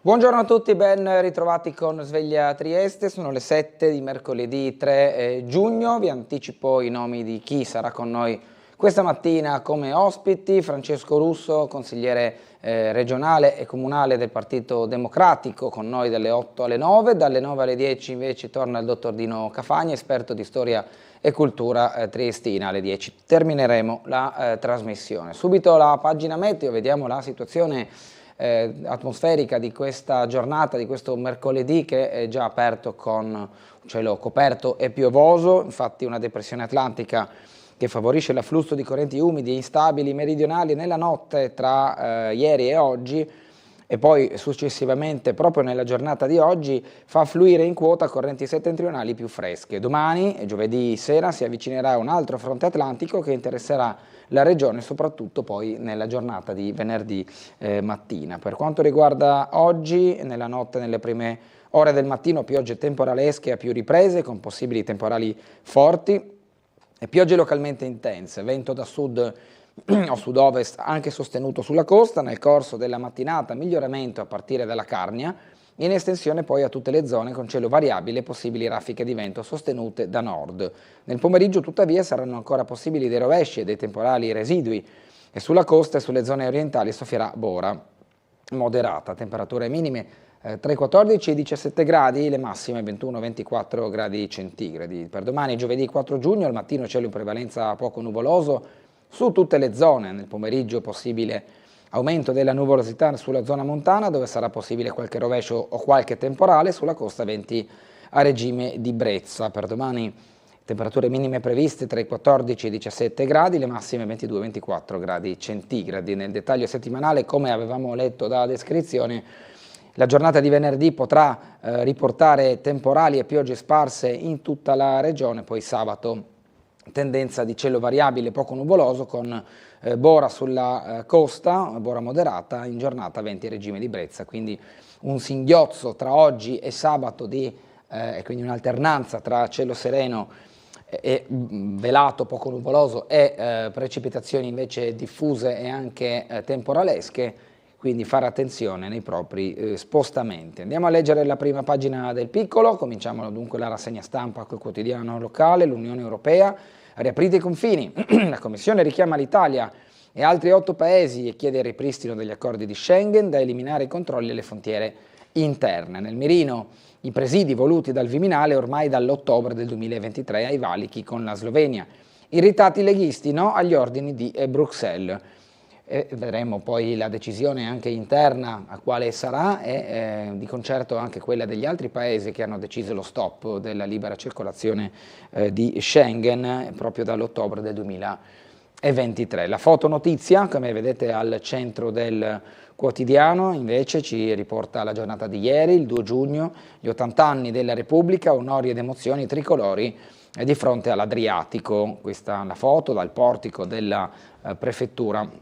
Buongiorno a tutti, ben ritrovati con Sveglia Trieste, sono le 7 di mercoledì 3 giugno, vi anticipo i nomi di chi sarà con noi questa mattina come ospiti: Francesco Russo, consigliere regionale e comunale del Partito Democratico, con noi dalle 8 alle 9, dalle 9 alle 10 invece torna il dottor Dino Cafagna, esperto di storia e cultura triestina. Alle 10 termineremo la trasmissione. Subito la pagina meteo, vediamo la situazione atmosferica di questa giornata, di questo mercoledì, che è già aperto con un cielo coperto e piovoso. Infatti una depressione atlantica che favorisce l'afflusso di correnti umidi e instabili meridionali nella notte tra ieri e oggi, e poi successivamente proprio nella giornata di oggi fa fluire in quota correnti settentrionali più fresche. Domani, giovedì sera, si avvicinerà un altro fronte atlantico che interesserà la regione soprattutto poi nella giornata di venerdì mattina. Per quanto riguarda oggi, nella notte, nelle prime ore del mattino, piogge temporalesche a più riprese con possibili temporali forti e piogge localmente intense, vento da sud o sud-ovest anche sostenuto sulla costa. Nel corso della mattinata miglioramento a partire dalla Carnia, in estensione poi a tutte le zone con cielo variabile e possibili raffiche di vento sostenute da nord. Nel pomeriggio tuttavia saranno ancora possibili dei rovesci e dei temporali residui e sulla costa e sulle zone orientali soffierà bora moderata. Temperature minime tra i 14 e i 17 gradi, le massime 21-24 gradi centigradi. Per domani, giovedì 4 giugno, al mattino cielo in prevalenza poco nuvoloso su tutte le zone. Nel pomeriggio possibile aumento della nuvolosità sulla zona montana, dove sarà possibile qualche rovescio o qualche temporale. Sulla costa venti a regime di brezza. Per domani temperature minime previste tra i 14 e i 17 gradi, le massime 22-24 gradi centigradi. Nel dettaglio settimanale, come avevamo letto dalla descrizione, la giornata di venerdì potrà riportare temporali e piogge sparse in tutta la regione, poi sabato tendenza di cielo variabile poco nuvoloso con bora sulla costa, bora moderata, in giornata venti regime di brezza, quindi un singhiozzo tra oggi e sabato quindi un'alternanza tra cielo sereno e velato poco nuvoloso e precipitazioni invece diffuse e anche temporalesche, quindi fare attenzione nei propri spostamenti. Andiamo a leggere la prima pagina del Piccolo. Cominciamo dunque la rassegna stampa col quotidiano locale. L'Unione Europea: riaprite i confini, la Commissione richiama l'Italia e altri 8 paesi e chiede il ripristino degli accordi di Schengen, da eliminare i controlli alle frontiere interne. Nel mirino i presidi voluti dal Viminale ormai dall'ottobre del 2023 ai valichi con la Slovenia. Irritati i leghisti, no agli ordini di Bruxelles. E vedremo poi la decisione anche interna a quale sarà e di concerto anche quella degli altri paesi che hanno deciso lo stop della libera circolazione di Schengen proprio dall'ottobre del 2023. La fotonotizia, come vedete al centro del quotidiano, invece ci riporta la giornata di ieri, il 2 giugno, gli 80 anni della Repubblica, onori ed emozioni tricolori di fronte all'Adriatico. Questa è la foto dal portico della prefettura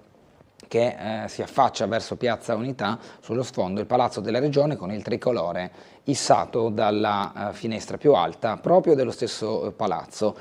che si affaccia verso Piazza Unità, sullo sfondo il Palazzo della Regione con il tricolore issato dalla finestra più alta proprio dello stesso palazzo.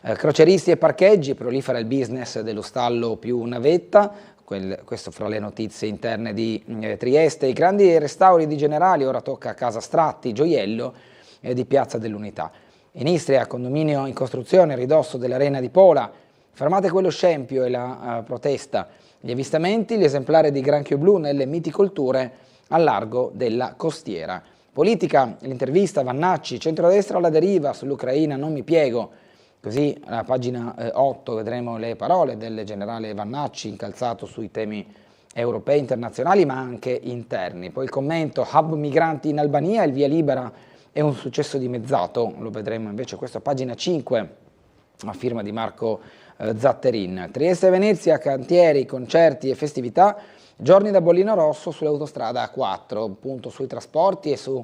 Croceristi e parcheggi, prolifera il business dello stallo più navetta, questo fra le notizie interne di Trieste. I grandi restauri di Generali, ora tocca a Casa Stratti, gioiello di Piazza dell'Unità. In Istria, condominio in costruzione a ridosso dell'Arena di Pola, fermate quello scempio e la protesta. Gli avvistamenti, gli esemplari di granchio blu nelle miticolture al largo della costiera. Politica, l'intervista Vannacci, centrodestra alla deriva, sull'Ucraina non mi piego. Così alla pagina 8 vedremo le parole del generale Vannacci incalzato sui temi europei, internazionali ma anche interni. Poi il commento: hub migranti in Albania, il via libera è un successo dimezzato, lo vedremo invece questo a pagina 5, a firma di Marco Zatterin. Trieste e Venezia, cantieri, concerti e festività, giorni da bollino rosso sull'autostrada A4, punto sui trasporti e su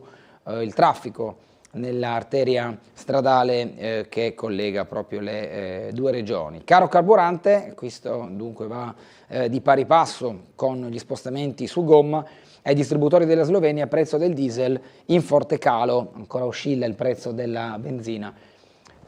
il traffico nell'arteria stradale che collega proprio le due regioni. Caro carburante, questo dunque va di pari passo con gli spostamenti su gomma. Ai distributori della Slovenia prezzo del diesel in forte calo, ancora oscilla il prezzo della benzina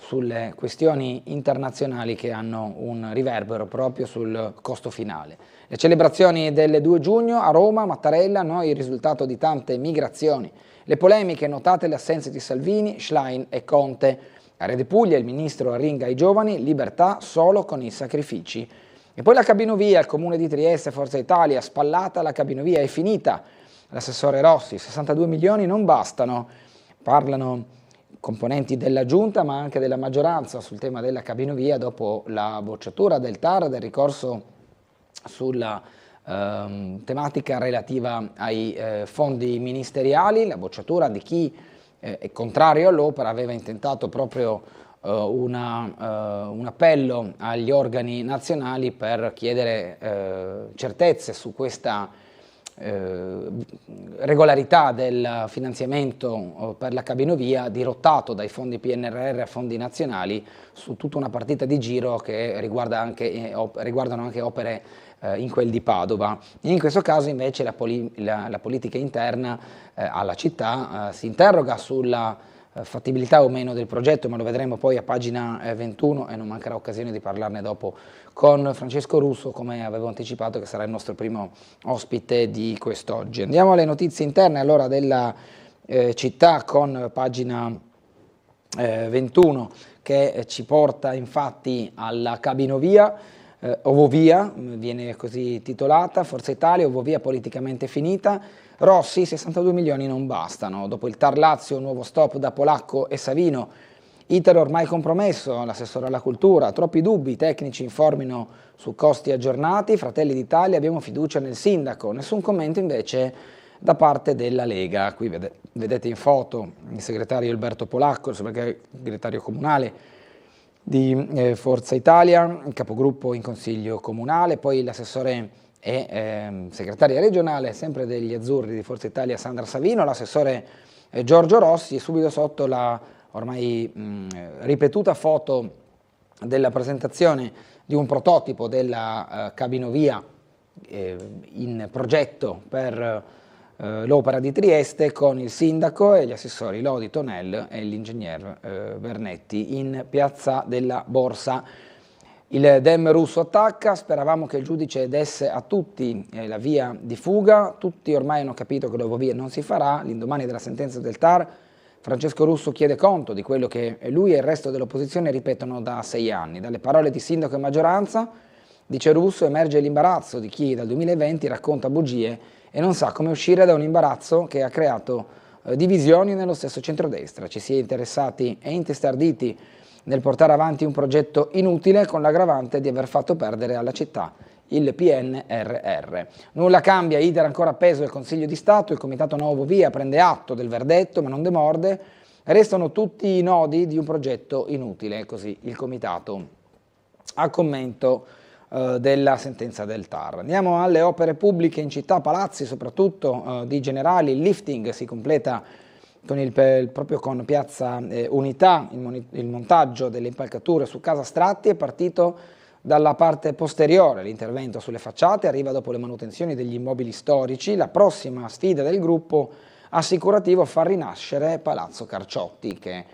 sulle questioni internazionali che hanno un riverbero proprio sul costo finale. Le celebrazioni del 2 giugno a Roma, Mattarella, noi il risultato di tante migrazioni. Le polemiche, notate le assenze di Salvini, Schlein e Conte. Area di Puglia, il ministro arringa i giovani, libertà solo con i sacrifici. E poi la cabinovia, il comune di Trieste, Forza Italia, spallata, la cabinovia è finita. L'assessore Rossi, 62 milioni non bastano. Parlano componenti della giunta ma anche della maggioranza sul tema della cabinovia dopo la bocciatura del TAR, del ricorso sulla tematica relativa ai fondi ministeriali, la bocciatura di chi è contrario all'opera aveva intentato proprio un appello agli organi nazionali per chiedere certezze su questa regolarità del finanziamento per la cabinovia dirottato dai fondi PNRR a fondi nazionali su tutta una partita di giro che riguardano anche opere in quel di Padova. In questo caso invece la politica interna alla città si interroga sulla fattibilità o meno del progetto, ma lo vedremo poi a pagina 21 e non mancherà occasione di parlarne dopo con Francesco Russo, come avevo anticipato che sarà il nostro primo ospite di quest'oggi. Andiamo alle notizie interne allora della città con pagina 21 che ci porta infatti alla cabinovia, Ovovia, viene così titolata, Forza Italia, Ovovia politicamente finita. Rossi, 62 milioni non bastano. Dopo il TAR Lazio, nuovo stop da Polacco e Savino. Iter ormai compromesso, l'assessore alla cultura. Troppi dubbi, i tecnici informino su costi aggiornati. Fratelli d'Italia, abbiamo fiducia nel sindaco. Nessun commento invece da parte della Lega. Qui vedete in foto il segretario Alberto Polacco, il segretario comunale di Forza Italia, il capogruppo in consiglio comunale, poi l'assessore e segretaria regionale sempre degli Azzurri di Forza Italia Sandra Savino, l'assessore Giorgio Rossi e subito sotto la ormai ripetuta foto della presentazione di un prototipo della cabinovia in progetto per l'opera di Trieste con il sindaco e gli assessori Lodi, Tonel e l'ingegner Vernetti in piazza della Borsa. Il Dem russo attacca, speravamo che il giudice desse a tutti la via di fuga, tutti ormai hanno capito che l'Ovovia non si farà, l'indomani della sentenza del TAR Francesco Russo chiede conto di quello che lui e il resto dell'opposizione ripetono da 6 anni. Dalle parole di sindaco e maggioranza, dice Russo, emerge l'imbarazzo di chi dal 2020 racconta bugie e non sa come uscire da un imbarazzo che ha creato divisioni nello stesso centrodestra. Ci si è interessati e intestarditi nel portare avanti un progetto inutile con l'aggravante di aver fatto perdere alla città il PNRR. Nulla cambia, iter ancora appeso del Consiglio di Stato, il Comitato Nuovo Via prende atto del verdetto ma non demorde, restano tutti i nodi di un progetto inutile, così il Comitato a commento della sentenza del TAR. Andiamo alle opere pubbliche in città, palazzi soprattutto di generali, il lifting si completa proprio con Piazza Unità, il montaggio delle impalcature su Casa Stratti è partito dalla parte posteriore, l'intervento sulle facciate arriva dopo le manutenzioni degli immobili storici, la prossima sfida del gruppo assicurativo fa rinascere Palazzo Carciotti che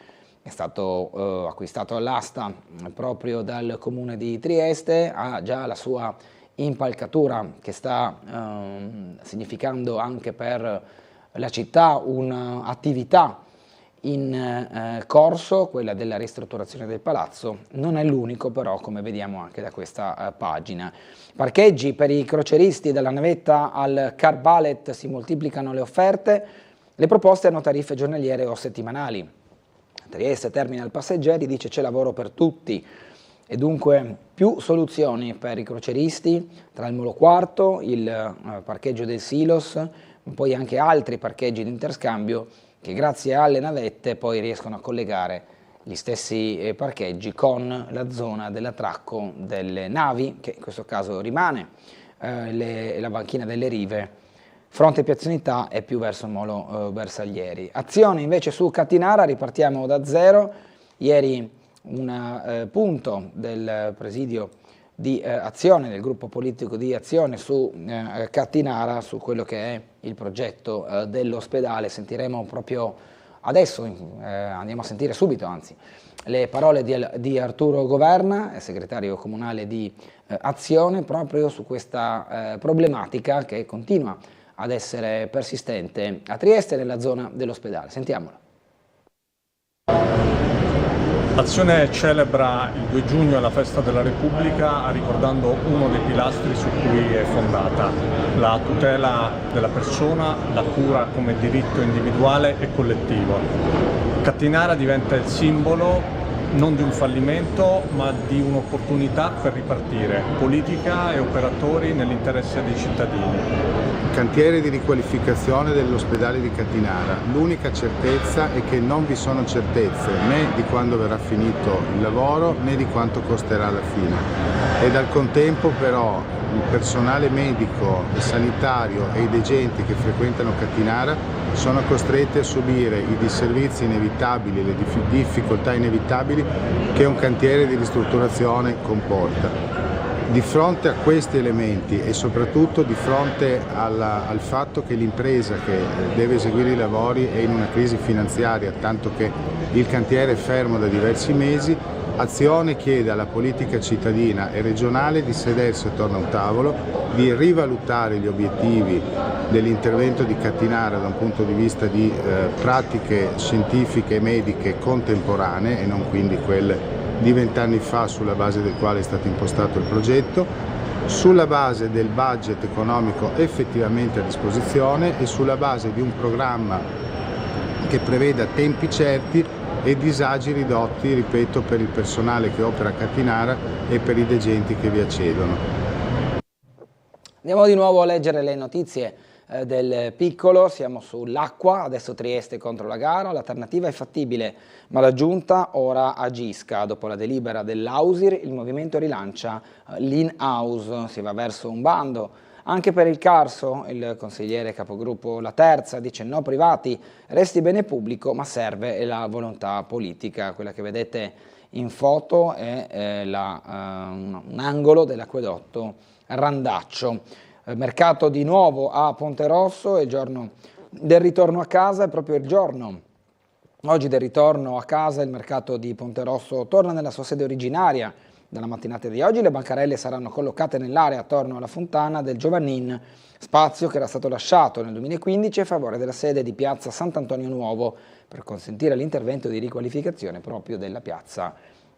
è stato acquistato all'asta proprio dal comune di Trieste, ha già la sua impalcatura che sta significando anche per la città un'attività in corso, quella della ristrutturazione del palazzo, non è l'unico però come vediamo anche da questa pagina. Parcheggi per i croceristi dalla navetta al car ballet si moltiplicano le offerte, le proposte hanno tariffe giornaliere o settimanali. Trieste Terminal Passeggeri dice c'è lavoro per tutti e dunque più soluzioni per i croceristi tra il Molo Quarto, il parcheggio del Silos, poi anche altri parcheggi di interscambio che grazie alle navette poi riescono a collegare gli stessi parcheggi con la zona dell'attracco delle navi, che in questo caso rimane la banchina delle rive, fronte Piazza Unità e più verso il Molo Bersaglieri. Azione invece su Catinara, ripartiamo da zero, ieri un punto del presidio di Azione, del gruppo politico di Azione su Catinara, su quello che è il progetto dell'ospedale. Sentiremo proprio adesso, andiamo a sentire subito anzi, le parole di Arturo Governa, segretario comunale di Azione, proprio su questa problematica che continua ad essere persistente a Trieste nella zona dell'ospedale. Sentiamolo. Azione celebra il 2 giugno la festa della Repubblica ricordando uno dei pilastri su cui è fondata, la tutela della persona, la cura come diritto individuale e collettivo. Cattinara diventa il simbolo non di un fallimento ma di un'opportunità per ripartire, politica e operatori nell'interesse dei cittadini. Cantiere di riqualificazione dell'ospedale di Cattinara. L'unica certezza è che non vi sono certezze né di quando verrà finito il lavoro né di quanto costerà alla fine. E al contempo però il personale medico e sanitario e i degenti che frequentano Cattinara sono costretti a subire i disservizi inevitabili, le difficoltà inevitabili che un cantiere di ristrutturazione comporta. Di fronte a questi elementi e soprattutto di fronte al fatto che l'impresa che deve eseguire i lavori è in una crisi finanziaria, tanto che il cantiere è fermo da diversi mesi, Azione chiede alla politica cittadina e regionale di sedersi attorno a un tavolo, di rivalutare gli obiettivi dell'intervento di Cattinara da un punto di vista di pratiche scientifiche e mediche contemporanee e non quindi quelle di 20 anni fa sulla base del quale è stato impostato il progetto, sulla base del budget economico effettivamente a disposizione e sulla base di un programma che preveda tempi certi e disagi ridotti, ripeto, per il personale che opera a Cattinara e per i degenti che vi accedono. Andiamo di nuovo a leggere le notizie del Piccolo, siamo sull'acqua, adesso Trieste contro la gara, l'alternativa è fattibile ma la Giunta ora agisca. Dopo la delibera dell'Ausir il movimento rilancia l'in-house, si va verso un bando. Anche per il Carso il consigliere capogruppo La Terza dice no privati, resti bene pubblico ma serve la volontà politica. Quella che vedete in foto è un angolo dell'acquedotto Randaccio. Mercato di nuovo a Ponte Rosso, è il giorno del ritorno a casa, è proprio il giorno oggi del ritorno a casa. Il mercato di Ponte Rosso torna nella sua sede originaria. Dalla mattinata di oggi le bancarelle saranno collocate nell'area attorno alla fontana del Giovannin, spazio che era stato lasciato nel 2015 a favore della sede di piazza Sant'Antonio Nuovo per consentire l'intervento di riqualificazione proprio della piazza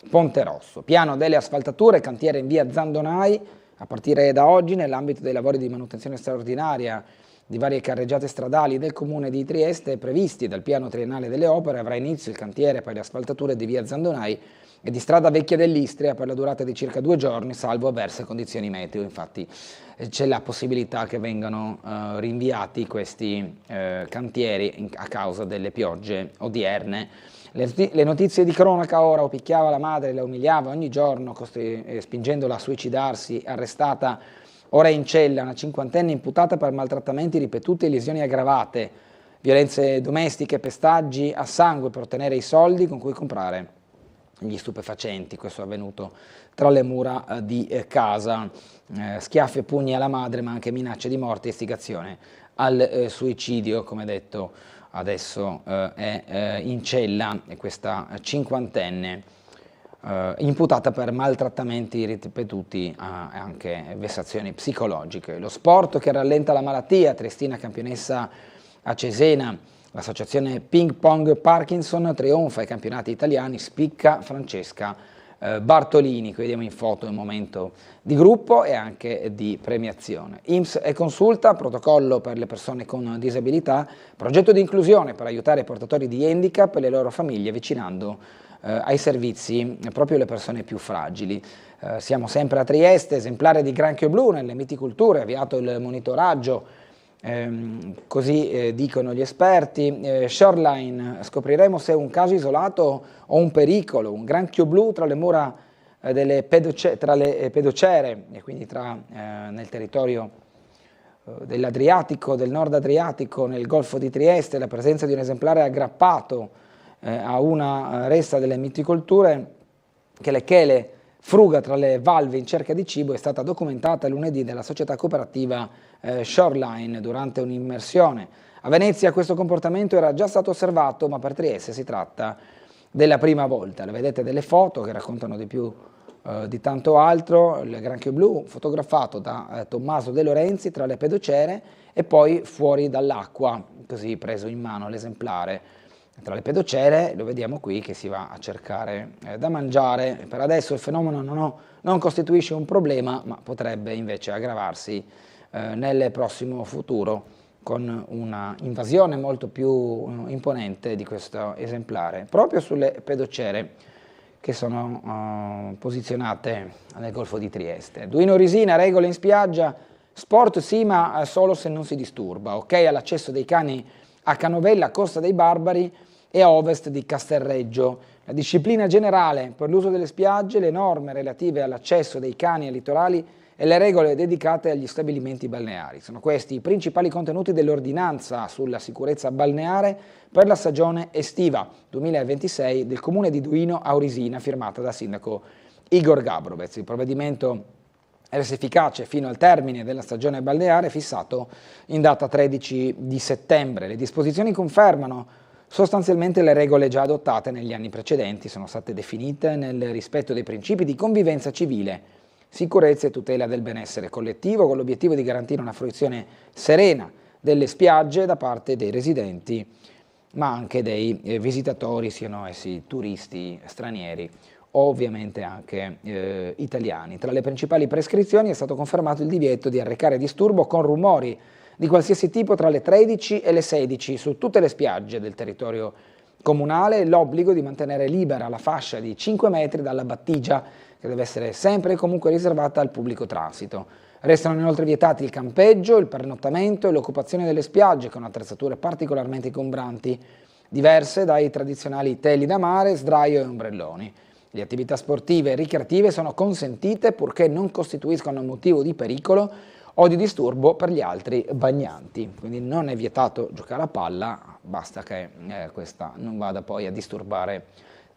Ponte Rosso. Piano delle asfaltature, cantiere in via Zandonai. A partire da oggi, nell'ambito dei lavori di manutenzione straordinaria di varie carreggiate stradali del comune di Trieste previsti dal piano triennale delle opere, avrà inizio il cantiere per le asfaltature di via Zandonai e di strada Vecchia dell'Istria per la durata di circa 2 giorni, salvo avverse condizioni meteo. Infatti c'è la possibilità che vengano rinviati questi cantieri a causa delle piogge odierne. Le notizie di cronaca ora: picchiava la madre, la umiliava ogni giorno, spingendola a suicidarsi, arrestata, ora è in cella, una 50enne imputata per maltrattamenti ripetuti e lesioni aggravate, violenze domestiche, pestaggi a sangue per ottenere i soldi con cui comprare gli stupefacenti. Questo è avvenuto tra le mura di casa. Schiaffi e pugni alla madre, ma anche minacce di morte e istigazione al suicidio, come detto. Adesso è in cella questa 50enne imputata per maltrattamenti ripetuti e anche vessazioni psicologiche. Lo sport che rallenta la malattia, Triestina campionessa a Cesena, l'associazione Ping Pong Parkinson trionfa ai campionati italiani, spicca Francesca Bartolini. Qui vediamo in foto il momento di gruppo e anche di premiazione. INPS e Consulta, protocollo per le persone con disabilità, progetto di inclusione per aiutare i portatori di handicap e le loro famiglie, avvicinando ai servizi proprio le persone più fragili. Siamo sempre a Trieste, esemplare di granchio blu nelle miticolture, avviato il monitoraggio, così dicono gli esperti. Shoreline, scopriremo se è un caso isolato o un pericolo, un granchio blu tra le mura tra le pedocere e quindi nel territorio dell'Adriatico, del nord Adriatico, nel Golfo di Trieste. La presenza di un esemplare aggrappato a una ressa delle miticolture che le chele Fruga tra le valve in cerca di cibo è stata documentata lunedì dalla società cooperativa Shoreline durante un'immersione. A Venezia questo comportamento era già stato osservato, ma per Trieste si tratta della prima volta. Le vedete delle foto che raccontano di più di tanto altro. Il granchio blu fotografato da Tommaso De Lorenzi tra le pedocere e poi fuori dall'acqua, così preso in mano l'esemplare tra le pedocere. Lo vediamo qui che si va a cercare da mangiare. Per adesso il fenomeno non costituisce un problema, ma potrebbe invece aggravarsi nel prossimo futuro con una invasione molto più imponente di questo esemplare proprio sulle pedocere che sono posizionate nel Golfo di Trieste. Duino Risina, regole in spiaggia, sport sì ma solo se non si disturba, ok all'accesso dei cani a Canovella, Costa dei Barbari e a ovest di Castelreggio. La disciplina generale per l'uso delle spiagge, le norme relative all'accesso dei cani ai litorali e le regole dedicate agli stabilimenti balneari. Sono questi i principali contenuti dell'ordinanza sulla sicurezza balneare per la stagione estiva 2026 del comune di Duino Aurisina, firmata dal sindaco Igor Gabrovec. Il provvedimento resta efficace fino al termine della stagione balneare fissato in data 13 di settembre. Le disposizioni confermano sostanzialmente le regole già adottate negli anni precedenti, sono state definite nel rispetto dei principi di convivenza civile, sicurezza e tutela del benessere collettivo, con l'obiettivo di garantire una fruizione serena delle spiagge da parte dei residenti, ma anche dei visitatori, siano essi turisti stranieri o ovviamente anche italiani. Tra le principali prescrizioni è stato confermato il divieto di arrecare disturbo con rumori di qualsiasi tipo tra le 13 e le 16 su tutte le spiagge del territorio comunale e l'obbligo di mantenere libera la fascia di 5 metri dalla battigia, che deve essere sempre e comunque riservata al pubblico transito. Restano inoltre vietati il campeggio, il pernottamento e l'occupazione delle spiagge con attrezzature particolarmente ingombranti, diverse dai tradizionali teli da mare, sdraio e ombrelloni. Le attività sportive e ricreative sono consentite purché non costituiscano motivo di pericolo o di disturbo per gli altri bagnanti. Quindi non è vietato giocare a palla, basta che questa non vada poi a disturbare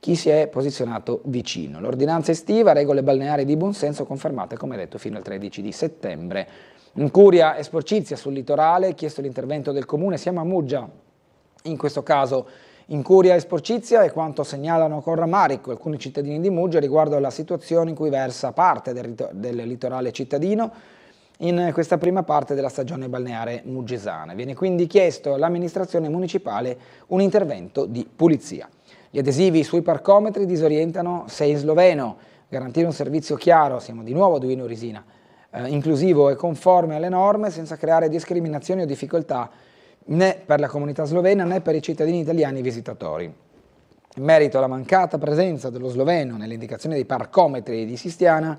chi si è posizionato vicino. L'ordinanza estiva, regole balneari di buonsenso confermate, come detto, fino al 13 di settembre. Incuria e sporcizia sul litorale, chiesto l'intervento del comune, siamo a Muggia. In questo caso incuria e sporcizia è quanto segnalano con rammarico alcuni cittadini di Muggia riguardo alla situazione in cui versa parte del litorale cittadino in questa prima parte della stagione balneare muggesana. Viene quindi chiesto all'amministrazione municipale un intervento di pulizia. Gli adesivi sui parcometri disorientano se in sloveno. Garantire un servizio chiaro, siamo di nuovo a Duino Risina, inclusivo e conforme alle norme senza creare discriminazioni o difficoltà né per la comunità slovena né per i cittadini italiani visitatori. In merito alla mancata presenza dello sloveno nell'indicazione dei parcometri di Sistiana,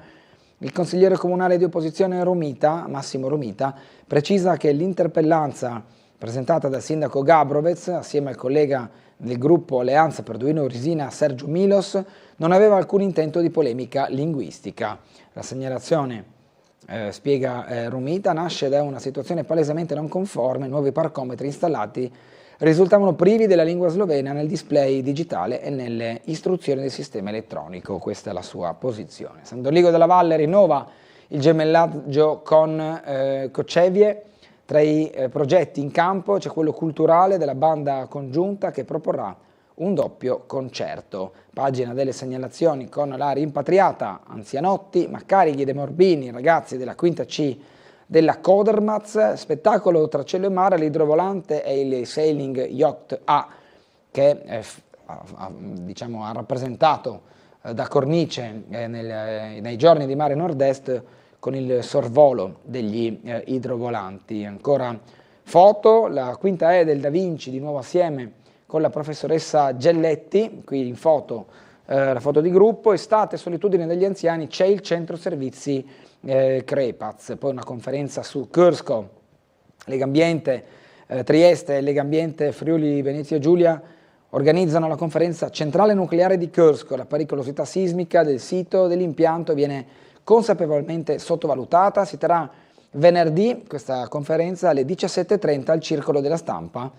il consigliere comunale di opposizione Romita, Massimo Romita, precisa che l'interpellanza presentata dal sindaco Gabrovec assieme al collega del gruppo Alleanza per Duino Risina Sergio Milos non aveva alcun intento di polemica linguistica. La segnalazione, spiega Romita, nasce da una situazione palesemente non conforme. Nuovi parcometri installati risultavano privi della lingua slovena nel display digitale e nelle istruzioni del sistema elettronico. Questa è la sua posizione. San Doligo della Valle rinnova il gemellaggio con Cocevie. Tra i progetti in campo c'è quello culturale della banda congiunta che proporrà un doppio concerto. Pagina delle segnalazioni con la rimpatriata Anzianotti, Maccarighi De Morbini, ragazzi della quinta C della Codermaz, spettacolo tra cielo e mare, l'idrovolante e il Sailing Yacht A che ha rappresentato da cornice nei giorni di mare nord-est con il sorvolo degli idrovolanti. Ancora foto, la quinta E del Da Vinci di nuovo assieme con la professoressa Gelletti, qui in foto la foto di gruppo, estate, solitudine degli anziani, c'è il centro servizi Crepaz, poi una conferenza su Krsko, Legambiente Trieste e Legambiente Friuli Venezia Giulia organizzano la conferenza centrale nucleare di Krsko, la pericolosità sismica del sito dell'impianto viene consapevolmente sottovalutata, si terrà venerdì questa conferenza alle 17:30 al Circolo della Stampa,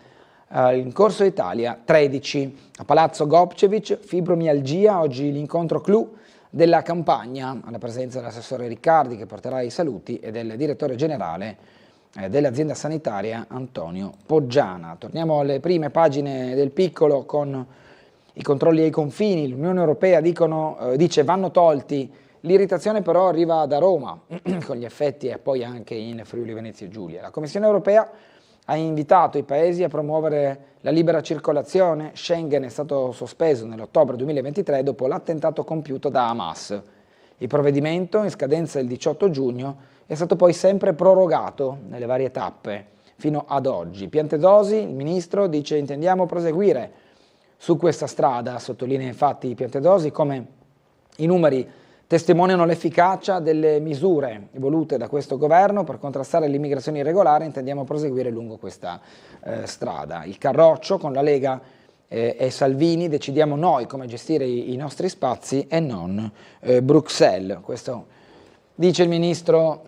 in Corso Italia 13, a Palazzo Gobčević, fibromialgia, oggi l'incontro clou della campagna, alla presenza dell'assessore Riccardi che porterà i saluti e del direttore generale dell'azienda sanitaria Antonio Poggiana. Torniamo alle prime pagine del Piccolo con i controlli ai confini. L'Unione Europea dice vanno tolti, l'irritazione però arriva da Roma con gli effetti e poi anche in Friuli Venezia Giulia. La Commissione Europea ha invitato i paesi a promuovere la libera circolazione. Schengen è stato sospeso nell'ottobre 2023 dopo l'attentato compiuto da Hamas. Il provvedimento, in scadenza il 18 giugno, è stato poi sempre prorogato nelle varie tappe fino ad oggi. Piantedosi, il ministro, dice intendiamo proseguire su questa strada. Sottolinea infatti Piantedosi come i numeri testimoniano l'efficacia delle misure volute da questo governo per contrastare l'immigrazione irregolare. Intendiamo proseguire lungo questa strada. Il Carroccio con la Lega e Salvini, decidiamo noi come gestire i nostri spazi e non Bruxelles. Questo dice il ministro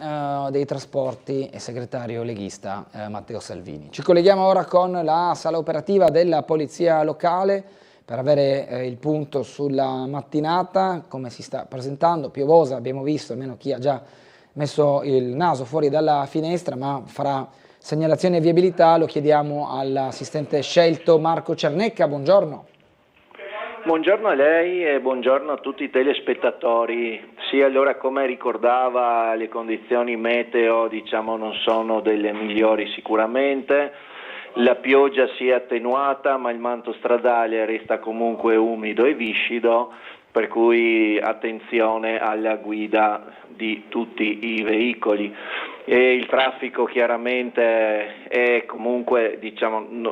dei trasporti e segretario leghista Matteo Salvini. Ci colleghiamo ora con la sala operativa della Polizia Locale per avere il punto sulla mattinata, come si sta presentando, piovosa, abbiamo visto, almeno chi ha già messo il naso fuori dalla finestra, ma farà segnalazione e viabilità, lo chiediamo all'assistente scelto Marco Cernecca, buongiorno. Buongiorno a lei e buongiorno a tutti i telespettatori. Sì, allora come ricordava le condizioni meteo non sono delle migliori sicuramente. La pioggia si è attenuata ma il manto stradale resta comunque umido e viscido, per cui attenzione alla guida di tutti i veicoli. E il traffico chiaramente è comunque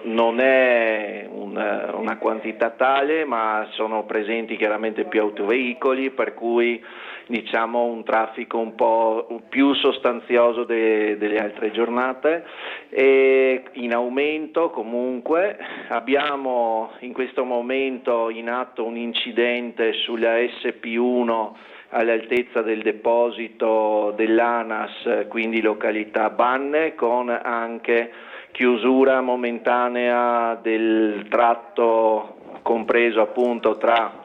non è una quantità tale, ma sono presenti chiaramente più autoveicoli, per cui un traffico un po' più sostanzioso delle altre giornate e in aumento. Comunque abbiamo in questo momento in atto un incidente sulla SP1 all'altezza del deposito dell'ANAS, quindi località Banne, con anche chiusura momentanea del tratto compreso appunto tra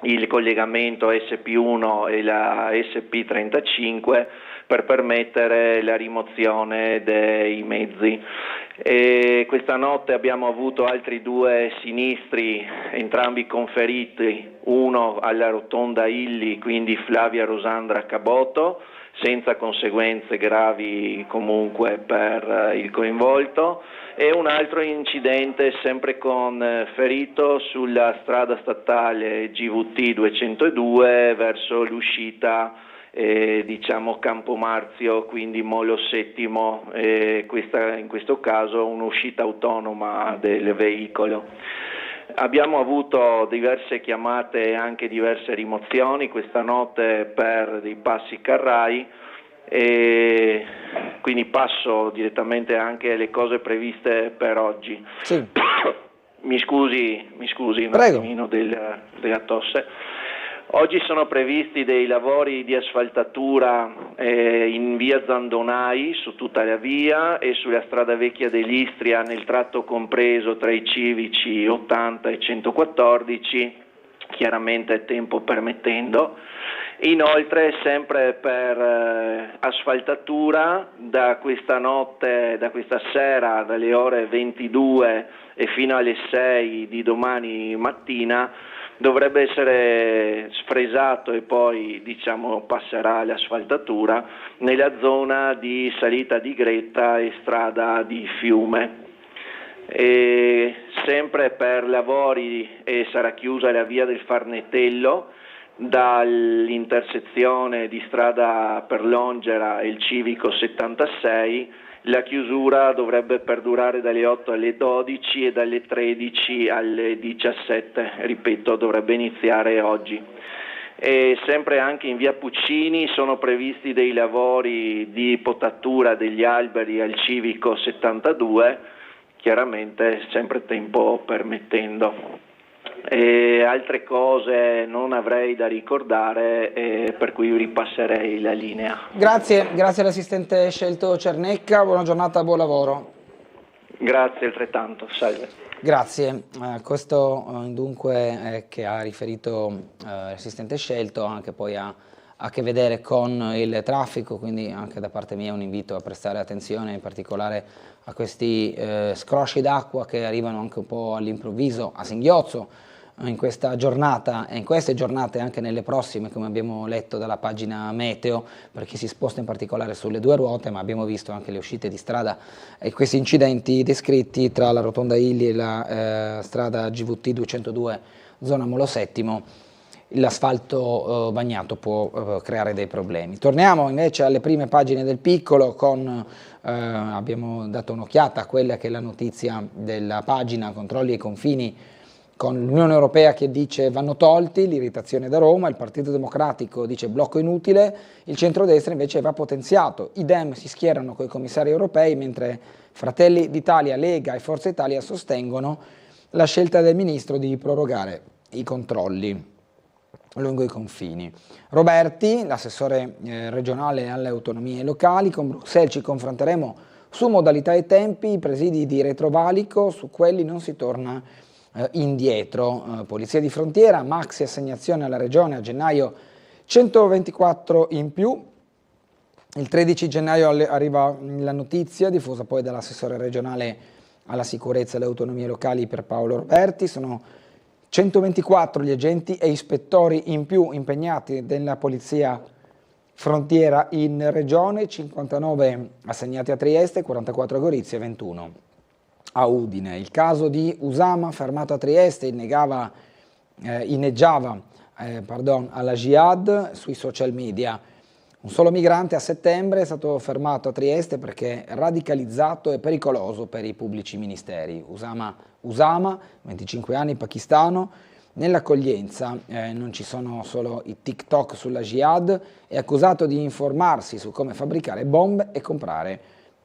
il collegamento SP1 e la SP35 per permettere la rimozione dei mezzi. E questa notte abbiamo avuto altri due sinistri, entrambi conferiti, uno alla rotonda Illy, quindi Flavia Rosandra Caboto, senza conseguenze gravi comunque per il coinvolto, e un altro incidente sempre con ferito sulla strada statale GVT 202 verso l'uscita Campomarzio, quindi Molo Settimo, in questo caso un'uscita autonoma del veicolo. Abbiamo avuto diverse chiamate e anche diverse rimozioni questa notte per dei passi carrai, e quindi passo direttamente anche alle cose previste per oggi. Sì. Mi scusi un Prego. attimino della tosse. Oggi sono previsti dei lavori di asfaltatura in via Zandonai su tutta la via e sulla strada vecchia dell'Istria nel tratto compreso tra i civici 80 e 114, chiaramente tempo permettendo. Inoltre sempre per asfaltatura da questa sera dalle ore 22 e fino alle 6 di domani mattina dovrebbe essere sfresato e poi passerà l'asfaltatura nella zona di salita di Gretta e strada di Fiume. E sempre per lavori sarà chiusa la via del Farnetello dall'intersezione di strada per Longera e il civico 76. La chiusura dovrebbe perdurare dalle 8 alle 12 e dalle 13 alle 17, ripeto, dovrebbe iniziare oggi. E sempre anche in via Puccini sono previsti dei lavori di potatura degli alberi al civico 72, chiaramente sempre tempo permettendo. E altre cose non avrei da ricordare, per cui ripasserei la linea. Grazie all'assistente scelto Cernecca, buona giornata, buon lavoro. Grazie altrettanto, salve. Grazie. Questo dunque che ha riferito l'assistente Scelto anche poi ha a che vedere con il traffico, quindi anche da parte mia un invito a prestare attenzione in particolare a questi scrosci d'acqua che arrivano anche un po' all'improvviso a singhiozzo in questa giornata e in queste giornate anche nelle prossime, come abbiamo letto dalla pagina meteo, per chi si sposta in particolare sulle due ruote, ma abbiamo visto anche le uscite di strada e questi incidenti descritti tra la Rotonda Illy e la strada GVT 202 zona Molo Settimo. L'asfalto bagnato può creare dei problemi. Torniamo invece alle prime pagine del Piccolo abbiamo dato un'occhiata a quella che è la notizia della pagina controlli ai confini con l'Unione Europea che dice vanno tolti, l'irritazione da Roma, il Partito Democratico dice blocco inutile, il centrodestra invece va potenziato, i Dem si schierano con i commissari europei mentre Fratelli d'Italia, Lega e Forza Italia sostengono la scelta del ministro di prorogare i controlli lungo i confini. Roberti, l'assessore regionale alle autonomie locali, con Bruxelles ci confronteremo su modalità e tempi, i presidi di Retrovalico, su quelli non si torna indietro. Polizia di frontiera, maxi assegnazione alla regione a gennaio 124 in più. Il 13 gennaio arriva la notizia diffusa poi dall'assessore regionale alla sicurezza e alle autonomie locali per Paolo Roberti. Sono 124 gli agenti e ispettori in più impegnati nella polizia frontiera in regione, 59 assegnati a Trieste, 44 a Gorizia e 21 a Udine. Il caso di Usama fermato a Trieste inneggiava alla jihad sui social media. Un solo migrante a settembre è stato fermato a Trieste perché radicalizzato e pericoloso per i pubblici ministeri. Usama, 25 anni, pakistano, nell'accoglienza non ci sono solo i TikTok sulla jihad, è accusato di informarsi su come fabbricare bombe e comprare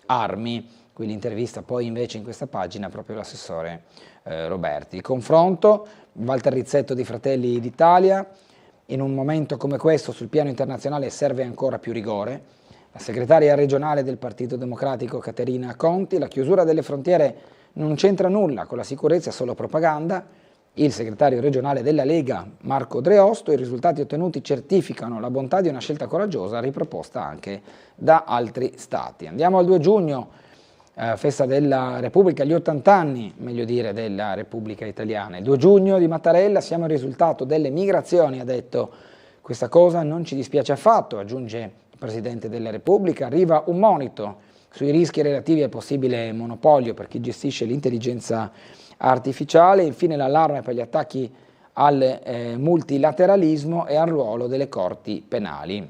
armi. Qui l'intervista poi invece in questa pagina proprio l'assessore Roberti. Il confronto, Walter Rizzetto di Fratelli d'Italia, in un momento come questo sul piano internazionale serve ancora più rigore. La segretaria regionale del Partito Democratico Caterina Conti, la chiusura delle frontiere non c'entra nulla con la sicurezza, è solo propaganda. Il segretario regionale della Lega Marco Dreosto, i risultati ottenuti certificano la bontà di una scelta coraggiosa riproposta anche da altri stati. Andiamo al 2 giugno. Festa della Repubblica, gli 80 anni, meglio dire, della Repubblica Italiana. Il 2 giugno di Mattarella, siamo il risultato delle migrazioni, ha detto. Questa cosa non ci dispiace affatto, aggiunge il Presidente della Repubblica. Arriva un monito sui rischi relativi al possibile monopolio per chi gestisce l'intelligenza artificiale. Infine l'allarme per gli attacchi al multilateralismo e al ruolo delle corti penali.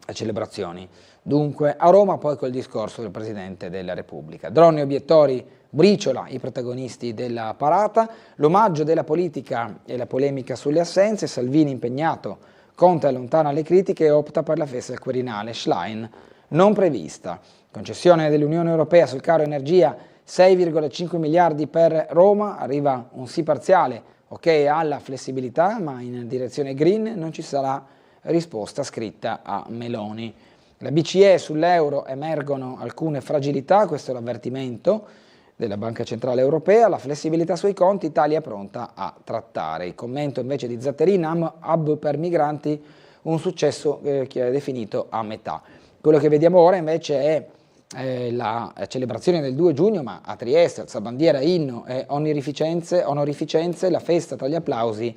Le celebrazioni. Dunque a Roma poi col discorso del Presidente della Repubblica. Droni, obiettori, briciola i protagonisti della parata, l'omaggio della politica e la polemica sulle assenze, Salvini impegnato, Conte allontana le critiche e opta per la festa del Quirinale, Schlein non prevista. Concessione dell'Unione Europea sul caro energia, 6,5 miliardi per Roma, arriva un sì parziale, ok alla flessibilità, ma in direzione green non ci sarà risposta scritta a Meloni. La BCE sull'euro emergono alcune fragilità, questo è l'avvertimento della Banca Centrale Europea, la flessibilità sui conti, Italia è pronta a trattare. Il commento invece di Zatterin, hub per migranti, un successo che è definito a metà. Quello che vediamo ora invece è la celebrazione del 2 giugno, ma a Trieste, alzabandiera, inno e onorificenze, la festa tra gli applausi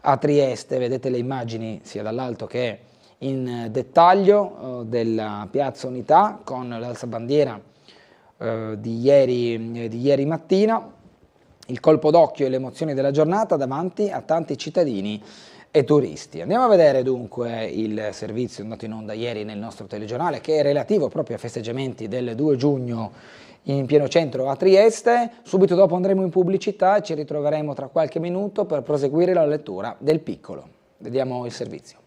a Trieste. Vedete le immagini sia dall'alto che in dettaglio della Piazza Unità con l'alzabandiera di ieri mattina, il colpo d'occhio e le emozioni della giornata davanti a tanti cittadini e turisti. Andiamo a vedere dunque il servizio andato in onda ieri nel nostro telegiornale che è relativo proprio ai festeggiamenti del 2 giugno in pieno centro a Trieste. Subito dopo andremo in pubblicità e ci ritroveremo tra qualche minuto per proseguire la lettura del Piccolo. Vediamo il servizio.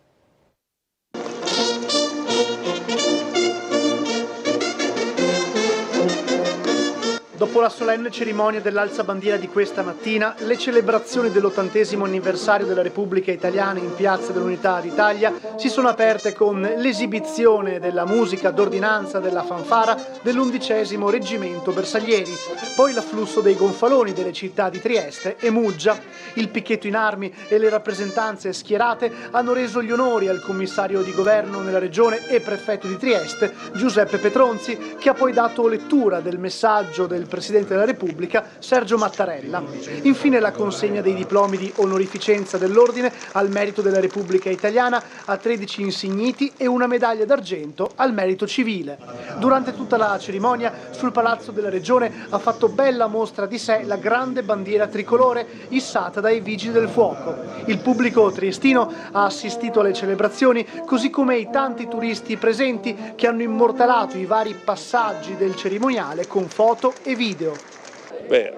Dopo la solenne cerimonia dell'alzabandiera di questa mattina, le celebrazioni dell'80° anniversario della Repubblica Italiana in Piazza dell'Unità d'Italia si sono aperte con l'esibizione della musica d'ordinanza della fanfara dell'11° Reggimento Bersaglieri, poi l'afflusso dei gonfaloni delle città di Trieste e Muggia. Il picchetto in armi e le rappresentanze schierate hanno reso gli onori al commissario di governo nella regione e prefetto di Trieste, Giuseppe Petronzi, che ha poi dato lettura del messaggio del Presidente della Repubblica, Sergio Mattarella. Infine la consegna dei diplomi di onorificenza dell'Ordine al merito della Repubblica Italiana a 13 insigniti e una medaglia d'argento al merito civile. Durante tutta la cerimonia, sul Palazzo della Regione ha fatto bella mostra di sé la grande bandiera tricolore issata dai Vigili del Fuoco. Il pubblico triestino ha assistito alle celebrazioni, così come i tanti turisti presenti che hanno immortalato i vari passaggi del cerimoniale con foto e video.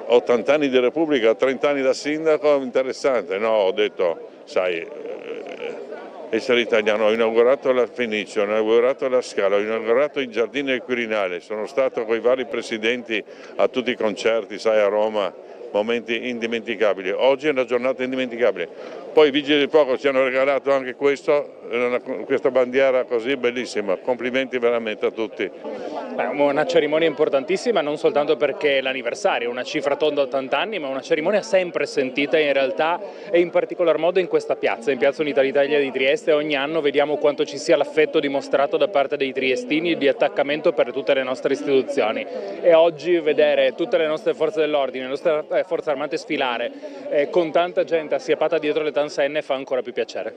80 anni di Repubblica, 30 anni da sindaco, interessante, no? Ho detto, sai, essere italiano, ho inaugurato la Fenice, ho inaugurato la Scala, ho inaugurato i Giardini del Quirinale, sono stato con i vari presidenti a tutti i concerti, sai, a Roma, momenti indimenticabili. Oggi è una giornata indimenticabile. Poi i Vigili del Fuoco ci hanno regalato anche questa bandiera così bellissima, complimenti veramente a tutti. Una cerimonia importantissima non soltanto perché è l'anniversario, una cifra tonda 80 anni, ma una cerimonia sempre sentita in realtà e in particolar modo in questa piazza, in Piazza Unità d'Italia di Trieste. Ogni anno vediamo quanto ci sia l'affetto dimostrato da parte dei triestini di attaccamento per tutte le nostre istituzioni, e oggi vedere tutte le nostre forze dell'ordine, le nostre forze armate sfilare con tanta gente assiepata dietro le transenne fa ancora più piacere.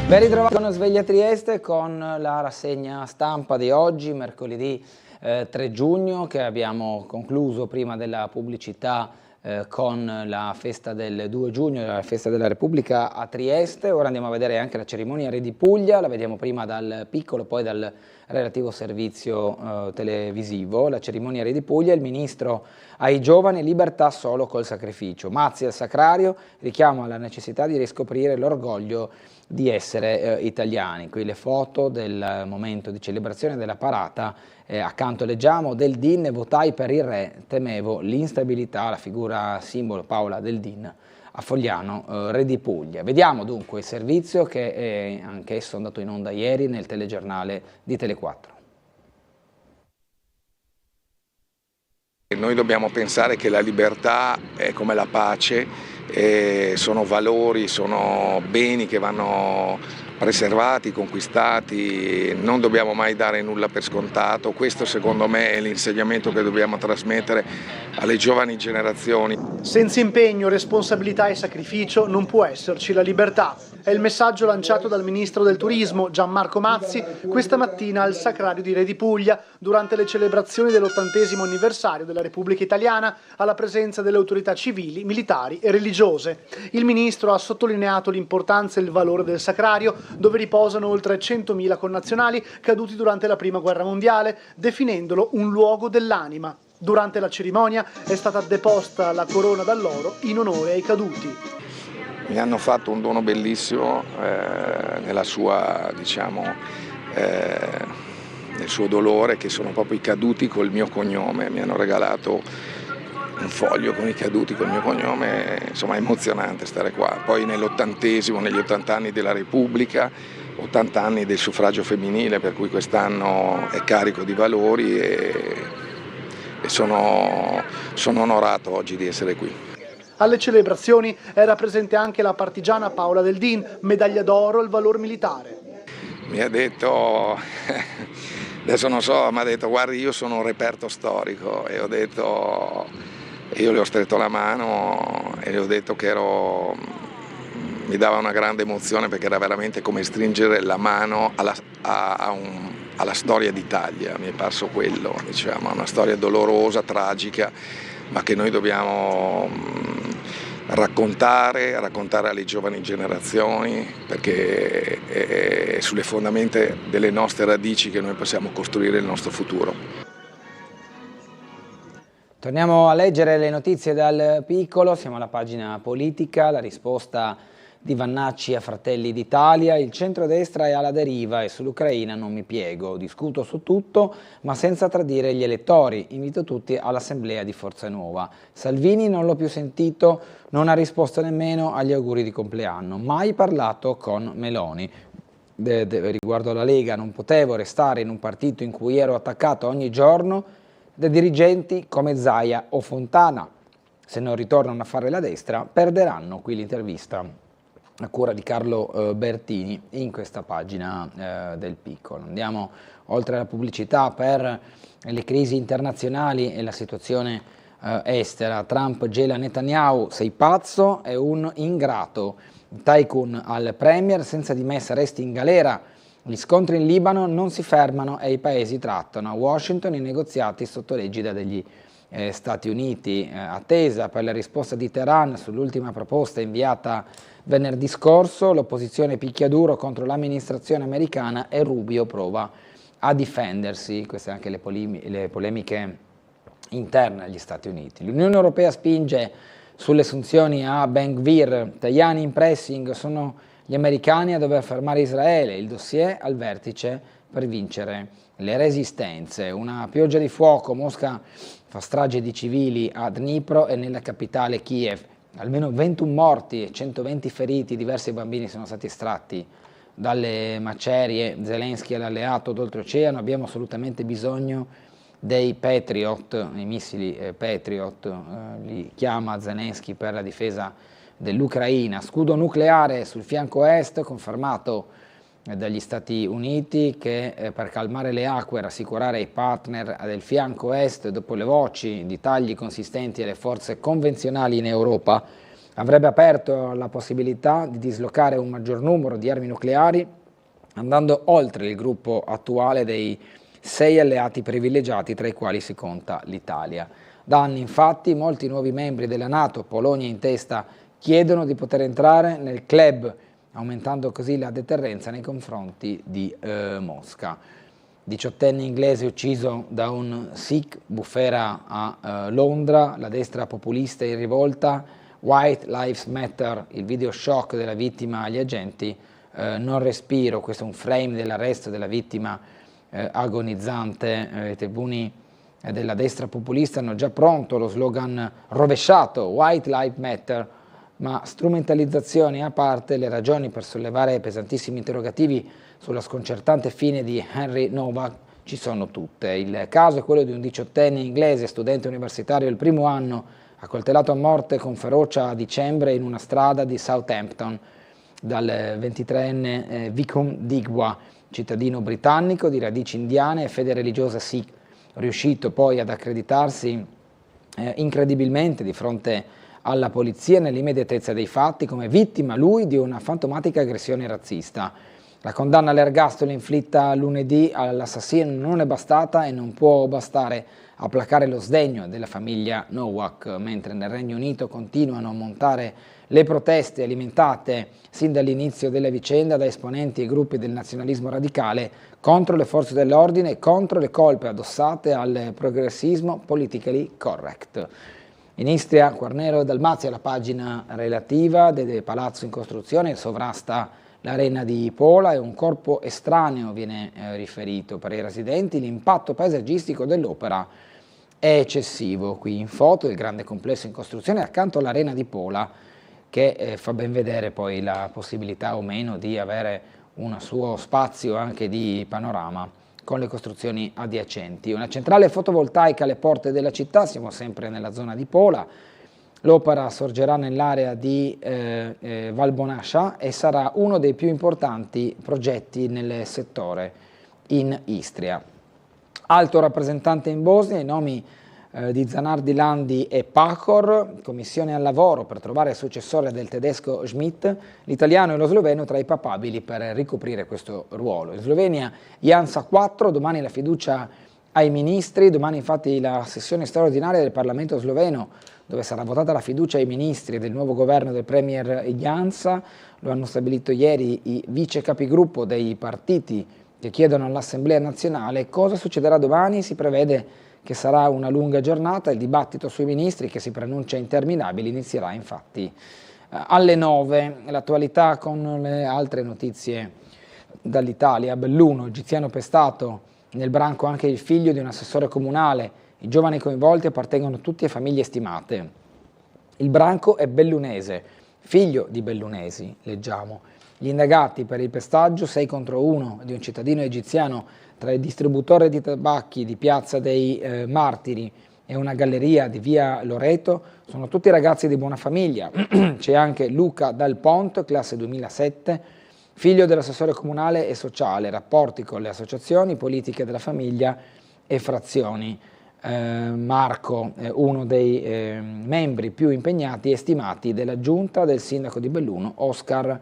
Ben ritrovati con Sveglia Trieste con la rassegna stampa di oggi, mercoledì 3 giugno, che abbiamo concluso prima della pubblicità con la festa del 2 giugno, la festa della Repubblica a Trieste. Ora andiamo a vedere anche la cerimonia Re di Puglia, la vediamo prima dal piccolo, poi dal relativo servizio televisivo. La cerimonia Re di Puglia, il ministro ai giovani, libertà solo col sacrificio. Mazzi al Sacrario, richiamo alla necessità di riscoprire l'orgoglio di essere italiani. Qui le foto del momento di celebrazione della parata, accanto leggiamo Del Din, votai per il re, temevo l'instabilità, la figura simbolo Paola Del Din a Fogliano, Re di Puglia. Vediamo dunque il servizio che è anch'esso andato in onda ieri nel telegiornale di Tele4. Noi dobbiamo pensare che la libertà è come la pace, sono valori, sono beni che vanno preservati, conquistati, non dobbiamo mai dare nulla per scontato. Questo secondo me è l'insegnamento che dobbiamo trasmettere alle giovani generazioni. Senza impegno, responsabilità e sacrificio non può esserci la libertà. È il messaggio lanciato dal ministro del turismo Gianmarco Mazzi questa mattina al Sacrario di Re di Puglia durante le celebrazioni dell'80° anniversario della Repubblica Italiana alla presenza delle autorità civili, militari e religiose. Il ministro ha sottolineato l'importanza e il valore del Sacrario, dove riposano oltre 100.000 connazionali caduti durante la Prima Guerra Mondiale, definendolo un luogo dell'anima. Durante la cerimonia è stata deposta la corona d'alloro in onore ai caduti. Mi hanno fatto un dono bellissimo nella sua, nel suo dolore, che sono proprio i caduti col mio cognome. Mi hanno regalato un foglio con i caduti col mio cognome, insomma è emozionante stare qua. Poi nell'80°, negli 80 anni della Repubblica, 80 anni del suffragio femminile, per cui quest'anno è carico di valori e sono onorato oggi di essere qui. Alle celebrazioni era presente anche la partigiana Paola Del Din, medaglia d'oro al valor militare. Mi ha detto, adesso non so, mi ha detto guardi io sono un reperto storico, e ho detto, io le ho stretto la mano e le ho detto che mi dava una grande emozione, perché era veramente come stringere la mano alla storia d'Italia. Mi è parso quello, una storia dolorosa, tragica, ma che noi dobbiamo raccontare alle giovani generazioni, perché è sulle fondamenta delle nostre radici che noi possiamo costruire il nostro futuro. Torniamo a leggere le notizie dal Piccolo, siamo alla pagina politica, la risposta di Vannacci a Fratelli d'Italia, il centrodestra è alla deriva e sull'Ucraina non mi piego, discuto su tutto ma senza tradire gli elettori, invito tutti all'assemblea di Forza Nuova. Salvini non l'ho più sentito, non ha risposto nemmeno agli auguri di compleanno, mai parlato con Meloni. Riguardo alla Lega, non potevo restare in un partito in cui ero attaccato ogni giorno da dirigenti come Zaia o Fontana. Se non ritornano a fare la destra, perderanno. Qui l'intervista a cura di Carlo Bertini in questa pagina del Piccolo. Andiamo oltre alla pubblicità per le crisi internazionali e la situazione estera. Trump gela Netanyahu, sei pazzo, è un ingrato. Tycoon al premier, senza di me saresti in galera. Gli scontri in Libano non si fermano e i paesi trattano. A Washington i negoziati sotto l'egida degli Stati Uniti. Attesa per la risposta di Teheran sull'ultima proposta inviata venerdì scorso. L'opposizione picchia duro contro l'amministrazione americana e Rubio prova a difendersi. Queste anche le polemiche interne agli Stati Uniti. L'Unione Europea spinge sulle sanzioni a Ben-Gvir. Tajani in pressing, sono gli americani a dover fermare Israele, il dossier al vertice per vincere le resistenze. Una pioggia di fuoco, Mosca fa strage di civili a Dnipro e nella capitale Kiev. Almeno 21 morti e 120 feriti, diversi bambini sono stati estratti dalle macerie. Zelensky è l'alleato d'oltreoceano, abbiamo assolutamente bisogno dei Patriot, i missili Patriot, li chiama Zelensky per la difesa dell'Ucraina. Scudo nucleare sul fianco est, confermato dagli Stati Uniti che per calmare le acque e rassicurare i partner del fianco est, dopo le voci di tagli consistenti alle forze convenzionali in Europa, avrebbe aperto la possibilità di dislocare un maggior numero di armi nucleari, andando oltre il gruppo attuale dei 6 alleati privilegiati, tra i quali si conta l'Italia. Da anni, infatti, molti nuovi membri della NATO, Polonia in testa, chiedono di poter entrare nel club, aumentando così la deterrenza nei confronti di Mosca. 18enne inglese ucciso da un Sikh, bufera a Londra, la destra populista in rivolta, White Lives Matter, il video shock della vittima agli agenti, non respiro, questo è un frame dell'arresto della vittima agonizzante. I tribuni della destra populista hanno già pronto lo slogan rovesciato, White Lives Matter, ma strumentalizzazioni a parte, le ragioni per sollevare pesantissimi interrogativi sulla sconcertante fine di Henry Novak ci sono tutte. Il caso è quello di un 18enne inglese, studente universitario del primo anno, accoltellato a morte con ferocia a dicembre in una strada di Southampton dal 23enne Vikram Digwa, cittadino britannico di radici indiane e fede religiosa Sikh, riuscito poi ad accreditarsi incredibilmente di fronte alla polizia nell'immediatezza dei fatti come vittima lui di una fantomatica aggressione razzista. La condanna all'ergastolo inflitta lunedì all'assassino non è bastata e non può bastare a placare lo sdegno della famiglia Nowak, mentre nel Regno Unito continuano a montare le proteste alimentate sin dall'inizio della vicenda da esponenti e gruppi del nazionalismo radicale contro le forze dell'ordine e contro le colpe addossate al progressismo politically correct. In Istria, Quarnero Dalmazia, la pagina relativa del palazzo in costruzione, sovrasta l'arena di Pola e un corpo estraneo viene riferito. Per i residenti l'impatto paesaggistico dell'opera è eccessivo. Qui in foto il grande complesso in costruzione accanto all'arena di Pola, che fa ben vedere poi la possibilità o meno di avere un suo spazio anche di panorama con le costruzioni adiacenti. Una centrale fotovoltaica alle porte della città, siamo sempre nella zona di Pola. L'opera sorgerà nell'area di Valbonascia e sarà uno dei più importanti progetti nel settore in Istria. Alto rappresentante in Bosnia, i nomi di Zanardi Landi e Pahor, commissione al lavoro per trovare il successore del tedesco Schmidt, l'italiano e lo sloveno tra i papabili per ricoprire questo ruolo. In Slovenia Janša 4, domani la fiducia ai ministri, domani infatti la sessione straordinaria del Parlamento sloveno dove sarà votata la fiducia ai ministri del nuovo governo del premier Janša, lo hanno stabilito ieri i vice capigruppo dei partiti che chiedono all'Assemblea nazionale. Cosa succederà domani? Si prevede che sarà una lunga giornata. Il dibattito sui ministri, che si preannuncia interminabile, inizierà infatti alle 9. L'attualità con le altre notizie dall'Italia. Belluno, egiziano pestato, nel branco anche il figlio di un assessore comunale. I giovani coinvolti appartengono tutti a famiglie stimate. Il branco è bellunese, figlio di bellunesi, leggiamo. Gli indagati per il pestaggio 6 contro 1 di un cittadino egiziano tra il distributore di tabacchi di Piazza dei Martiri e una galleria di via Loreto sono tutti ragazzi di buona famiglia. C'è anche Luca Dal Ponte, classe 2007, figlio dell'assessore comunale e sociale, rapporti con le associazioni, politiche della famiglia e frazioni. Marco, uno dei membri più impegnati e stimati della giunta del sindaco di Belluno, Oscar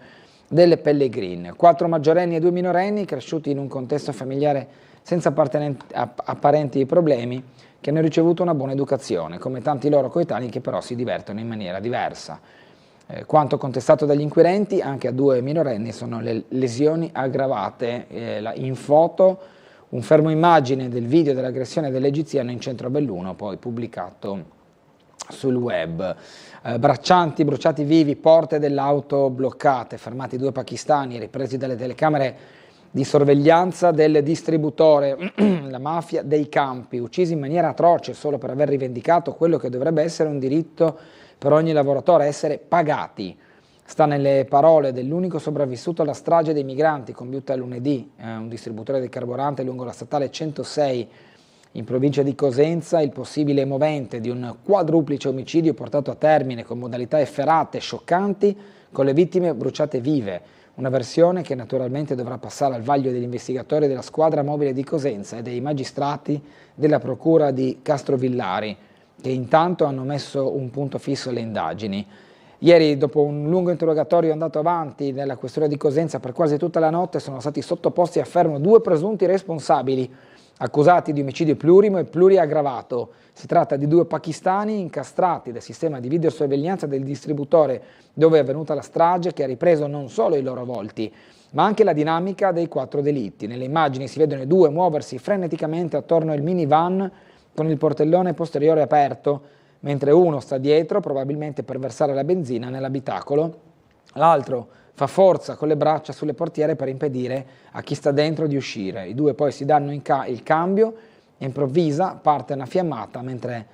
Delle Pellegrin. 4 maggiorenni e 2 minorenni cresciuti in un contesto familiare senza apparenti problemi, che hanno ricevuto una buona educazione, come tanti loro coetanei che però si divertono in maniera diversa. Quanto contestato dagli inquirenti, anche a 2 minorenni sono le lesioni aggravate. In foto un fermo immagine del video dell'aggressione dell'egiziano in centro a Belluno, poi pubblicato sul web. Braccianti bruciati vivi, porte dell'auto bloccate, fermati 2 pakistani, ripresi dalle telecamere di sorveglianza del distributore. La mafia dei campi, uccisi in maniera atroce solo per aver rivendicato quello che dovrebbe essere un diritto per ogni lavoratore, essere pagati. Sta nelle parole dell'unico sopravvissuto alla strage dei migranti compiuta lunedì, un distributore di carburante lungo la statale 106 in provincia di Cosenza. Il possibile movente di un quadruplice omicidio portato a termine con modalità efferate e scioccanti, con le vittime bruciate vive. Una versione che naturalmente dovrà passare al vaglio degli investigatori della squadra mobile di Cosenza e dei magistrati della procura di Castrovillari, che intanto hanno messo un punto fisso alle indagini. Ieri, dopo un lungo interrogatorio andato avanti nella questura di Cosenza per quasi tutta la notte, sono stati sottoposti a fermo 2 presunti responsabili, accusati di omicidio plurimo e pluriaggravato. Si tratta di 2 pakistani incastrati dal sistema di videosorveglianza del distributore dove è avvenuta la strage, che ha ripreso non solo i loro volti, ma anche la dinamica dei 4 delitti. Nelle immagini si vedono i 2 muoversi freneticamente attorno al minivan con il portellone posteriore aperto, mentre uno sta dietro, probabilmente per versare la benzina nell'abitacolo, l'altro fa forza con le braccia sulle portiere per impedire a chi sta dentro di uscire. I 2 poi si danno il cambio e improvvisa parte una fiammata mentre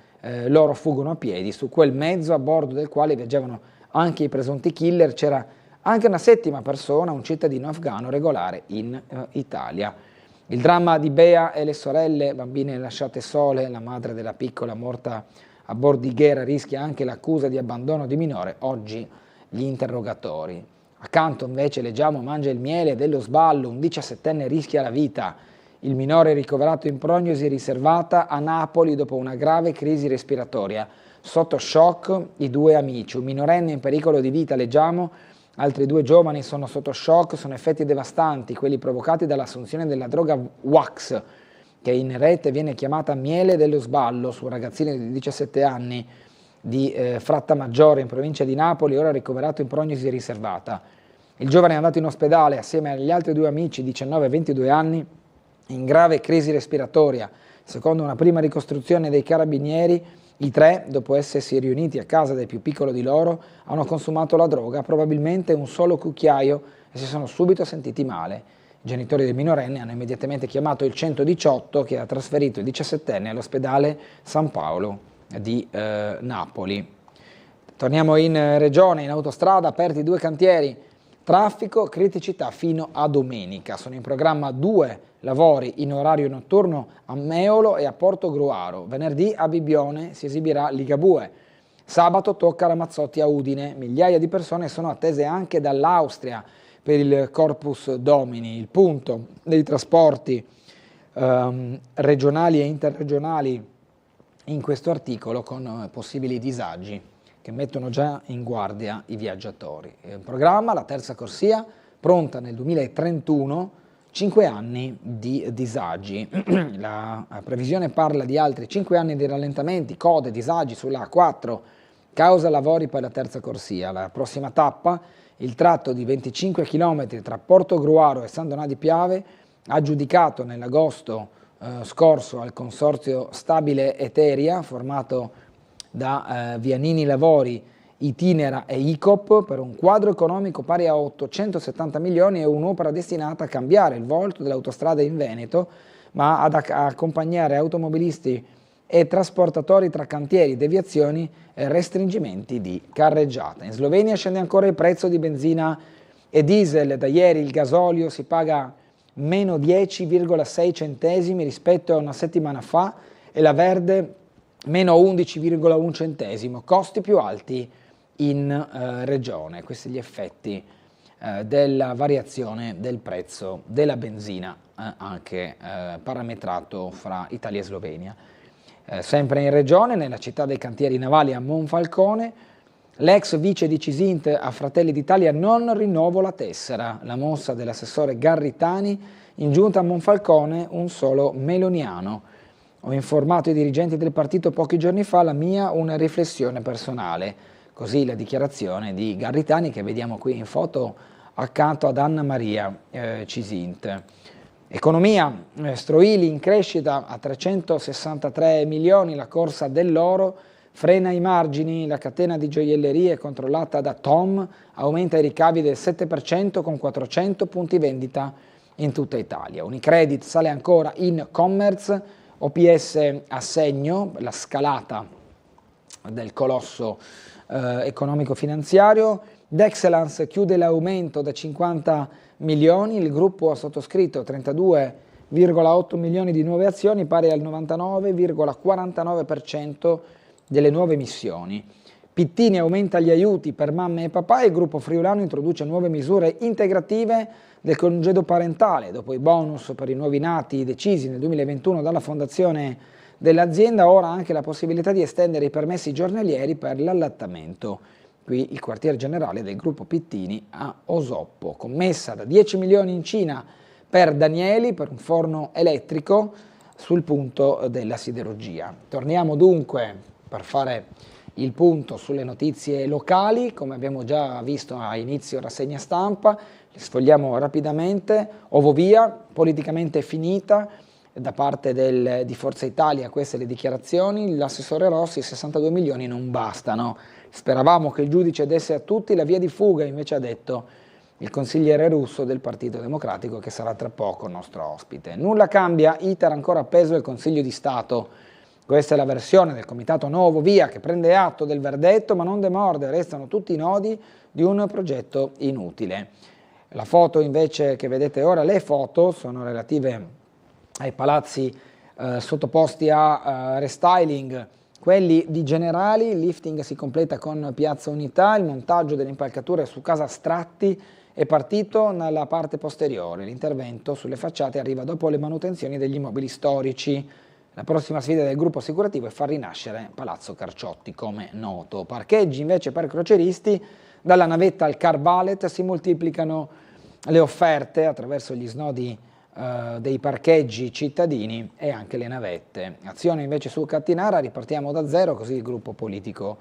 loro fuggono a piedi. Su quel mezzo a bordo del quale viaggiavano anche i presunti killer c'era anche una 7ª persona, un cittadino afghano regolare in Italia. Il dramma di Bea e le sorelle, bambine lasciate sole, la madre della piccola morta a bordighera, rischia anche l'accusa di abbandono di minore, oggi gli interrogatori. Accanto invece leggiamo mangia il miele dello sballo, un 17enne rischia la vita. Il minore ricoverato in prognosi riservata a Napoli dopo una grave crisi respiratoria. Sotto shock i 2 amici, un minorenne in pericolo di vita, leggiamo, altri 2 giovani sono sotto shock, sono effetti devastanti, quelli provocati dall'assunzione della droga Wax, che in rete viene chiamata miele dello sballo, su un ragazzino di 17 anni di Frattamaggiore in provincia di Napoli, ora ricoverato in prognosi riservata. Il giovane è andato in ospedale assieme agli altri 2 amici, 19 e 22 anni, in grave crisi respiratoria. Secondo una prima ricostruzione dei carabinieri, i 3, dopo essersi riuniti a casa del più piccolo di loro, hanno consumato la droga, probabilmente un solo cucchiaio, e si sono subito sentiti male. I genitori del minorenne hanno immediatamente chiamato il 118, che ha trasferito il 17enne all'ospedale San Paolo di Napoli. Torniamo in regione, in autostrada, aperti 2 cantieri, traffico, criticità fino a domenica. Sono in programma 2 lavori in orario notturno a Meolo e a Portogruaro. Venerdì a Bibbione si esibirà Ligabue. Sabato tocca Ramazzotti a Udine. Migliaia di persone sono attese anche dall'Austria per il Corpus Domini. Il punto dei trasporti regionali e interregionali in questo articolo, con possibili disagi che mettono già in guardia i viaggiatori. In programma la terza corsia, pronta nel 2031, 5 anni di disagi. La previsione parla di altri 5 anni di rallentamenti, code, disagi sulla A4, causa lavori per la terza corsia. La prossima tappa, il tratto di 25 km tra Portogruaro e San Donà di Piave, aggiudicato nell'agosto scorso al consorzio Stabile Eteria, formato da Vianini Lavori, Itinera e ICOP, per un quadro economico pari a 870 milioni e un'opera destinata a cambiare il volto delle autostrade in Veneto, ma ad accompagnare automobilisti e trasportatori tra cantieri, deviazioni e restringimenti di carreggiata. In Slovenia scende ancora il prezzo di benzina e diesel. Da ieri il gasolio si paga meno 10,6 centesimi rispetto a una settimana fa e la verde meno 11,1 centesimo, costi più alti in regione. Questi gli effetti della variazione del prezzo della benzina, anche parametrato fra Italia e Slovenia. Sempre in regione, nella città dei cantieri navali a Monfalcone, l'ex vice di Cisint a Fratelli d'Italia: non rinnovo la tessera. La mossa dell'assessore Garritani, in giunta a Monfalcone un solo meloniano. Ho informato i dirigenti del partito pochi giorni fa, la mia una riflessione personale. Così la dichiarazione di Garritani, che vediamo qui in foto accanto ad Anna Maria Cisint. Economia, Stroili in crescita a 363 milioni, la corsa dell'oro frena i margini, la catena di gioiellerie controllata da Tom aumenta i ricavi del 7% con 400 punti vendita in tutta Italia. Unicredit sale ancora in commerce, OPS a segno, la scalata del colosso economico-finanziario. Dexelance chiude l'aumento da 50 milioni, il gruppo ha sottoscritto 32,8 milioni di nuove azioni, pari al 99,49% delle nuove emissioni. Pittini aumenta gli aiuti per mamme e papà e il gruppo friulano introduce nuove misure integrative del congedo parentale. Dopo i bonus per i nuovi nati decisi nel 2021 dalla fondazione dell'azienda, ora anche la possibilità di estendere i permessi giornalieri per l'allattamento. Qui il quartier generale del gruppo Pittini a Osoppo. Commessa da 10 milioni in Cina per Danieli per un forno elettrico sul punto della siderurgia. Torniamo dunque per fare il punto sulle notizie locali, come abbiamo già visto a inizio rassegna stampa. Le sfogliamo rapidamente. Ovovia, politicamente finita da parte di Forza Italia, queste le dichiarazioni. L'assessore Rossi: 62 milioni non bastano. Speravamo che il giudice desse a tutti la via di fuga, invece ha detto il consigliere Russo del Partito Democratico, che sarà tra poco nostro ospite. Nulla cambia, iter ancora appeso del Consiglio di Stato. Questa è la versione del Comitato Nuovo Via, che prende atto del verdetto ma non demorde, restano tutti i nodi di un progetto inutile. La foto invece che vedete ora, le foto sono relative ai palazzi sottoposti a restyling, quelli di Generali. Il lifting si completa con Piazza Unità, il montaggio delle impalcature su Casa Stratti è partito nella parte posteriore, l'intervento sulle facciate arriva dopo le manutenzioni degli immobili storici. La prossima sfida del gruppo assicurativo è far rinascere Palazzo Carciotti, come noto. Parcheggi invece per croceristi, dalla navetta al car valet si moltiplicano le offerte attraverso gli snodi dei parcheggi cittadini e anche le navette. Azione invece su Cattinara, ripartiamo da zero, così il gruppo politico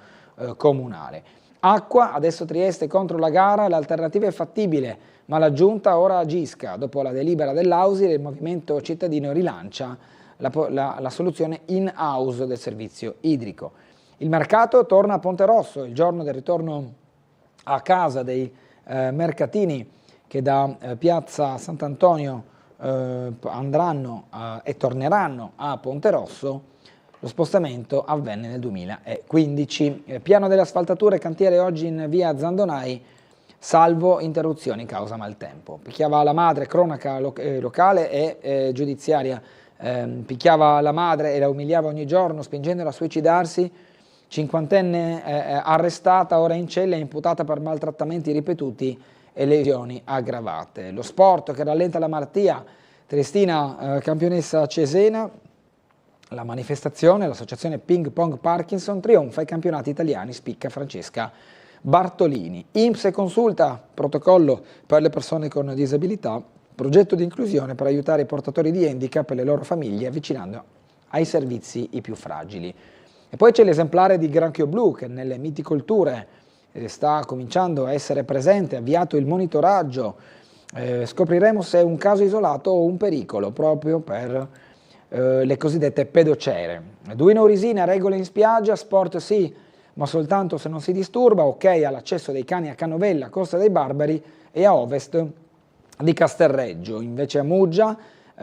comunale. Acqua, adesso Trieste contro la gara, l'alternativa è fattibile, ma la Giunta ora agisca. Dopo la delibera dell'Ausile, il Movimento Cittadino rilancia la soluzione in-house del servizio idrico. Il mercato torna a Ponte Rosso, il giorno del ritorno a casa dei mercatini che da Piazza Sant'Antonio andranno e torneranno a Ponte Rosso. Lo spostamento avvenne nel 2015. Piano delle asfaltature, cantiere oggi in via Zandonai, salvo interruzioni causa maltempo. Picchiava la madre, cronaca locale e giudiziaria. Picchiava la madre e la umiliava ogni giorno spingendola a suicidarsi. Cinquantenne arrestata, ora in cella, imputata per maltrattamenti ripetuti e lesioni aggravate. Lo sport che rallenta la malattia, Triestina campionessa Cesena. La manifestazione, l'associazione Ping Pong Parkinson trionfa ai campionati italiani, spicca Francesca Bartolini. INPS e consulta, protocollo per le persone con disabilità, progetto di inclusione per aiutare i portatori di handicap e le loro famiglie, avvicinando ai servizi i più fragili. E poi c'è l'esemplare di granchio blu che nelle miticolture sta cominciando a essere presente, avviato il monitoraggio, scopriremo se è un caso isolato o un pericolo proprio per le cosiddette pedocere. Duino Orisina, regole in spiaggia, sport sì, ma soltanto se non si disturba, ok all'accesso dei cani a Canovella, Costa dei Barbari e a ovest di Castelreggio. Invece a Muggia,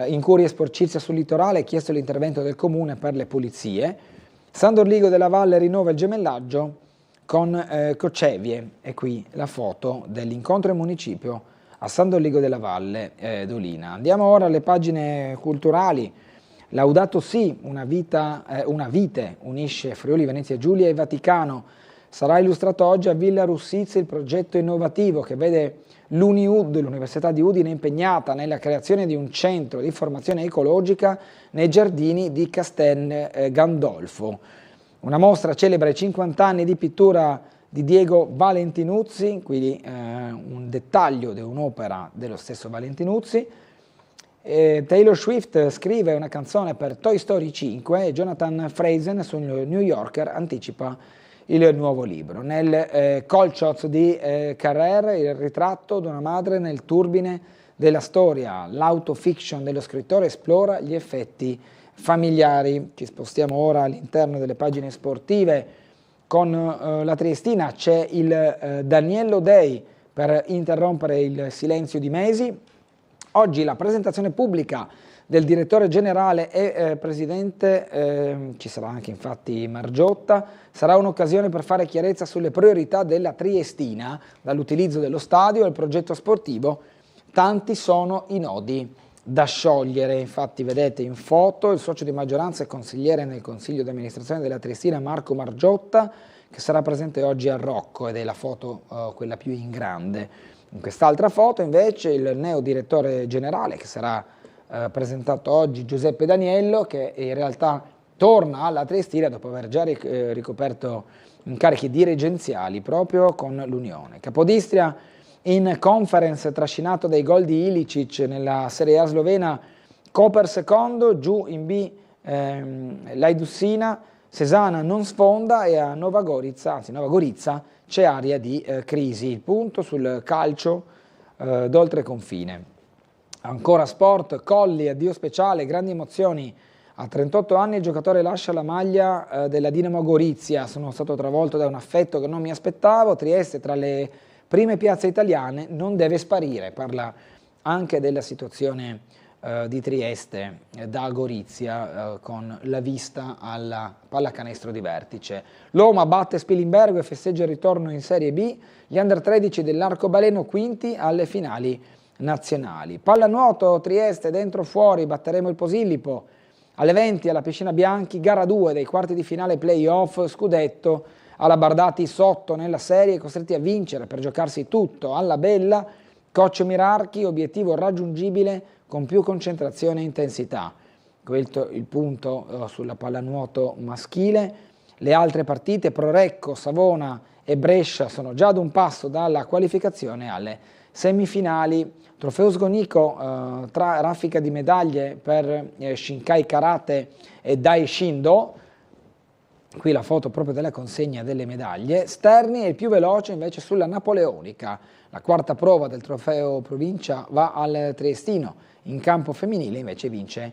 incuria e sporcizia sul litorale, è chiesto l'intervento del comune per le pulizie. San Dorligo della Valle rinnova il gemellaggio con Cocevie, e qui la foto dell'incontro in municipio a San Dorligo della Valle d'Olina. Andiamo ora alle pagine culturali. Laudato Si, una vite unisce Friuli, Venezia Giulia e Vaticano. Sarà illustrato oggi a Villa Russizzi il progetto innovativo che vede l'UniUd, l'Università di Udine, impegnata nella creazione di un centro di formazione ecologica nei giardini di Castel Gandolfo. Una mostra celebra i 50 anni di pittura di Diego Valentinuzzi, quindi un dettaglio di un'opera dello stesso Valentinuzzi. Taylor Swift scrive una canzone per Toy Story 5 e Jonathan Franzen sul New Yorker anticipa il nuovo libro. Nel Colchos di Carrère, il ritratto di una madre nel turbine della storia. L'autofiction dello scrittore esplora gli effetti familiari. Ci spostiamo ora all'interno delle pagine sportive. Con la Triestina c'è il Daniello Day per interrompere il silenzio di mesi. Oggi la presentazione pubblica del direttore generale e presidente, ci sarà anche infatti Margiotta, sarà un'occasione per fare chiarezza sulle priorità della Triestina, dall'utilizzo dello stadio al progetto sportivo. Tanti sono i nodi da sciogliere. Infatti vedete in foto il socio di maggioranza e consigliere nel consiglio di amministrazione della Triestina Marco Margiotta, che sarà presente oggi al Rocco, ed è la foto quella più in grande. In quest'altra foto invece il neo direttore generale, che sarà presentato oggi, Giuseppe Daniello, che in realtà torna alla Triestina dopo aver già ricoperto incarichi dirigenziali proprio con l'Unione. Capodistria in Conference, trascinato dai gol di Ilicic nella Serie A slovena, Koper secondo, giù in B Lajdussina, Sesana non sfonda e a Nova Gorizia c'è area di crisi. Il punto sul calcio d'oltre confine. Ancora sport, Colli, addio speciale, grandi emozioni. A 38 anni il giocatore lascia la maglia della Dinamo Gorizia. Sono stato travolto da un affetto che non mi aspettavo. Trieste, tra le prime piazze italiane, non deve sparire. Parla anche della situazione di Trieste da Gorizia con la vista alla pallacanestro di vertice. Loma batte Spilimbergo e festeggia il ritorno in Serie B. Gli under 13 dell'Arcobaleno quinti alle finali nazionali. Pallanuoto Trieste dentro fuori, batteremo il Posillipo. Alle 20 alla Piscina Bianchi, gara 2 dei quarti di finale playoff, scudetto alla Bardati sotto nella serie, costretti a vincere per giocarsi tutto alla bella. Coach Mirarchi, obiettivo raggiungibile con più concentrazione e intensità. Questo il punto sulla pallanuoto maschile. Le altre partite, Prorecco, Savona e Brescia, sono già ad un passo dalla qualificazione alle semifinali. Trofeo Sgonico, tra raffica di medaglie per Shinkai Karate e Dai Shindo. Qui la foto proprio della consegna delle medaglie. Sterni è il più veloce invece sulla napoleonica. La quarta prova del trofeo provincia va al Triestino. In campo femminile invece vince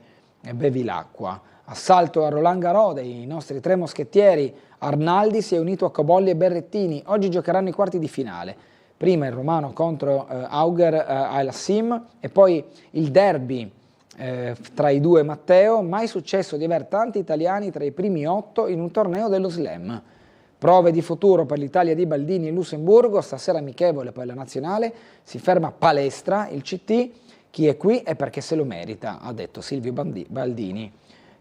Bevilacqua. Assalto a Roland Garros dei nostri tre moschettieri. Arnaldi si è unito a Cobolli e Berrettini. Oggi giocheranno i quarti di finale. Prima il romano contro Auger Al-Assim e poi il derby tra i due Matteo. Mai successo di aver tanti italiani tra i primi 8 in un torneo dello slam. Prove di futuro per l'Italia di Baldini in Lussemburgo. Stasera amichevole per la nazionale. Si ferma palestra il CT. Chi è qui è perché se lo merita, ha detto Silvio Baldini.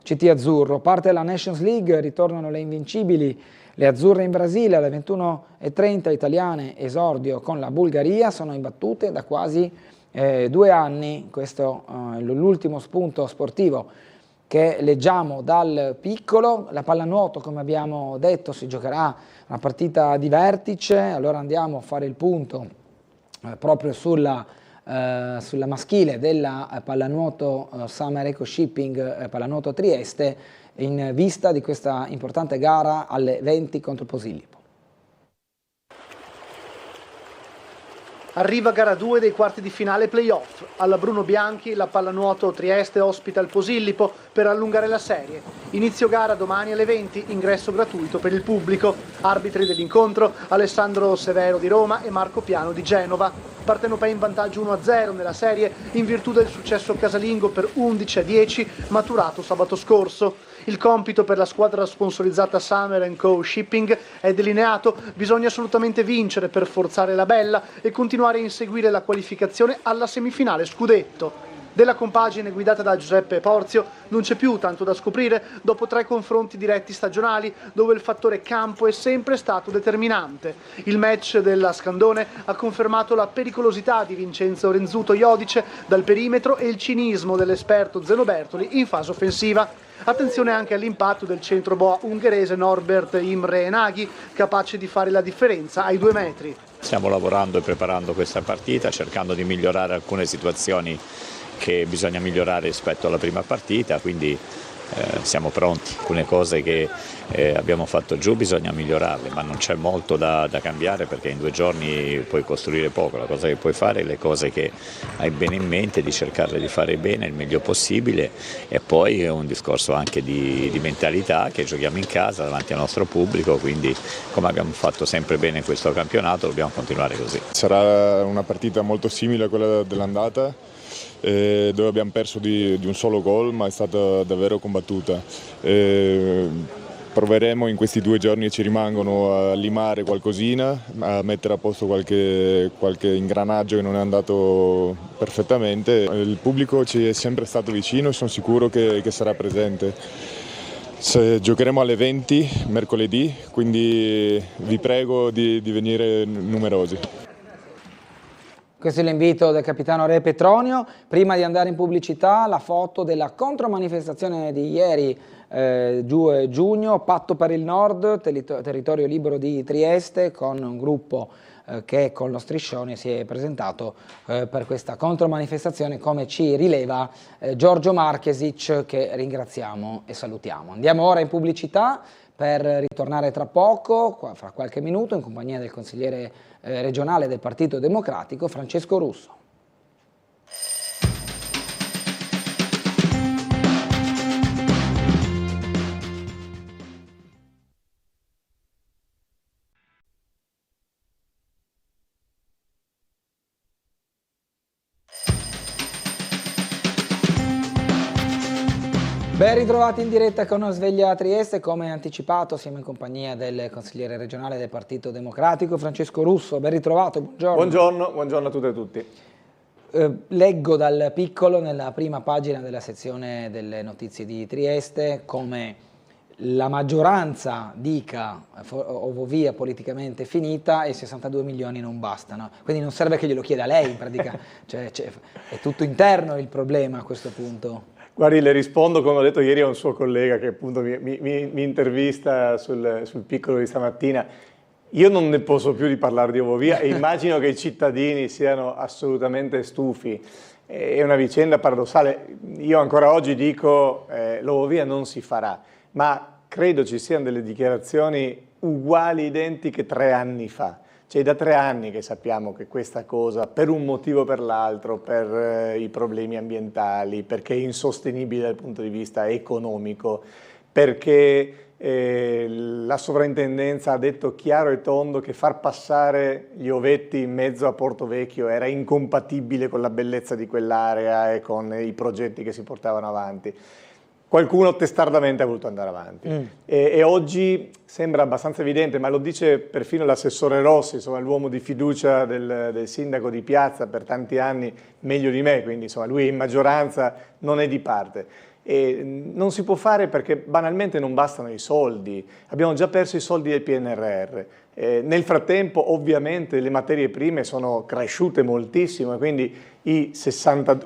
CT azzurro, parte la Nations League, ritornano le invincibili, le azzurre in Brasile alle 21:30 italiane, esordio con la Bulgaria, sono imbattute da quasi 2 anni. Questo è l'ultimo spunto sportivo che leggiamo dal piccolo. La pallanuoto, come abbiamo detto, si giocherà una partita di vertice, allora andiamo a fare il punto proprio sulla maschile della pallanuoto Summer Eco Shipping Pallanuoto Trieste, in vista di questa importante gara alle 20 contro Posillipo. Arriva gara 2 dei quarti di finale play-off. Alla Bruno Bianchi la pallanuoto Trieste ospita il Posillipo per allungare la serie. Inizio gara domani alle 20, ingresso gratuito per il pubblico. Arbitri dell'incontro Alessandro Severo di Roma e Marco Piano di Genova. Partenopei in vantaggio 1-0 nella serie in virtù del successo casalingo per 11-10 maturato sabato scorso. Il compito per la squadra sponsorizzata Summer & Co. Shipping è delineato: bisogna assolutamente vincere per forzare la bella e continuare a inseguire la qualificazione alla semifinale scudetto. Della compagine guidata da Giuseppe Porzio non c'è più tanto da scoprire dopo 3 confronti diretti stagionali dove il fattore campo è sempre stato determinante. Il match della Scandone ha confermato la pericolosità di Vincenzo Renzuto Iodice dal perimetro e il cinismo dell'esperto Zeno Bertoli in fase offensiva. Attenzione anche all'impatto del centro boa ungherese Norbert Imre Nagy, capace di fare la differenza ai 2 metri. Stiamo lavorando e preparando questa partita, cercando di migliorare alcune situazioni che bisogna migliorare rispetto alla prima partita, quindi siamo pronti. Alcune cose che abbiamo fatto giù bisogna migliorarle, ma non c'è molto da cambiare perché in 2 giorni puoi costruire poco. La cosa che puoi fare è le cose che hai bene in mente, di cercarle di fare bene il meglio possibile, e poi è un discorso anche di mentalità, che giochiamo in casa davanti al nostro pubblico, quindi come abbiamo fatto sempre bene in questo campionato dobbiamo continuare così. Sarà una partita molto simile a quella dell'andata, dove abbiamo perso di un solo gol, ma è stata davvero combattuta. Proveremo in questi 2 giorni che ci rimangono a limare qualcosina, a mettere a posto qualche ingranaggio che non è andato perfettamente. Il pubblico ci è sempre stato vicino e sono sicuro che sarà presente. Giocheremo alle 20 mercoledì, quindi vi prego di venire numerosi. Questo è l'invito del capitano Re Petronio. Prima di andare in pubblicità, la foto della contromanifestazione di ieri, 2 giugno, Patto per il Nord, territorio libero di Trieste, con un gruppo che con lo striscione si è presentato per questa contromanifestazione, come ci rileva Giorgio Marchesic, che ringraziamo e salutiamo. Andiamo ora in pubblicità per ritornare tra poco, fra qualche minuto, in compagnia del consigliere regionale del Partito Democratico, Francesco Russo. Ben ritrovati in diretta con Sveglia Trieste. Come anticipato siamo in compagnia del consigliere regionale del Partito Democratico, Francesco Russo. Ben ritrovato, buongiorno. Buongiorno a tutte e tutti. Leggo dal piccolo nella prima pagina della sezione delle notizie di Trieste come la maggioranza dica ovvia politicamente finita e 62 milioni non bastano. Quindi non serve che glielo chieda lei in pratica, cioè, è tutto interno il problema a questo punto. Guardi, le rispondo come ho detto ieri a un suo collega che appunto mi intervista sul piccolo di stamattina. Io non ne posso più di parlare di Ovovia e immagino che i cittadini siano assolutamente stufi. È una vicenda paradossale. Io ancora oggi dico l'Ovovia non si farà, ma credo ci siano delle dichiarazioni uguali, identiche 3 anni fa. Cioè da 3 anni che sappiamo che questa cosa, per un motivo o per l'altro, per i problemi ambientali, perché è insostenibile dal punto di vista economico, perché la sovrintendenza ha detto chiaro e tondo che far passare gli ovetti in mezzo a Porto Vecchio era incompatibile con la bellezza di quell'area e con i progetti che si portavano avanti. Qualcuno testardamente ha voluto andare avanti e oggi sembra abbastanza evidente, ma lo dice perfino l'assessore Rossi, insomma l'uomo di fiducia del sindaco di Piazza per tanti anni, meglio di me, quindi insomma lui in maggioranza non è di parte. E non si può fare perché banalmente non bastano i soldi, abbiamo già perso i soldi del PNRR. Nel frattempo ovviamente le materie prime sono cresciute moltissimo e quindi i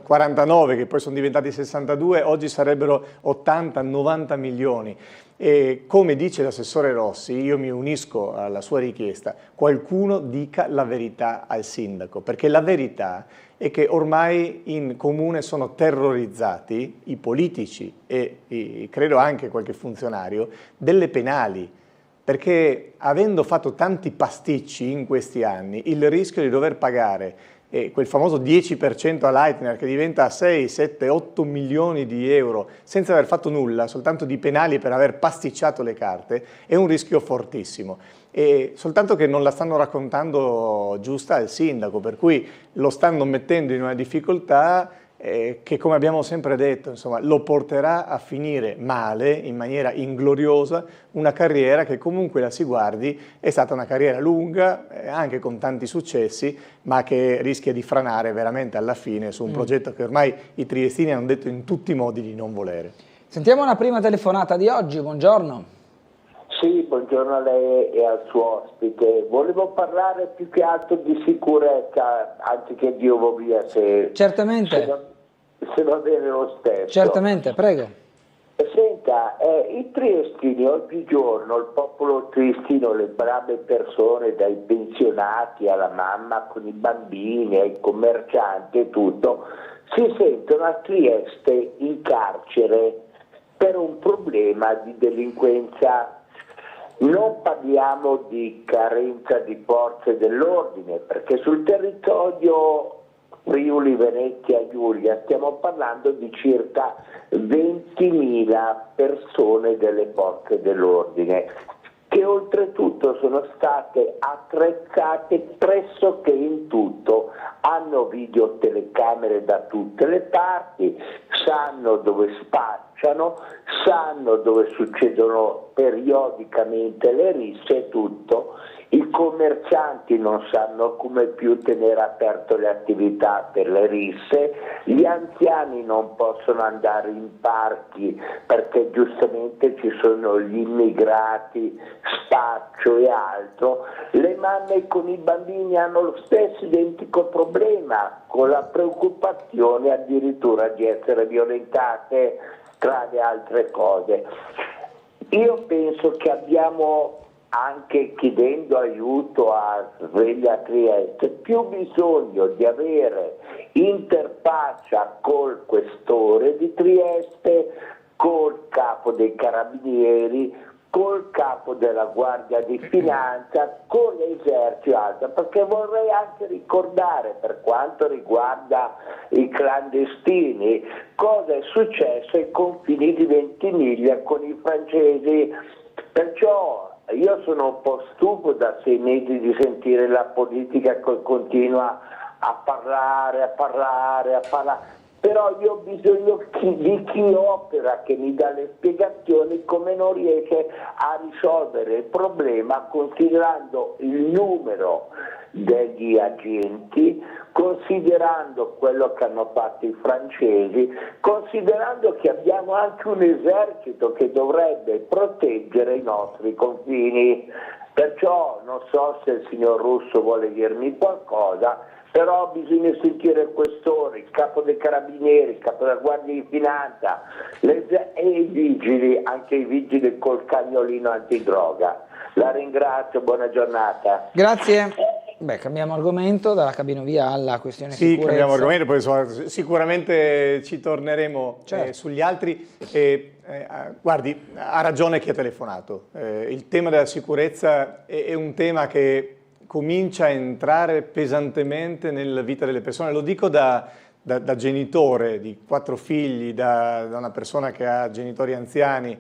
49 che poi sono diventati 62 oggi sarebbero 80-90 milioni. E come dice l'assessore Rossi, io mi unisco alla sua richiesta, qualcuno dica la verità al sindaco, perché la verità è che ormai in comune sono terrorizzati i politici e credo anche qualche funzionario delle penali. perché avendo fatto tanti pasticci in questi anni, il rischio di dover pagare quel famoso 10% a Leitner che diventa 6, 7, 8 milioni di euro senza aver fatto nulla, soltanto di penali per aver pasticciato le carte, è un rischio fortissimo. E soltanto che non la stanno raccontando giusta al sindaco, per cui lo stanno mettendo in una difficoltà che, come abbiamo sempre detto, insomma, lo porterà a finire male, in maniera ingloriosa, una carriera che comunque la si guardi è stata una carriera lunga, anche con tanti successi, ma che rischia di franare veramente alla fine su un progetto che ormai i triestini hanno detto in tutti i modi di non volere. Sentiamo una prima telefonata di oggi, buongiorno. Sì, buongiorno a lei e al suo ospite. Volevo parlare più che altro di sicurezza, anziché di ovovia, se va bene lo stesso. Certamente, prego. Senta, i triestini oggigiorno, il popolo triestino, le brave persone, dai pensionati alla mamma con i bambini, ai commercianti e tutto, si sentono a Trieste in carcere per un problema di delinquenza. Non parliamo di carenza di forze dell'ordine, perché sul territorio Friuli, Venezia, Giulia stiamo parlando di circa 20.000 persone delle forze dell'ordine, che oltretutto sono state attrezzate pressoché in tutto, hanno videotelecamere da tutte le parti, sanno dove spacciano, sanno dove succedono periodicamente le risse e tutto. I commercianti non sanno come più tenere aperto le attività per le risse, gli anziani non possono andare in parchi perché giustamente ci sono gli immigrati, spaccio e altro, le mamme con i bambini hanno lo stesso identico problema, con la preoccupazione addirittura di essere violentate, tra le altre cose. Io penso che abbiamo, anche chiedendo aiuto a Sveglia Trieste, più bisogno di avere interfaccia col questore di Trieste, col capo dei carabinieri, col capo della Guardia di Finanza, con l'esercito e altro, perché vorrei anche ricordare, per quanto riguarda i clandestini, cosa è successo ai confini di Ventimiglia con i francesi. Perciò io sono un po' stufo da 6 mesi di sentire la politica che continua a parlare, però io ho bisogno di chi opera, che mi dà le spiegazioni come non riesce a risolvere il problema, considerando il numero degli agenti, considerando quello che hanno fatto i francesi, considerando che abbiamo anche un esercito che dovrebbe proteggere i nostri confini. Perciò non so se il signor Russo vuole dirmi qualcosa, però bisogna sentire il questore, il capo dei carabinieri, il capo della Guardia di Finanza e i vigili, anche i vigili col cagnolino antidroga. La ringrazio, buona giornata. Grazie. Beh, cambiamo argomento dalla cabinovia alla questione sicurezza. Sì, cambiamo argomento, poi sicuramente ci torneremo sugli altri. Guardi, ha ragione chi ha telefonato. Il tema della sicurezza è un tema che comincia a entrare pesantemente nella vita delle persone. Lo dico da genitore di 4 figli, da una persona che ha genitori anziani.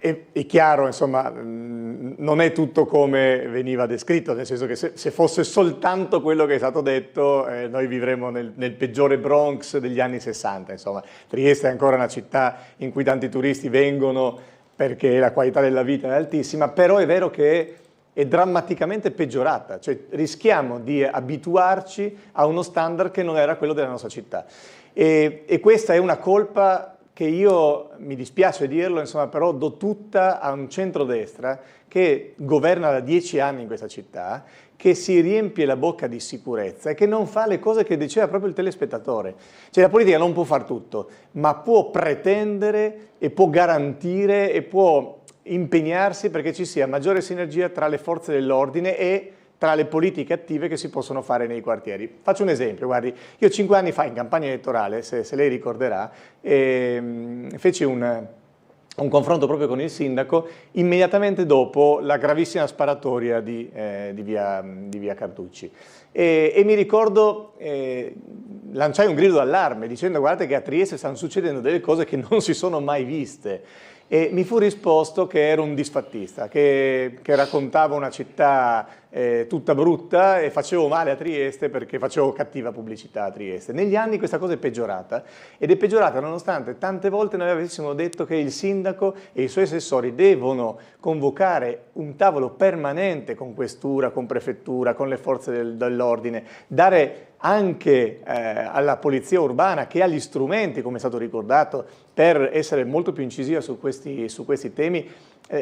È chiaro, insomma, non è tutto come veniva descritto, nel senso che se fosse soltanto quello che è stato detto, noi vivremmo nel peggiore Bronx degli anni 60. Insomma, Trieste è ancora una città in cui tanti turisti vengono perché la qualità della vita è altissima, però è vero che è drammaticamente peggiorata, cioè rischiamo di abituarci a uno standard che non era quello della nostra città. E questa è una colpa che io, mi dispiace dirlo, insomma, però do tutta a un centrodestra che governa da 10 anni in questa città, che si riempie la bocca di sicurezza e che non fa le cose che diceva proprio il telespettatore. Cioè la politica non può far tutto, ma può pretendere e può garantire e può impegnarsi perché ci sia maggiore sinergia tra le forze dell'ordine e tra le politiche attive che si possono fare nei quartieri. Faccio un esempio, guardi, io 5 anni fa in campagna elettorale, se lei ricorderà, feci un un confronto proprio con il sindaco immediatamente dopo la gravissima sparatoria di via Carducci. E mi ricordo, lanciai un grido d'allarme dicendo: guardate che a Trieste stanno succedendo delle cose che non si sono mai viste. E mi fu risposto che ero un disfattista, che raccontavo una città tutta brutta e facevo male a Trieste perché facevo cattiva pubblicità a Trieste. Negli anni questa cosa è peggiorata, ed è peggiorata nonostante tante volte noi avessimo detto che il sindaco e i suoi assessori devono convocare un tavolo permanente con questura, con prefettura, con le forze dell'ordine, dare anche alla polizia urbana, che ha gli strumenti, come è stato ricordato, per essere molto più incisiva su questi temi,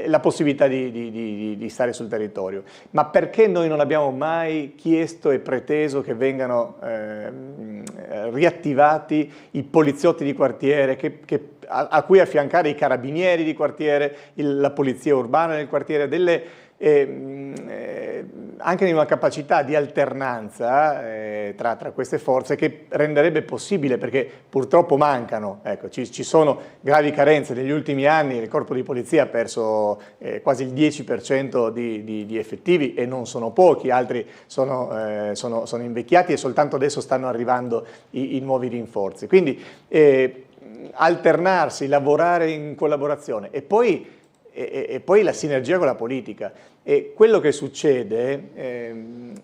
la possibilità di stare sul territorio. Ma perché noi non abbiamo mai chiesto e preteso che vengano riattivati i poliziotti di quartiere, a cui affiancare i carabinieri di quartiere, la polizia urbana del quartiere, anche in una capacità di alternanza tra queste forze che renderebbe possibile, perché purtroppo mancano, ecco, ci sono gravi carenze. Negli ultimi anni il corpo di polizia ha perso quasi il 10% di effettivi, e non sono pochi, altri sono invecchiati e soltanto adesso stanno arrivando i nuovi rinforzi. Quindi alternarsi, lavorare in collaborazione e poi la sinergia con la politica. E quello che succede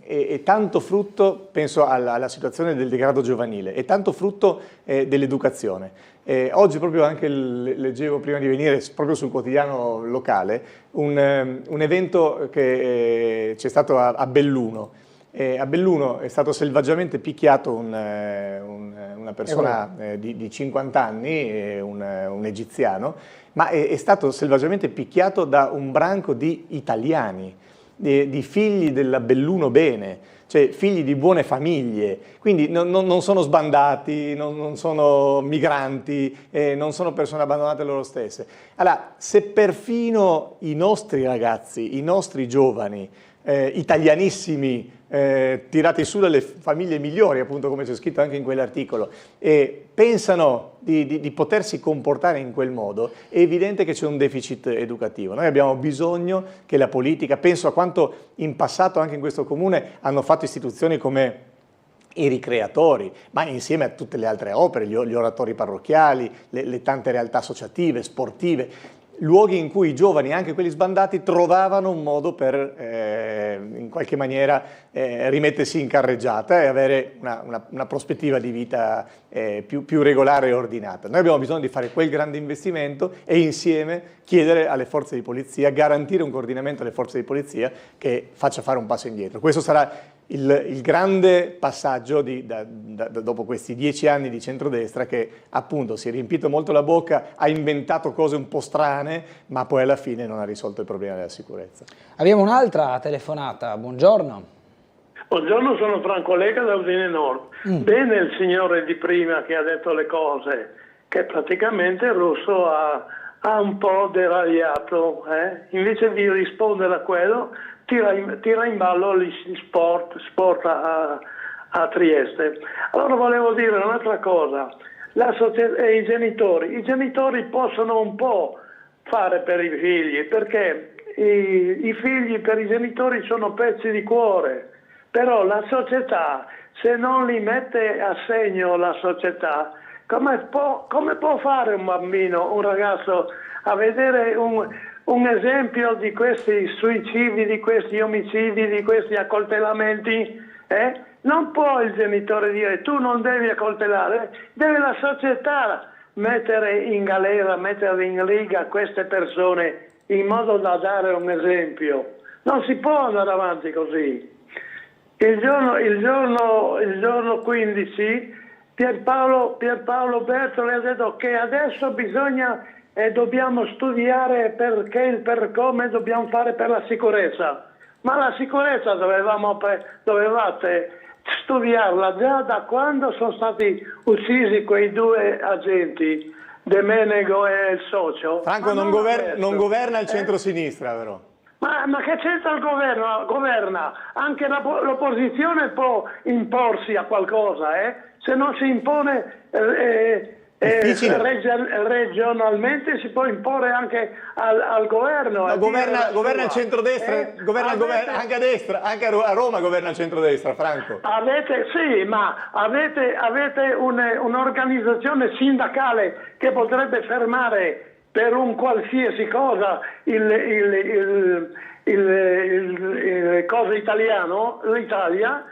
è tanto frutto, penso alla situazione del degrado giovanile, è tanto frutto dell'educazione. Oggi proprio anche leggevo prima di venire, proprio sul quotidiano locale, un evento che c'è stato a Belluno. A Belluno è stato selvaggiamente picchiato una persona di 50 anni, un egiziano, ma è stato selvaggiamente picchiato da un branco di italiani, di figli della Belluno Bene, cioè figli di buone famiglie, quindi non sono sbandati, non sono migranti, non sono persone abbandonate loro stesse. Allora, se perfino i nostri ragazzi, i nostri giovani, italianissimi, tirati su dalle famiglie migliori, appunto, come c'è scritto anche in quell'articolo, e pensano di potersi comportare in quel modo, è evidente che c'è un deficit educativo. Noi abbiamo bisogno che la politica, penso a quanto in passato anche in questo comune hanno fatto istituzioni come i ricreatori, ma insieme a tutte le altre opere, gli oratori parrocchiali, le tante realtà associative, sportive, luoghi in cui i giovani, anche quelli sbandati, trovavano un modo per in qualche maniera rimettersi in carreggiata e avere una prospettiva di vita più regolare e ordinata. Noi abbiamo bisogno di fare quel grande investimento e insieme chiedere alle forze di polizia, garantire un coordinamento alle forze di polizia che faccia fare un passo indietro. Questo sarà il grande passaggio dopo questi 10 anni di centrodestra, che appunto si è riempito molto la bocca, ha inventato cose un po' strane, ma poi alla fine non ha risolto il problema della sicurezza. Abbiamo un'altra telefonata, buongiorno. Buongiorno, sono Franco Lega da Udine Nord. Bene il signore di prima che ha detto le cose, che praticamente il Russo ha un po' deragliato, invece di rispondere a quello tira in ballo gli sport a Trieste. Allora volevo dire un'altra cosa, i genitori possono un po' fare per i figli, perché i figli per i genitori sono pezzi di cuore, però la società, se non li mette a segno la società, come può fare un bambino, un ragazzo, a vedere un esempio di questi suicidi, di questi omicidi, di questi accoltellamenti? Non può il genitore dire tu non devi accoltellare, deve la società mettere in galera, mettere in riga queste persone in modo da dare un esempio. Non si può andare avanti così. Il giorno 15 Pierpaolo Bertoli ha detto che adesso bisogna e dobbiamo studiare per come dobbiamo fare per la sicurezza. Ma la sicurezza dovevate studiarla già da quando sono stati uccisi quei due agenti, De Menego e il socio. Franco, non governa il centro-sinistra, però. Ma che c'entra il governo? Governa. Anche l'opposizione può imporsi a qualcosa, Se non si impone Regionalmente si può imporre anche al governo. No, governa il centrodestra, anche a destra, anche a Roma governa il centrodestra, Franco. Avete un'organizzazione sindacale che potrebbe fermare per un qualsiasi cosa il cosa italiano, l'Italia.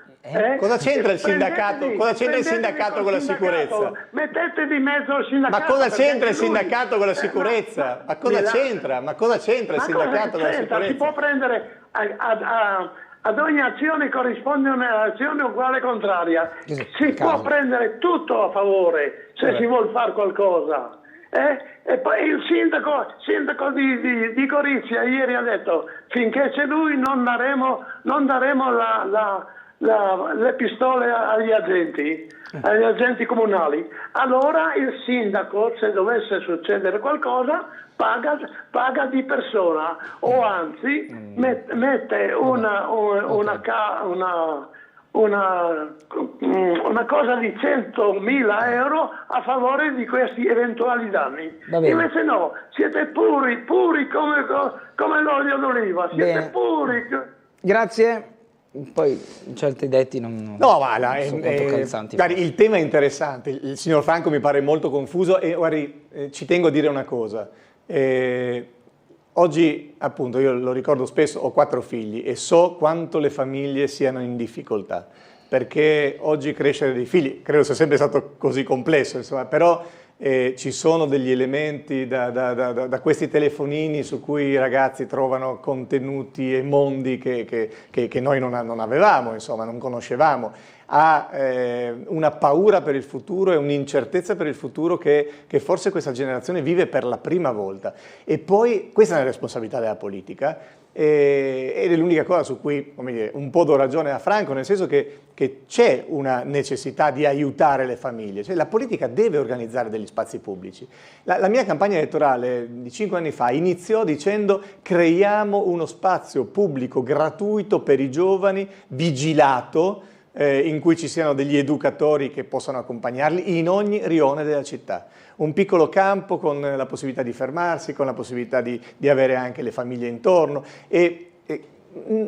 Cosa c'entra il sindacato? Cosa c'entra il sindacato con la sicurezza? Mettete di mezzo il sindacato. Ma cosa c'entra il sindacato con la sicurezza? Ma cosa c'entra? Ma cosa c'entra il sindacato con la sicurezza? Si può prendere ad ogni azione corrisponde un'azione uguale contraria. Si può prendere tutto a favore se si vuol fare qualcosa. E poi il sindaco di Gorizia ieri ha detto: finché c'è lui non daremo le pistole agli agenti comunali. Allora il sindaco, se dovesse succedere qualcosa, paga di persona, o anzi mette una cosa di 100.000 euro a favore di questi eventuali danni. Invece no, siete puri come l'olio d'oliva, siete puri. Grazie. Poi certi detti non sono molto calzanti. Guardi, il tema è interessante, il signor Franco mi pare molto confuso e guardi, ci tengo a dire una cosa. Oggi, appunto, io lo ricordo spesso, ho 4 figli e so quanto le famiglie siano in difficoltà, perché oggi crescere dei figli, credo sia sempre stato così complesso, insomma, però ci sono degli elementi da questi telefonini su cui i ragazzi trovano contenuti e mondi che noi non avevamo, insomma, non conoscevamo. Ha una paura per il futuro e un'incertezza per il futuro che forse questa generazione vive per la prima volta. E poi questa è una responsabilità della politica ed è l'unica cosa su cui, come dire, un po' do ragione a Franco, nel senso che c'è una necessità di aiutare le famiglie, cioè la politica deve organizzare degli spazi pubblici. La mia campagna elettorale di 5 anni fa iniziò dicendo: creiamo uno spazio pubblico gratuito per i giovani, vigilato, in cui ci siano degli educatori che possano accompagnarli in ogni rione della città. Un piccolo campo con la possibilità di fermarsi, con la possibilità di avere anche le famiglie intorno. E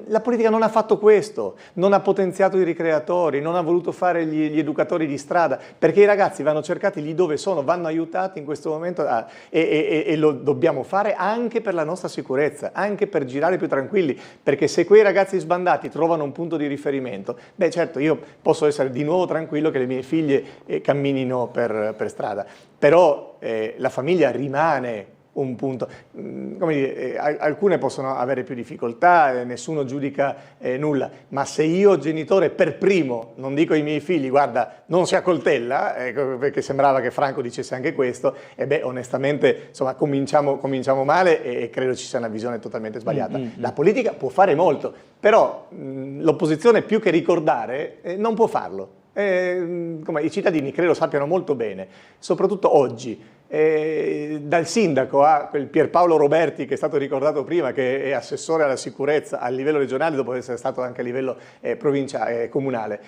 la politica non ha fatto questo, non ha potenziato i ricreatori, non ha voluto fare gli educatori di strada, perché i ragazzi vanno cercati lì dove sono, vanno aiutati in questo momento e lo dobbiamo fare anche per la nostra sicurezza, anche per girare più tranquilli, perché se quei ragazzi sbandati trovano un punto di riferimento, beh certo, io posso essere di nuovo tranquillo che le mie figlie camminino per strada, però la famiglia rimane un punto. Come dire, alcune possono avere più difficoltà, nessuno giudica nulla, ma se io genitore per primo non dico ai miei figli: guarda, non si accoltella, perché sembrava che Franco dicesse anche questo, e beh, onestamente, insomma, cominciamo male e credo ci sia una visione totalmente sbagliata. La politica può fare molto, però l'opposizione, più che ricordare, non può farlo. I cittadini credo sappiano molto bene, soprattutto oggi. Dal sindaco a quel Pierpaolo Roberti che è stato ricordato prima, che è assessore alla sicurezza a livello regionale dopo essere stato anche a livello provinciale, comunale.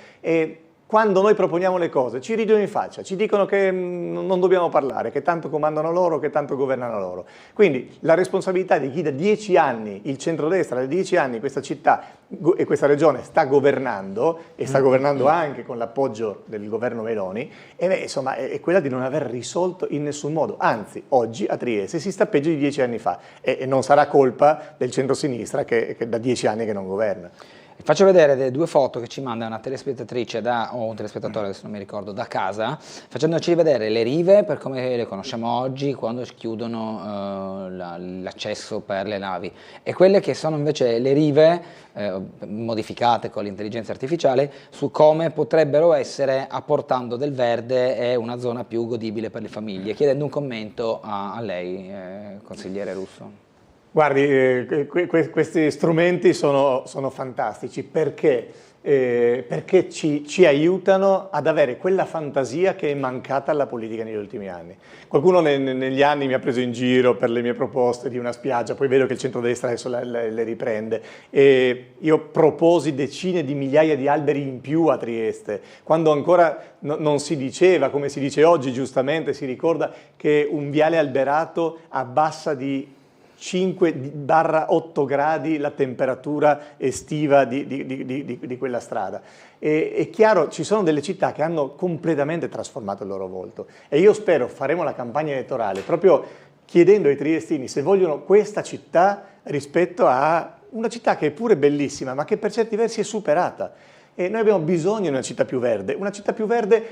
Quando noi proponiamo le cose ci ridono in faccia, ci dicono che non dobbiamo parlare, che tanto comandano loro, che tanto governano loro. Quindi la responsabilità di chi da 10 anni, il centrodestra da 10 anni questa città e questa regione sta governando, e sta governando anche con l'appoggio del governo Meloni, insomma, è quella di non aver risolto in nessun modo. Anzi, oggi a Trieste si sta peggio di 10 anni fa e non sarà colpa del centrosinistra che da 10 anni che non governa. Faccio vedere le 2 foto che ci manda una telespettatrice o un telespettatore, adesso non mi ricordo, da casa, facendoci vedere le rive per come le conosciamo oggi, quando chiudono l'accesso per le navi, e quelle che sono invece le rive modificate con l'intelligenza artificiale su come potrebbero essere apportando del verde e una zona più godibile per le famiglie. Chiedendo un commento a lei, consigliere Russo. Guardi, questi strumenti sono fantastici perché ci aiutano ad avere quella fantasia che è mancata alla politica negli ultimi anni. Qualcuno negli anni mi ha preso in giro per le mie proposte di una spiaggia, poi vedo che il centrodestra adesso le riprende. E io proposi decine di migliaia di alberi in più a Trieste, quando ancora non si diceva, come si dice oggi giustamente, si ricorda che un viale alberato abbassa di 5-8 gradi la temperatura estiva di quella strada. È chiaro, ci sono delle città che hanno completamente trasformato il loro volto e io spero faremo la campagna elettorale proprio chiedendo ai triestini se vogliono questa città rispetto a una città che è pure bellissima ma che per certi versi è superata. E noi abbiamo bisogno di una città più verde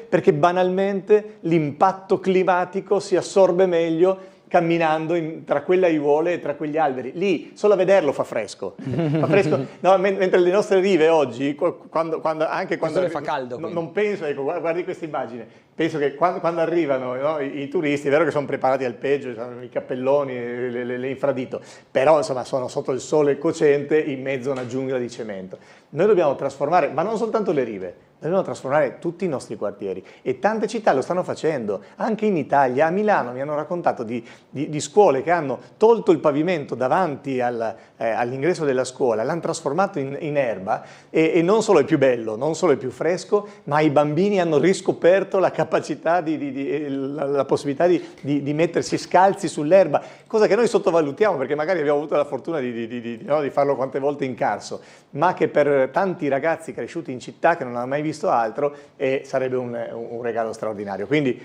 perché banalmente l'impatto climatico si assorbe meglio camminando tra quelle aiuole e tra quegli alberi. Lì, solo a vederlo fa fresco. Fa fresco. No, mentre le nostre rive oggi, quando fa caldo. Non penso, ecco, guardi questa immagine, penso che quando arrivano, no, i turisti, è vero che sono preparati al peggio, hanno i cappelloni, le infradito, però insomma sono sotto il sole cocente in mezzo a una giungla di cemento. Noi dobbiamo trasformare, ma non soltanto le rive, dobbiamo trasformare tutti i nostri quartieri e tante città lo stanno facendo, anche in Italia. A Milano mi hanno raccontato di scuole che hanno tolto il pavimento davanti all'ingresso della scuola, l'hanno trasformato in erba e non solo è più bello, non solo è più fresco, ma i bambini hanno riscoperto la capacità, la possibilità di mettersi scalzi sull'erba, cosa che noi sottovalutiamo perché magari abbiamo avuto la fortuna di farlo quante volte in Carso, ma che per tanti ragazzi cresciuti in città che non hanno mai visto altro sarebbe un regalo straordinario. Quindi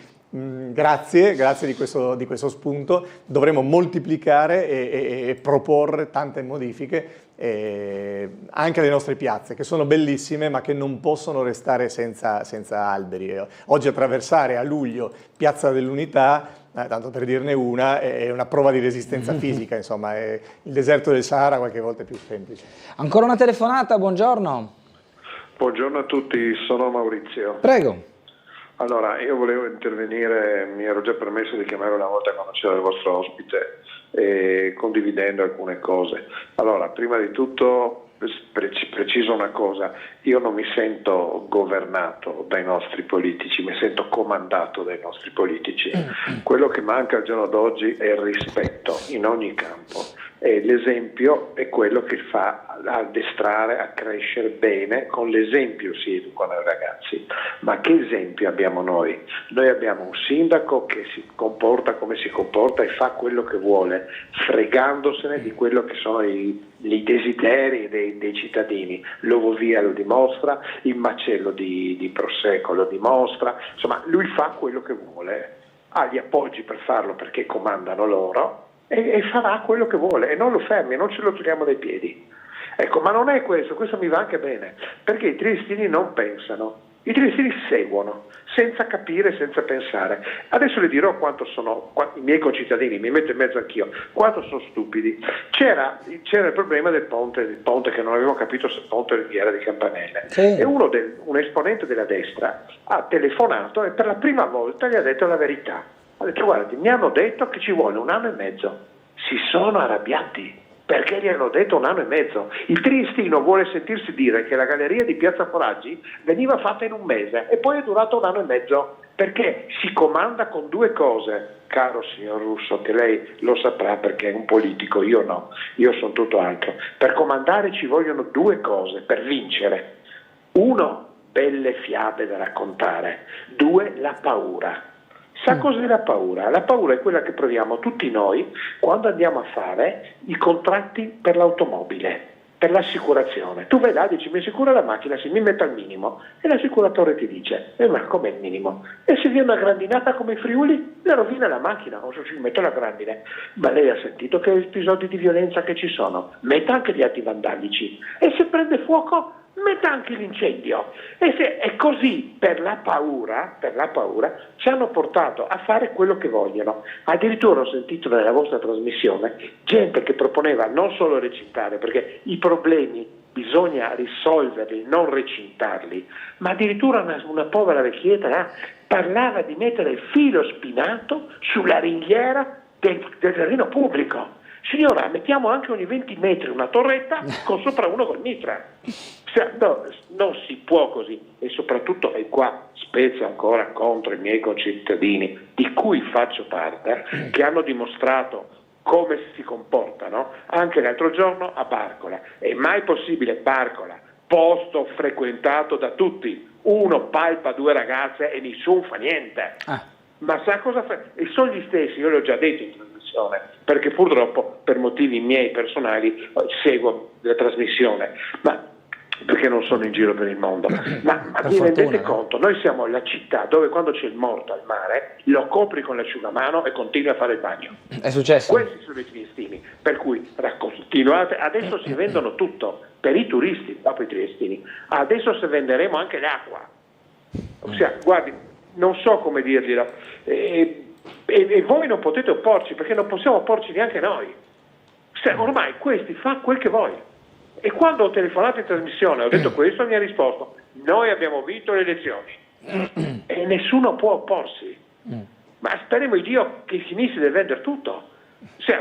grazie di questo spunto, dovremo moltiplicare e proporre tante modifiche anche alle nostre piazze che sono bellissime ma che non possono restare senza alberi. Oggi attraversare a luglio Piazza dell'Unità, tanto per dirne una, è una prova di resistenza fisica, insomma, il deserto del Sahara qualche volta è più semplice. Ancora una telefonata, buongiorno. Buongiorno a tutti, sono Maurizio. Prego. Allora, io volevo intervenire, mi ero già permesso di chiamare una volta quando c'era il vostro ospite, condividendo alcune cose. Allora, prima di tutto preciso una cosa, io non mi sento governato dai nostri politici, mi sento comandato dai nostri politici. Quello che manca al giorno d'oggi è il rispetto in ogni campo. E l'esempio è quello che fa addestrare a crescere bene, con l'esempio si educano i ragazzi. Ma che esempio abbiamo noi? Noi abbiamo un sindaco che si comporta come si comporta e fa quello che vuole, fregandosene di quello che sono i desideri dei cittadini. L'Ovovia lo dimostra, il macello di Prosecco lo dimostra, insomma lui fa quello che vuole, ha gli appoggi per farlo perché comandano loro, e farà quello che vuole e non lo fermi, non ce lo togliamo dai piedi. Ecco, ma non è questo mi va anche bene, perché i triestini non pensano, i triestini seguono, senza capire, senza pensare. Adesso le dirò quanto sono, i miei concittadini, mi metto in mezzo anch'io, quanto sono stupidi. C'era il problema del ponte che non avevo capito se il ponte o Riviera di Campanelle. Sì. E un esponente della destra ha telefonato e per la prima volta gli ha detto la verità. Ha detto: guardi, mi hanno detto che ci vuole 1 anno e mezzo. Si sono arrabbiati perché gli hanno detto 1 anno e mezzo. Il triestino vuole sentirsi dire che la galleria di Piazza Foraggi veniva fatta in 1 mese e poi è durata 1 anno e mezzo, perché si comanda con 2 cose, caro signor Russo, che lei lo saprà perché è un politico, io no, io sono tutto altro. Per comandare ci vogliono 2 cose per vincere: 1, belle fiabe da raccontare; 2, la paura. Sa cos'è la paura? La paura è quella che proviamo tutti noi quando andiamo a fare i contratti per l'automobile, per l'assicurazione. Tu vai là, dici: mi assicura la macchina, sì, mi metto al minimo, e l'assicuratore ti dice: ma com'è il minimo? E se viene una grandinata come i Friuli, le rovina la macchina, o se ci mette la grandine. Ma lei ha sentito che episodi di violenza che ci sono? Metta anche gli atti vandalici, e se prende fuoco metta anche l'incendio. E così per la paura ci hanno portato a fare quello che vogliono. Addirittura ho sentito nella vostra trasmissione gente che proponeva non solo recintare, perché i problemi bisogna risolverli, non recintarli, ma addirittura una povera vecchietta parlava di mettere il filo spinato sulla ringhiera del terreno pubblico. Signora, mettiamo anche ogni 20 metri una torretta con sopra uno col mitra. No, non si può così, e soprattutto, e qua spezzo ancora contro i miei concittadini, di cui faccio parte, che hanno dimostrato come si comportano anche l'altro giorno a Barcola. È mai possibile Barcola, posto frequentato da tutti, uno palpa 2 ragazze e nessuno fa niente? Ma sa cosa fa? E sono gli stessi, io l'ho già detto in trasmissione, perché purtroppo per motivi miei personali seguo la trasmissione, ma perché non sono in giro per il mondo, ma vi rendete conto? Noi siamo la città dove quando c'è il morto al mare lo copri con l'asciugamano e continui a fare il bagno. È successo. Questi sono i triestini, per cui continuate, adesso si vendono tutto per i turisti, dopo i triestini, adesso se venderemo anche l'acqua, ossia, guardi, non so come dirglielo, e voi non potete opporci, perché non possiamo opporci neanche noi, ormai questi fa quel che vuoi. E quando ho telefonato in trasmissione ho detto questo, mi ha risposto: noi abbiamo vinto le elezioni e nessuno può opporsi. Ma speriamo in Dio che finissi di vendere tutto.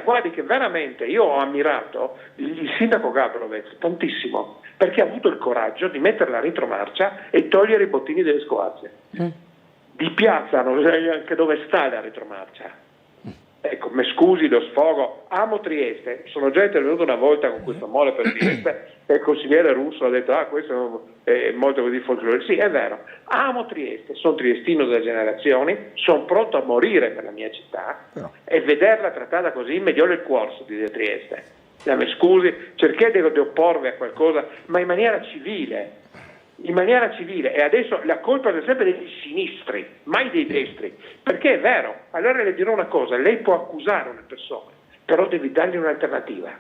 Guardi che veramente io ho ammirato il sindaco Gabrovec tantissimo, perché ha avuto il coraggio di mettere la retromarcia e togliere i bottini delle scoarce. Di piazza non sai neanche dove sta la retromarcia. Ecco, mi scusi lo sfogo, amo Trieste, sono già intervenuto una volta con questo amore per Trieste e il consigliere Russo ha detto questo è molto così folklore. Sì, è vero, amo Trieste, sono triestino da generazioni, sono pronto a morire per la mia città e vederla trattata così mi dio il cuore di Trieste. Mi scusi, cerché di opporvi a qualcosa, ma in maniera civile. E adesso la colpa è sempre dei sinistri, mai dei destri, perché è vero. Allora le dirò una cosa: lei può accusare una persona, però devi dargli un'alternativa,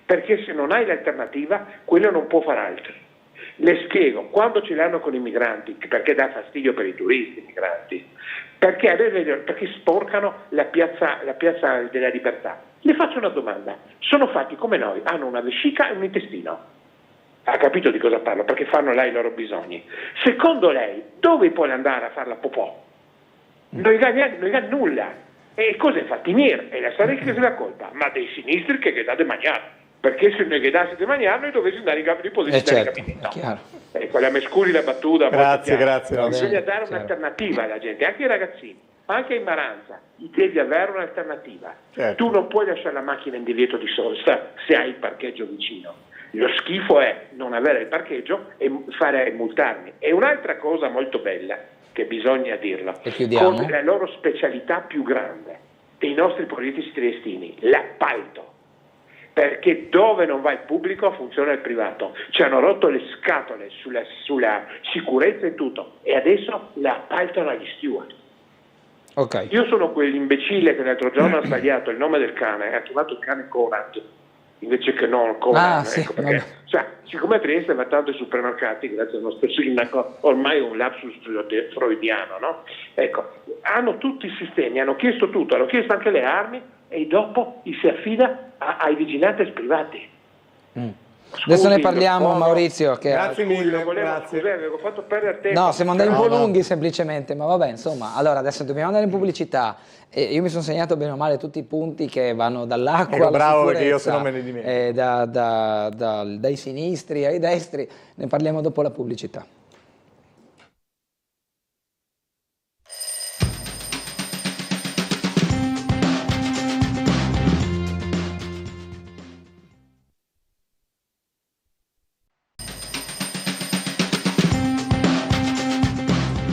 perché se non hai l'alternativa quello non può far altro. Le spiego, quando ce l'hanno con i migranti, perché dà fastidio per i turisti, i migranti, perché sporcano la piazza della Libertà. Le faccio una domanda: sono fatti come noi, hanno una vescica e un intestino. Ha capito di cosa parlo? Perché fanno là i loro bisogni. Secondo lei, dove puoi andare a fare la popò? Non gli ha nulla. E cosa fa? Timir, e la storia che se la colpa? Ma dei sinistri che date mangiare. Perché se noi dasse di mangiare, noi dovessimo andare in capo di posizione. Certo, ecco, mi scusi la battuta. Grazie. Bisogna dare un'alternativa alla gente, anche ai ragazzini, anche in Maranza. Devi avere un'alternativa. Certo. Tu non puoi lasciare la macchina in divieto di sosta se hai il parcheggio vicino. Lo schifo è non avere il parcheggio e fare multarmi. E un'altra cosa molto bella, che bisogna dirlo, con la loro specialità più grande dei nostri politici triestini, l'appalto. Perché dove non va il pubblico funziona il privato. Ci hanno rotto le scatole sulla sicurezza e tutto, e adesso l'appaltano agli steward. Okay. Io sono quell'imbecille che l'altro giorno ha sbagliato il nome del cane, ha chiamato il cane Conrad invece che non Conan, ecco, perché, siccome a Trieste va tanto ai supermercati, grazie al nostro sindaco, ormai è un lapsus freudiano, no? Ecco, hanno tutti i sistemi, hanno chiesto tutto, hanno chiesto anche le armi e dopo si affida ai vigilanti privati. Adesso ne parliamo, Maurizio. Che grazie mille. Scusate, avevo fatto perdere tempo. No, siamo andati un po' lunghi semplicemente, ma vabbè, insomma. Allora, adesso dobbiamo andare in pubblicità. Io mi sono segnato bene o male tutti i punti che vanno dall'acqua alla bravo, perché io se no me ne dimentico. Dai sinistri ai destri. Ne parliamo dopo la pubblicità.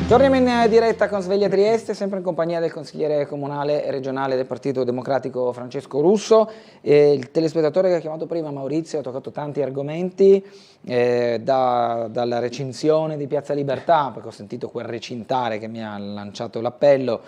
Torniamo in diretta con Sveglia Trieste, sempre in compagnia del consigliere comunale e regionale del Partito Democratico Francesco Russo. Il telespettatore che ha chiamato prima, Maurizio, ha toccato tanti argomenti, dalla recinzione di Piazza Libertà, perché ho sentito quel recintare che mi ha lanciato l'appello,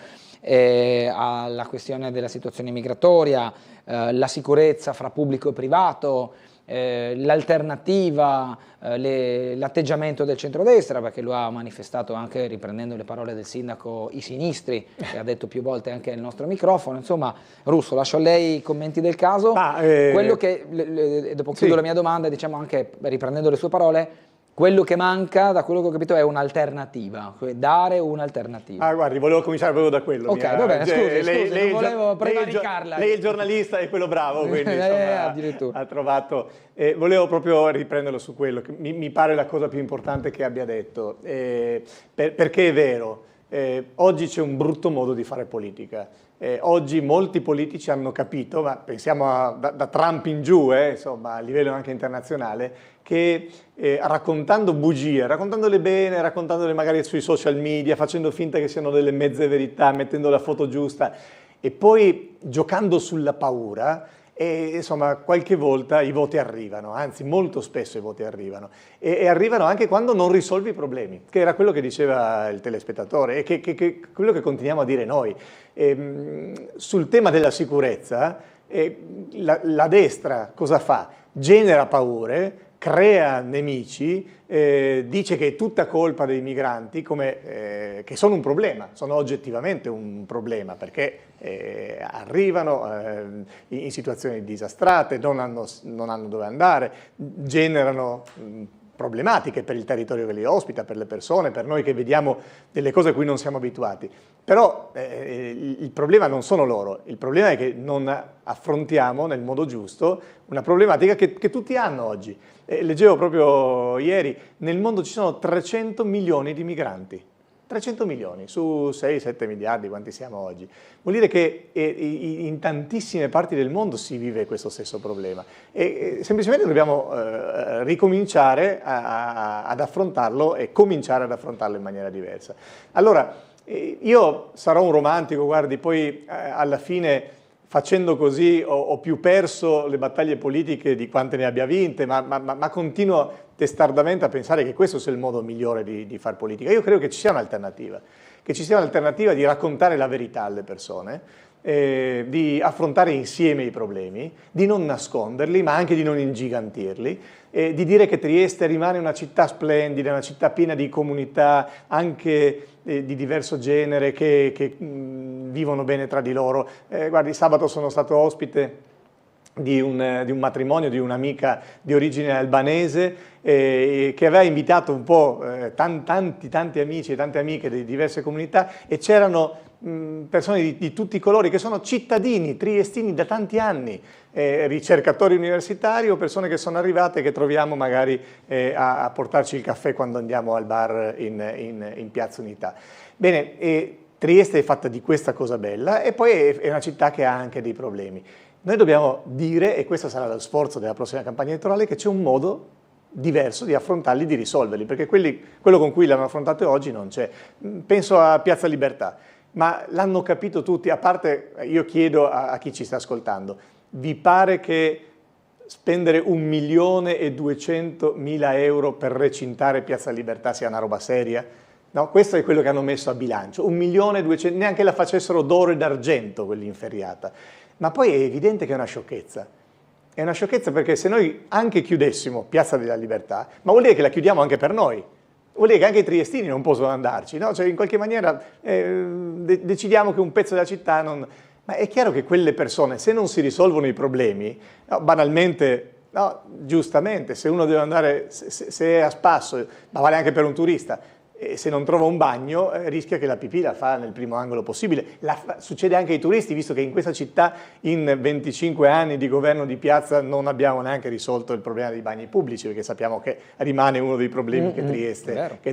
alla questione della situazione migratoria, la sicurezza fra pubblico e privato, l'alternativa, l'atteggiamento del centrodestra, perché lo ha manifestato anche, riprendendo le parole del sindaco, i sinistri, che ha detto più volte anche nel nostro microfono. Insomma, Russo, lascio a lei i commenti del caso. Quello che, dopo chiudo la mia domanda, diciamo anche riprendendo le sue parole, Quello che manca, da quello che ho capito, è un'alternativa, cioè dare un'alternativa. Guardi, volevo cominciare proprio da quello. Ok, va bene, scusi, non volevo prevaricarla. Lei è il giornalista e quello bravo, quindi addirittura. ha trovato... volevo proprio riprenderlo su quello, che mi pare la cosa più importante che abbia detto, perché è vero, oggi c'è un brutto modo di fare politica. Oggi molti politici hanno capito, ma pensiamo da Trump in giù, insomma, a livello anche internazionale, che raccontando bugie, raccontandole bene, raccontandole magari sui social media, facendo finta che siano delle mezze verità, mettendo la foto giusta e poi giocando sulla paura, insomma, qualche volta i voti arrivano, anzi molto spesso i voti arrivano e arrivano anche quando non risolvi i problemi, che era quello che diceva il telespettatore e che quello che continuiamo a dire noi. Sul tema della sicurezza, la destra cosa fa? Genera paure, crea nemici, dice che è tutta colpa dei migranti, che sono un problema, sono oggettivamente un problema, perché arrivano in situazioni disastrate, non hanno dove andare, generano problematiche per il territorio che li ospita, per le persone, per noi che vediamo delle cose a cui non siamo abituati. Però il problema non sono loro, il problema è che non affrontiamo nel modo giusto una problematica che tutti hanno oggi. Leggevo proprio ieri, nel mondo ci sono 300 milioni di migranti. 300 milioni su 6-7 miliardi, quanti siamo oggi. Vuol dire che in tantissime parti del mondo si vive questo stesso problema e semplicemente dobbiamo ricominciare ad affrontarlo e cominciare ad affrontarlo in maniera diversa. Allora, io sarò un romantico, guardi, poi alla fine facendo così ho più perso le battaglie politiche di quante ne abbia vinte, ma continuo testardamente a pensare che questo sia il modo migliore di fare politica. Io credo che ci sia un'alternativa, di raccontare la verità alle persone, di affrontare insieme i problemi, di non nasconderli, ma anche di non ingigantirli, di dire che Trieste rimane una città splendida, una città piena di comunità anche di diverso genere che vivono bene tra di loro. Guardi, sabato sono stato ospite di un matrimonio di un'amica di origine albanese che aveva invitato un po' tanti amici e tante amiche di diverse comunità e c'erano persone di tutti i colori che sono cittadini triestini da tanti anni, ricercatori universitari o persone che sono arrivate che troviamo magari a portarci il caffè quando andiamo al bar in Piazza Unità. Bene, Trieste è fatta di questa cosa bella e poi è una città che ha anche dei problemi. Noi dobbiamo dire, e questo sarà lo sforzo della prossima campagna elettorale, che c'è un modo diverso di affrontarli, di risolverli, perché quello con cui l'hanno affrontato oggi non c'è. Penso a Piazza Libertà, ma l'hanno capito tutti, a parte io chiedo a chi ci sta ascoltando, vi pare che spendere 1.200.000 euro per recintare Piazza Libertà sia una roba seria? No, questo è quello che hanno messo a bilancio, 1.200.000, neanche la facessero d'oro e d'argento quell'inferriata. Ma poi è evidente che è una sciocchezza. È una sciocchezza perché se noi anche chiudessimo Piazza della Libertà, ma vuol dire che la chiudiamo anche per noi. Vuol dire che anche i triestini non possono andarci, no? Cioè in qualche maniera decidiamo che un pezzo della città non... Ma è chiaro che quelle persone, se non si risolvono i problemi, no, banalmente, no, giustamente, se uno deve andare, se è a spasso, ma vale anche per un turista, e se non trova un bagno rischia che la pipì la fa nel primo angolo possibile. Succede anche ai turisti, visto che in questa città in 25 anni di governo di Piazza non abbiamo neanche risolto il problema dei bagni pubblici, perché sappiamo che rimane uno dei problemi che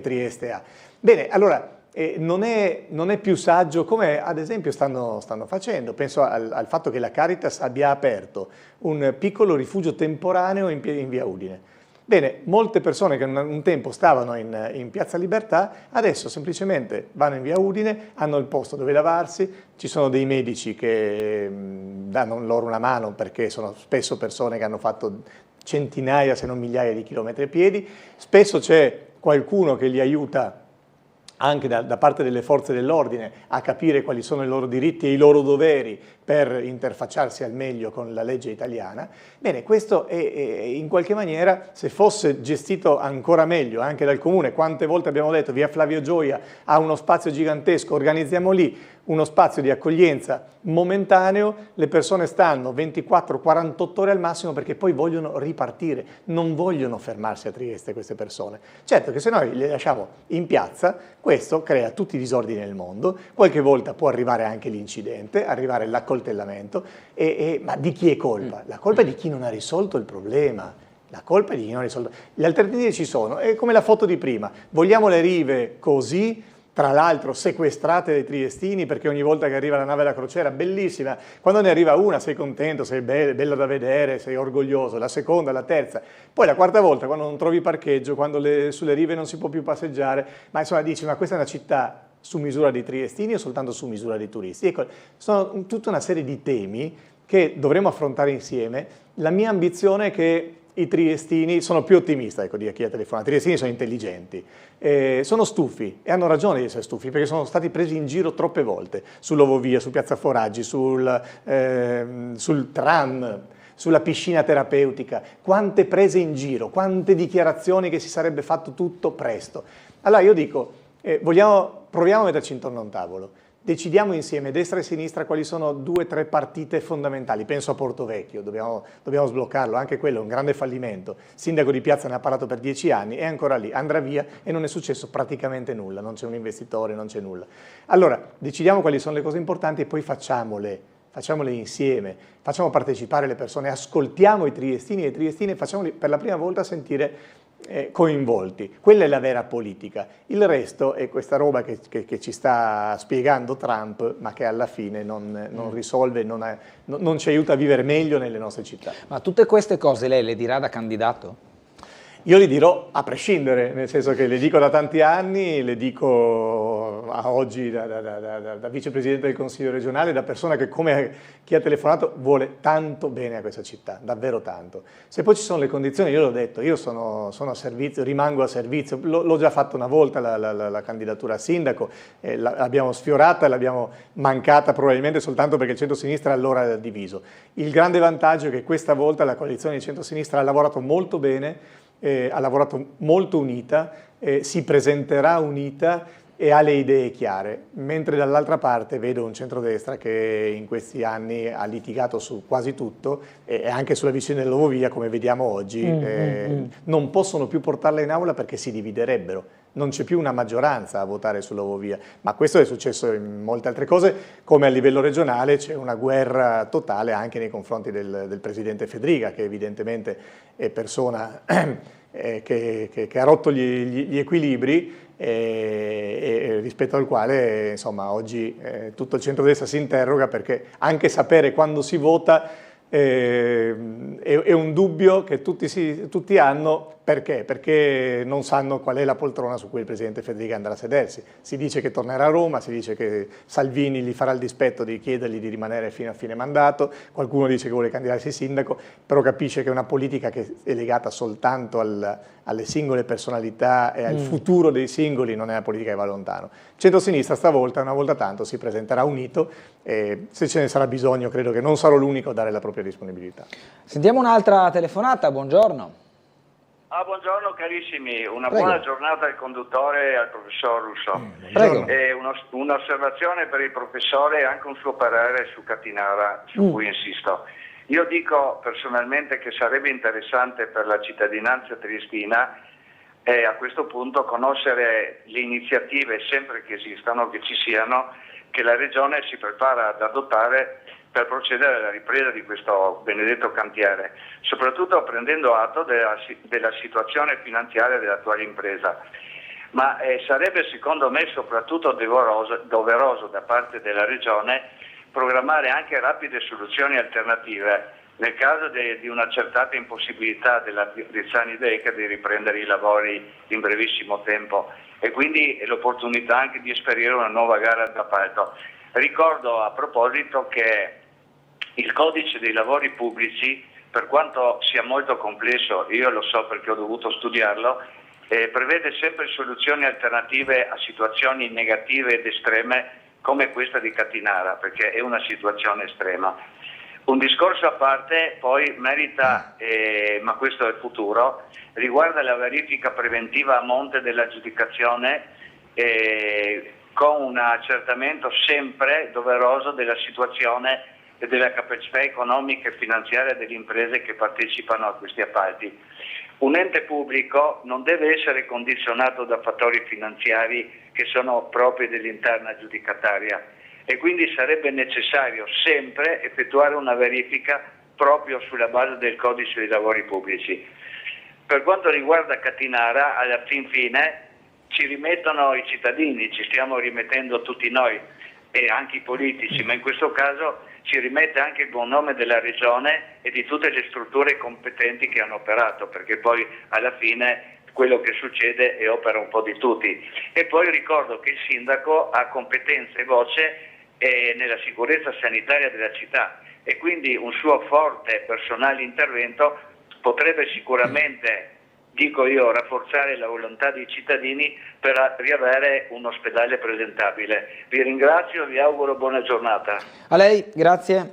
Trieste ha. Bene, allora non è più saggio, come ad esempio stanno facendo. Penso al fatto che la Caritas abbia aperto un piccolo rifugio temporaneo in via Udine. Bene, molte persone che un tempo stavano in Piazza Libertà, adesso semplicemente vanno in via Udine, hanno il posto dove lavarsi, ci sono dei medici che danno loro una mano perché sono spesso persone che hanno fatto centinaia se non migliaia di chilometri a piedi, spesso c'è qualcuno che li aiuta anche da parte delle forze dell'ordine a capire quali sono i loro diritti e i loro doveri per interfacciarsi al meglio con la legge italiana. Bene, questo è in qualche maniera, se fosse gestito ancora meglio anche dal Comune, quante volte abbiamo detto via Flavio Gioia ha uno spazio gigantesco, organizziamo lì uno spazio di accoglienza momentaneo, le persone stanno 24-48 ore al massimo perché poi vogliono ripartire, non vogliono fermarsi a Trieste queste persone. Certo che se noi le lasciamo in piazza, questo crea tutti i disordini nel mondo, qualche volta può arrivare anche l'incidente, arrivare l'accoltellamento, ma di chi è colpa? La colpa è di chi non ha risolto il problema. La colpa è di chi non ha risolto. Le alternative ci sono, è come la foto di prima, vogliamo le rive così, tra l'altro sequestrate dai triestini perché ogni volta che arriva la nave della crociera, bellissima, quando ne arriva una sei contento, sei bella da vedere, sei orgoglioso, la seconda, la terza, poi la quarta volta quando non trovi parcheggio, quando sulle rive non si può più passeggiare, ma insomma dici ma questa è una città su misura dei triestini o soltanto su misura dei turisti? Ecco, sono tutta una serie di temi che dovremo affrontare insieme. La mia ambizione è che i triestini, sono più ottimista, ecco, di chi ha telefonato, i triestini sono intelligenti, sono stufi e hanno ragione di essere stufi perché sono stati presi in giro troppe volte, sull'Ovovia, su Piazza Foraggi, sul tram, sulla piscina terapeutica, quante prese in giro, quante dichiarazioni che si sarebbe fatto tutto presto. Allora io dico, proviamo a metterci intorno a un tavolo. Decidiamo insieme, destra e sinistra, quali sono 2 o 3 partite fondamentali. Penso a Portovecchio, dobbiamo sbloccarlo, anche quello è un grande fallimento. Il sindaco di Piazza ne ha parlato per 10 anni, è ancora lì, andrà via e non è successo praticamente nulla, non c'è un investitore, non c'è nulla. Allora, decidiamo quali sono le cose importanti e poi facciamole insieme, facciamo partecipare le persone, ascoltiamo i triestini e le triestine e facciamoli per la prima volta sentire coinvolti. Quella è la vera politica. Il resto è questa roba che ci sta spiegando Trump, ma che alla fine non risolve, non ci aiuta a vivere meglio nelle nostre città. Ma tutte queste cose lei le dirà da candidato? Io li dirò a prescindere, nel senso che le dico da tanti anni, le dico a oggi da vicepresidente del Consiglio regionale, da persona che come chi ha telefonato vuole tanto bene a questa città, davvero tanto. Se poi ci sono le condizioni, io l'ho detto, io sono a servizio, rimango a servizio, l'ho già fatto una volta la candidatura a sindaco, l'abbiamo sfiorata, l'abbiamo mancata probabilmente soltanto perché il centro-sinistra allora era diviso. Il grande vantaggio è che questa volta la coalizione di centro-sinistra ha lavorato molto bene, ha lavorato molto unita, si presenterà unita e ha le idee chiare, mentre dall'altra parte vedo un centrodestra che in questi anni ha litigato su quasi tutto e anche sulla vicenda dell'Ovovia, come vediamo oggi, non possono più portarla in aula perché si dividerebbero. Non c'è più una maggioranza a votare sull'Ovovia, ma questo è successo in molte altre cose, come a livello regionale c'è una guerra totale anche nei confronti del presidente Fedriga, che evidentemente è persona che ha rotto gli equilibri e rispetto al quale insomma, oggi tutto il centrodestra si interroga perché anche sapere quando si vota è un dubbio che tutti hanno. Perché? Perché non sanno qual è la poltrona su cui il presidente Fedriga andrà a sedersi. Si dice che tornerà a Roma, si dice che Salvini gli farà il dispetto di chiedergli di rimanere fino a fine mandato, qualcuno dice che vuole candidarsi sindaco, però capisce che è una politica che è legata soltanto alle singole personalità e al futuro dei singoli, non è una politica che va lontano. Centro-sinistra stavolta, una volta tanto, si presenterà unito e se ce ne sarà bisogno credo che non sarò l'unico a dare la propria disponibilità. Sentiamo un'altra telefonata, buongiorno. Buongiorno carissimi, una Prego. buona giornata al conduttore e al professor Russo. Prego. Un'osservazione per il professore e anche un suo parere su Catinara, su cui insisto. Io dico personalmente che sarebbe interessante per la cittadinanza triestina a questo punto conoscere le iniziative, sempre che esistano, che ci siano, che la Regione si prepara ad adottare per procedere alla ripresa di questo benedetto cantiere, soprattutto prendendo atto della situazione finanziaria dell'attuale impresa. Ma sarebbe secondo me soprattutto doveroso da parte della Regione programmare anche rapide soluzioni alternative nel caso di un'accertata impossibilità della Rizzani Deca di riprendere i lavori in brevissimo tempo e quindi l'opportunità anche di esperire una nuova gara d'appalto. Ricordo a proposito che il codice dei lavori pubblici, per quanto sia molto complesso, io lo so perché ho dovuto studiarlo, prevede sempre soluzioni alternative a situazioni negative ed estreme come questa di Catinara, perché è una situazione estrema. Un discorso a parte poi merita, ma questo è il futuro, riguarda la verifica preventiva a monte dell'aggiudicazione con un accertamento sempre doveroso della situazione e della capacità economica e finanziaria delle imprese che partecipano a questi appalti. Un ente pubblico non deve essere condizionato da fattori finanziari che sono propri dell'interna aggiudicataria e quindi sarebbe necessario sempre effettuare una verifica proprio sulla base del codice dei lavori pubblici. Per quanto riguarda Catinara, alla fin fine ci rimettono i cittadini, ci stiamo rimettendo tutti noi e anche i politici, ma in questo caso ci rimette anche il buon nome della Regione e di tutte le strutture competenti che hanno operato, perché poi alla fine quello che succede è opera un po' di tutti. E poi ricordo che il sindaco ha competenze e voce nella sicurezza sanitaria della città e quindi un suo forte personale intervento potrebbe sicuramente, dico io, rafforzare la volontà dei cittadini per riavere un ospedale presentabile. Vi ringrazio, vi auguro buona giornata. A lei, grazie.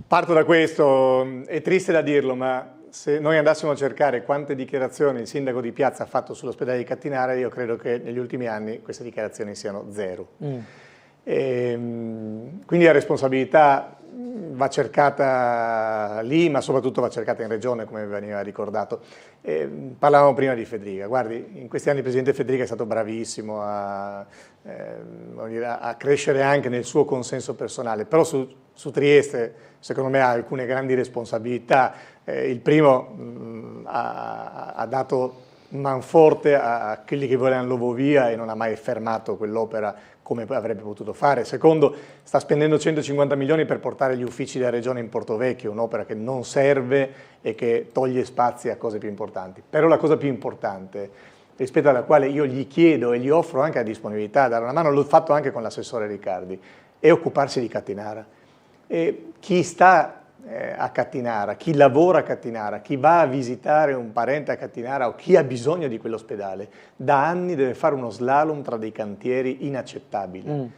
Parto da questo, è triste da dirlo, ma se noi andassimo a cercare quante dichiarazioni il sindaco di Piazza ha fatto sull'ospedale di Catinara, io credo che negli ultimi anni queste dichiarazioni siano zero. Quindi la responsabilità va cercata lì, ma soprattutto va cercata in regione, come veniva ricordato. Parlavamo prima di Fedriga. Guardi, in questi anni il presidente Fedriga è stato bravissimo a crescere anche nel suo consenso personale, però su Trieste secondo me ha alcune grandi responsabilità. Il primo ha dato manforte a quelli che volevano l'Ovovia e non ha mai fermato quell'opera come avrebbe potuto fare. Secondo, sta spendendo 150 milioni per portare gli uffici della Regione in Portovecchio, un'opera che non serve e che toglie spazi a cose più importanti. Però la cosa più importante, rispetto alla quale io gli chiedo e gli offro anche la disponibilità a dare una mano, l'ho fatto anche con l'assessore Riccardi, è occuparsi di Catinara. E chi sta a Catinara, chi lavora a Catinara, chi va a visitare un parente a Catinara o chi ha bisogno di quell'ospedale, da anni deve fare uno slalom tra dei cantieri inaccettabili.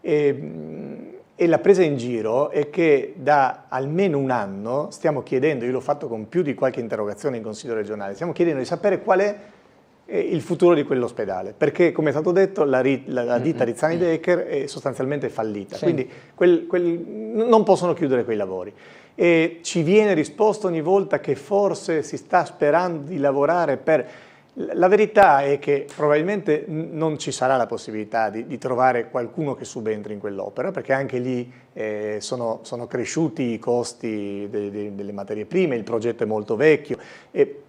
E la presa in giro è che da almeno un anno stiamo chiedendo, io l'ho fatto con più di qualche interrogazione in Consiglio regionale, stiamo chiedendo di sapere qual è il futuro di quell'ospedale, perché come è stato detto la ditta Rizzani Decker è sostanzialmente fallita, quindi non possono chiudere quei lavori. E ci viene risposto ogni volta che forse si sta sperando di lavorare per... La verità è che probabilmente non ci sarà la possibilità di trovare qualcuno che subentri in quell'opera, perché anche lì sono cresciuti i costi delle materie prime, il progetto è molto vecchio,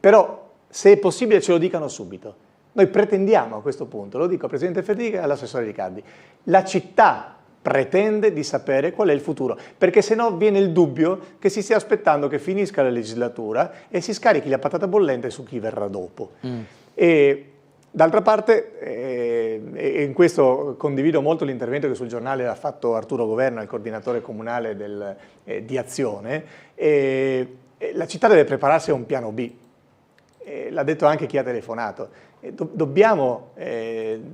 però se è possibile ce lo dicano subito. Noi pretendiamo a questo punto, lo dico al Presidente Fedriga e all'assessore Riccardi, la città pretende di sapere qual è il futuro, perché se no viene il dubbio che si stia aspettando che finisca la legislatura e si scarichi la patata bollente su chi verrà dopo. E d'altra parte, e in questo condivido molto l'intervento che sul giornale ha fatto Arturo Governa, il coordinatore comunale di Azione, la città deve prepararsi a un piano B. L'ha detto anche chi ha telefonato. Dobbiamo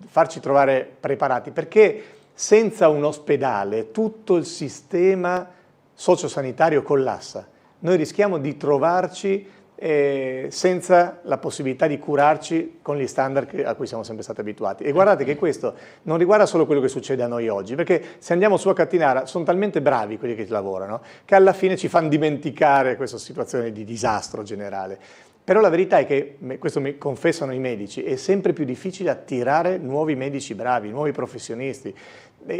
farci trovare preparati, perché senza un ospedale tutto il sistema sociosanitario collassa. Noi rischiamo di trovarci senza la possibilità di curarci con gli standard a cui siamo sempre stati abituati. E guardate che questo non riguarda solo quello che succede a noi oggi, perché se andiamo su a Catinara sono talmente bravi quelli che lavorano che alla fine ci fanno dimenticare questa situazione di disastro generale. Però la verità è che, questo mi confessano i medici, è sempre più difficile attirare nuovi medici bravi, nuovi professionisti,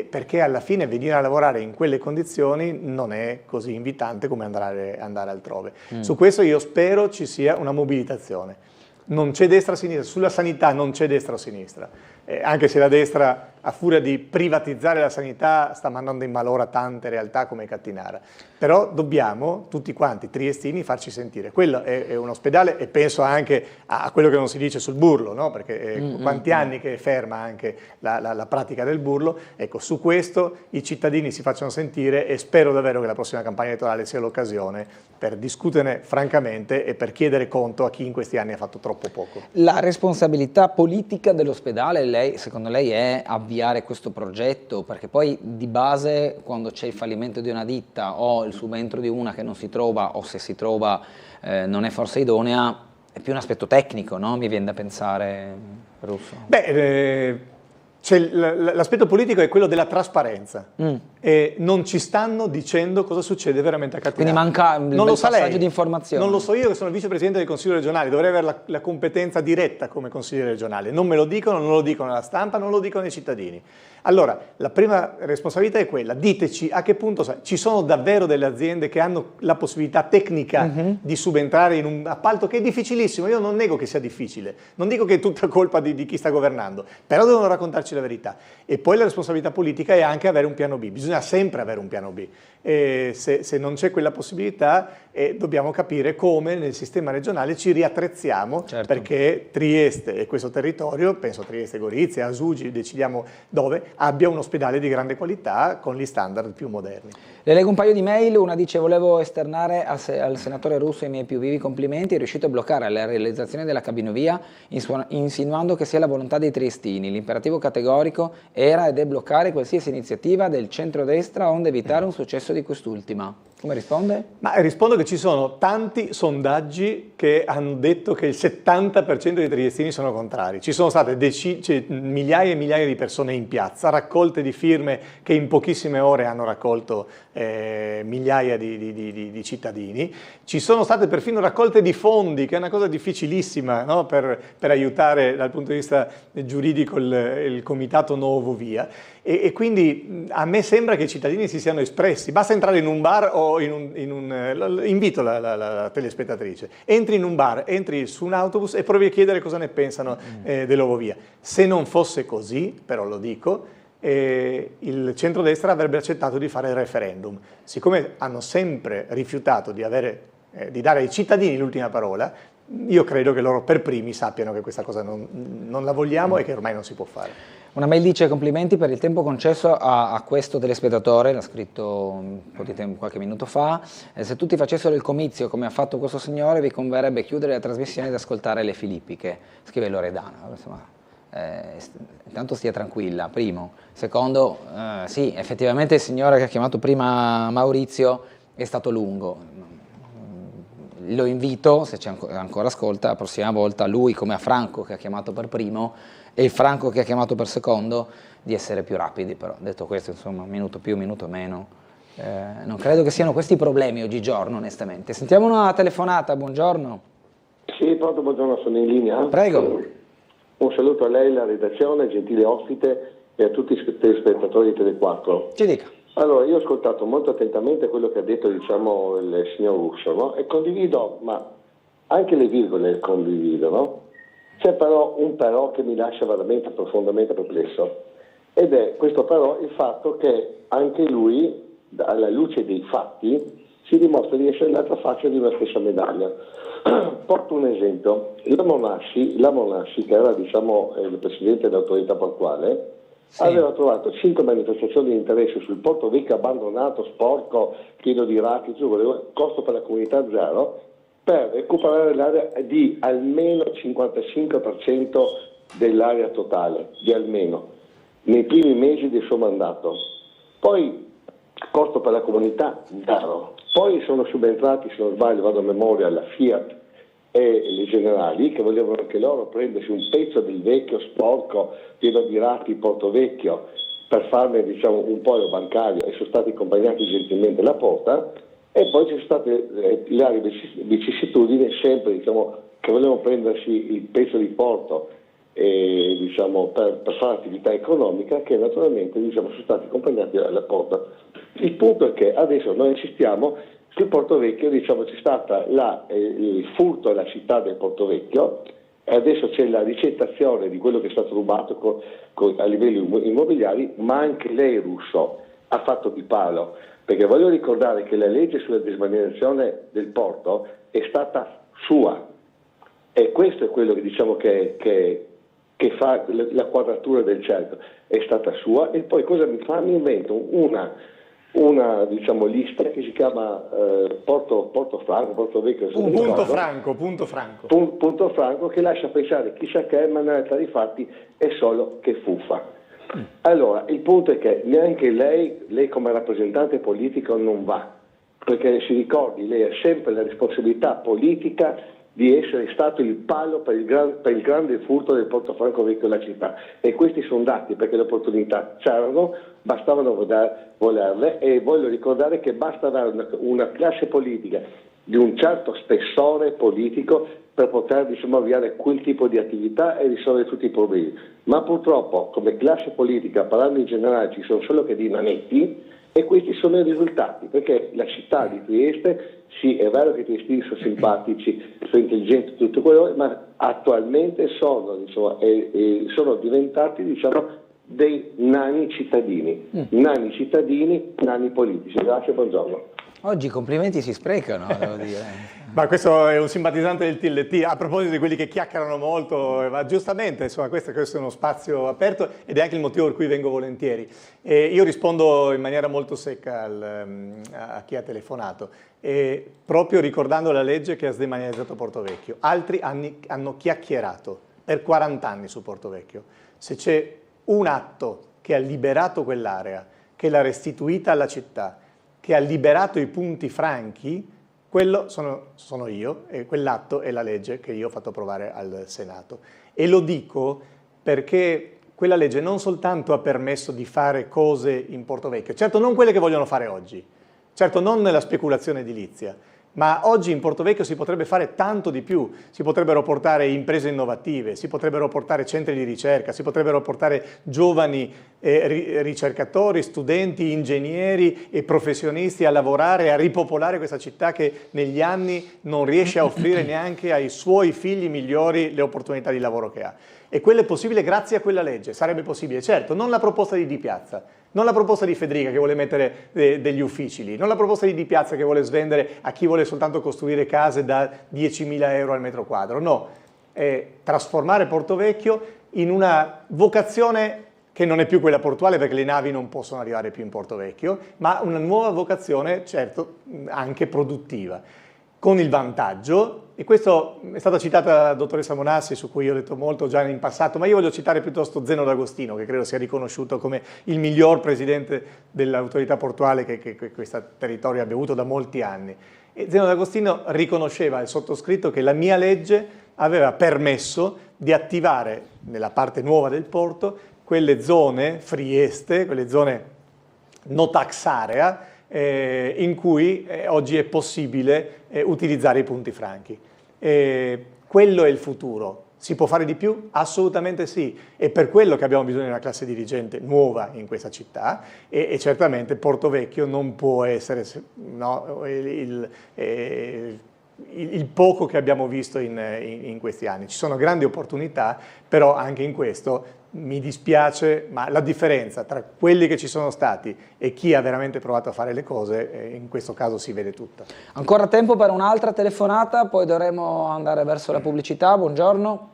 perché alla fine venire a lavorare in quelle condizioni non è così invitante come andare altrove. Su questo io spero ci sia una mobilitazione. Non c'è destra o sinistra, sulla sanità non c'è destra o sinistra, anche se la destra a furia di privatizzare la sanità sta mandando in malora tante realtà come Catinara. Però dobbiamo, tutti quanti, triestini, farci sentire. Quello è un ospedale, e penso anche a quello che non si dice sul burlo, no? Perché quanti anni che è ferma anche la pratica del burlo. Ecco, su questo i cittadini si facciano sentire e spero davvero che la prossima campagna elettorale sia l'occasione per discuterne francamente e per chiedere conto a chi in questi anni ha fatto troppo poco. La responsabilità politica dell'ospedale, secondo lei, è avviare questo progetto? Perché poi di base, quando c'è il fallimento di una ditta o il subentro di una che non si trova, o se si trova non è forse idonea, è più un aspetto tecnico, no? Mi viene da pensare, Russo. L'aspetto politico è quello della trasparenza e non ci stanno dicendo cosa succede veramente a Catinara. Quindi manca il passaggio di informazioni. Non lo so io che sono il vicepresidente del Consiglio regionale, dovrei avere la competenza diretta come consigliere regionale. Non me lo dicono, non lo dicono alla stampa, non lo dicono ai cittadini. Allora, la prima responsabilità è quella, diteci a che punto ci sono davvero delle aziende che hanno la possibilità tecnica di subentrare in un appalto che è difficilissimo, io non nego che sia difficile, non dico che è tutta colpa di chi sta governando, però devono raccontarci la verità. E poi la responsabilità politica è anche avere un piano B, bisogna sempre avere un piano B. E se non c'è quella possibilità dobbiamo capire come nel sistema regionale ci riattrezziamo, perché Trieste e questo territorio, penso a Trieste, Gorizia, Asugi, decidiamo dove, abbia un ospedale di grande qualità con gli standard più moderni. Le leggo un paio di mail, una dice: volevo esternare al senatore Russo i miei più vivi complimenti, è riuscito a bloccare la realizzazione della cabinovia insinuando che sia la volontà dei triestini. L'imperativo categorico era ed è bloccare qualsiasi iniziativa del centrodestra onde evitare un successo di quest'ultima. Come risponde? Ma rispondo che ci sono tanti sondaggi che hanno detto che il 70% dei triestini sono contrari. Ci sono state migliaia e migliaia di persone in piazza, raccolte di firme che in pochissime ore hanno raccolto migliaia di cittadini. Ci sono state perfino raccolte di fondi, che è una cosa difficilissima, no? per aiutare dal punto di vista giuridico il comitato Nuovo Via. E quindi a me sembra che i cittadini si siano espressi. Basta entrare in un bar o invito la telespettatrice, entri in un bar, entri su un autobus e provi a chiedere cosa ne pensano dell'Nuovo Via. Se non fosse così, però lo dico, il centrodestra avrebbe accettato di fare il referendum. Siccome hanno sempre rifiutato di dare ai cittadini l'ultima parola, io credo che loro per primi sappiano che questa cosa non la vogliamo e che ormai non si può fare. Una mail dice: complimenti per il tempo concesso a questo telespettatore, l'ha scritto un po' di tempo, qualche minuto fa. Se tutti facessero il comizio come ha fatto questo signore, vi converrebbe chiudere la trasmissione ed ascoltare le Filippiche, scrive Loredana. Insomma, intanto stia tranquilla, primo. Secondo, sì, effettivamente il signore che ha chiamato prima Maurizio è stato lungo. Lo invito, se c'è ancora ascolta, la prossima volta, lui come a Franco che ha chiamato per primo e il Franco che ha chiamato per secondo, di essere più rapidi. Però detto questo, insomma, minuto più, minuto meno, non credo che siano questi problemi oggigiorno, onestamente. Sentiamo una telefonata, buongiorno. Sì, pronto, buongiorno, sono in linea. Prego. Un saluto a lei, alla redazione, gentile ospite, e a tutti i telespettatori di Tele4. Ci dica. Allora, io ho ascoltato molto attentamente quello che ha detto, diciamo, il signor Russo, no? E condivido, ma anche le virgole condivido, no? C'è però un però che mi lascia veramente profondamente perplesso, ed è questo però il fatto che anche lui, alla luce dei fatti, si dimostra di essere l'altra faccia di una stessa medaglia. Porto un esempio: la Monassi, che era, diciamo, il presidente dell'autorità portuale, aveva trovato 5 manifestazioni di interesse sul Porto Vecchio abbandonato, sporco, pieno di racchi, costo per la comunità zero, per recuperare l'area di almeno il 55% dell'area totale, di almeno, nei primi mesi del suo mandato. Poi costo per la comunità zero. Poi sono subentrati, se non sbaglio, vado a memoria, la Fiat e le Generali, che volevano anche loro prendersi un pezzo del vecchio sporco pieno di rati Porto Vecchio per farne, diciamo, un polo bancario, e sono stati accompagnati gentilmente alla porta. E poi ci sono state le varie vicissitudini, sempre, diciamo, che volevano prendersi il pezzo di porto diciamo, per fare attività economica, che naturalmente, diciamo, sono stati accompagnati alla porta. Il punto è che adesso noi insistiamo sul Porto Vecchio, diciamo, c'è stata il furto alla città del Porto Vecchio, e adesso c'è la ricettazione di quello che è stato rubato a livelli immobiliari, ma anche lei, Russo, ha fatto di palo, perché voglio ricordare che la legge sulla dismanerazione del porto è stata sua, e questo è quello che, diciamo, che fa la quadratura del cerchio, è stata sua. E poi cosa mi fa? Mi invento una diciamo, lista che si chiama Porto Franco, Porto Vecchio, Punto Franco, che lascia pensare chissà che, ma nella realtà dei fatti è solo che fuffa. Allora, il punto è che neanche lei come rappresentante politico non va, perché si ricordi, lei ha sempre la responsabilità politica di essere stato il palo per il grande furto del Porto Franco Vecchio della città, e questi sono dati, perché le opportunità c'erano, bastavano volerle, e voglio ricordare che basta avere una classe politica di un certo spessore politico per poter avviare quel tipo di attività e risolvere tutti i problemi. Ma purtroppo come classe politica, parlando in generale, ci sono solo che dei nanetti, e questi sono i risultati, perché la città di Trieste, sì, è vero che i triestini sono simpatici, sono intelligenti, tutto quello, ma attualmente sono diventati dei nani cittadini, nani politici. Grazie, buongiorno. Oggi i complimenti si sprecano, devo dire. Ma questo è un simpatizzante del TLT. A proposito di quelli che chiacchierano molto, ma giustamente, insomma, questo è uno spazio aperto ed è anche il motivo per cui vengo volentieri. Io rispondo in maniera molto secca a chi ha telefonato, proprio ricordando la legge che ha sdemanializzato Porto Vecchio. Altri hanno chiacchierato per 40 anni su Porto Vecchio. Se c'è un atto che ha liberato quell'area, che l'ha restituita alla città, che ha liberato i punti franchi, quello sono io, e quell'atto è la legge che io ho fatto approvare al Senato. E lo dico perché quella legge non soltanto ha permesso di fare cose in Porto Vecchio, certo non quelle che vogliono fare oggi, certo non nella speculazione edilizia, ma oggi in Porto Vecchio si potrebbe fare tanto di più, si potrebbero portare imprese innovative, si potrebbero portare centri di ricerca, si potrebbero portare giovani ricercatori, studenti, ingegneri e professionisti a lavorare e a ripopolare questa città che negli anni non riesce a offrire neanche ai suoi figli migliori le opportunità di lavoro che ha. E quello è possibile grazie a quella legge, sarebbe possibile, certo, non la proposta di Di Piazza, non la proposta di Federica che vuole mettere degli uffici lì, non la proposta di Di Piazza che vuole svendere a chi vuole soltanto costruire case da 10.000 euro al metro quadro, no, è trasformare Porto Vecchio in una vocazione che non è più quella portuale perché le navi non possono arrivare più in Porto Vecchio, ma una nuova vocazione, certo, anche produttiva, con il vantaggio, e questo è stata citata la dottoressa Monassi, su cui io ho detto molto già in passato, ma io voglio citare piuttosto Zeno D'Agostino, che credo sia riconosciuto come il miglior presidente dell'autorità portuale che questo territorio abbia avuto da molti anni. E Zeno D'Agostino riconosceva al sottoscritto che la mia legge aveva permesso di attivare nella parte nuova del porto quelle zone frieste, quelle zone no tax area, in cui oggi è possibile utilizzare i punti franchi. Quello è il futuro. Si può fare di più? Assolutamente sì. È per quello che abbiamo bisogno di una classe dirigente nuova in questa città e certamente Porto Vecchio non può essere il poco che abbiamo visto in questi anni. Ci sono grandi opportunità, però anche in questo mi dispiace, ma la differenza tra quelli che ci sono stati e chi ha veramente provato a fare le cose, in questo caso si vede tutta. Ancora tempo per un'altra telefonata, poi dovremo andare verso la pubblicità. Buongiorno.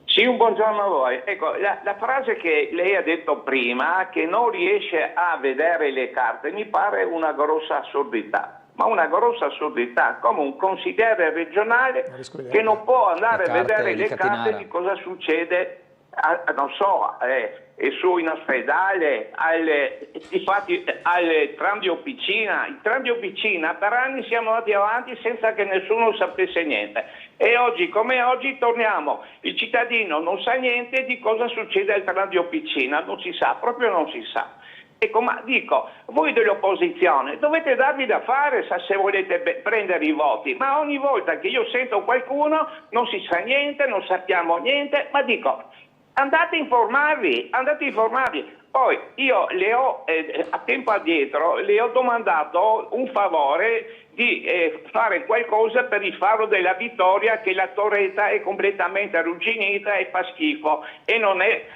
Sì, un buongiorno a voi. Ecco, la frase che lei ha detto prima, che non riesce a vedere le carte, mi pare una grossa assurdità. Ma una grossa assurdità, come un consigliere regionale che non può andare a vedere le carte di cosa succede, non so, su in ospedale, infatti al tram di Officina. Il tram di Officina per anni siamo andati avanti senza che nessuno sapesse niente. E oggi come oggi torniamo, il cittadino non sa niente di cosa succede al tram di Officina, non si sa, proprio non si sa. Ecco, ma dico, voi dell'opposizione dovete darvi da fare se volete prendere i voti, ma ogni volta che io sento qualcuno non si sa niente, non sappiamo niente, ma dico, andate a informarvi. Poi io le ho, a tempo addietro, le ho domandato un favore di fare qualcosa per il faro della Vittoria, che la torretta è completamente arrugginita e fa schifo e non è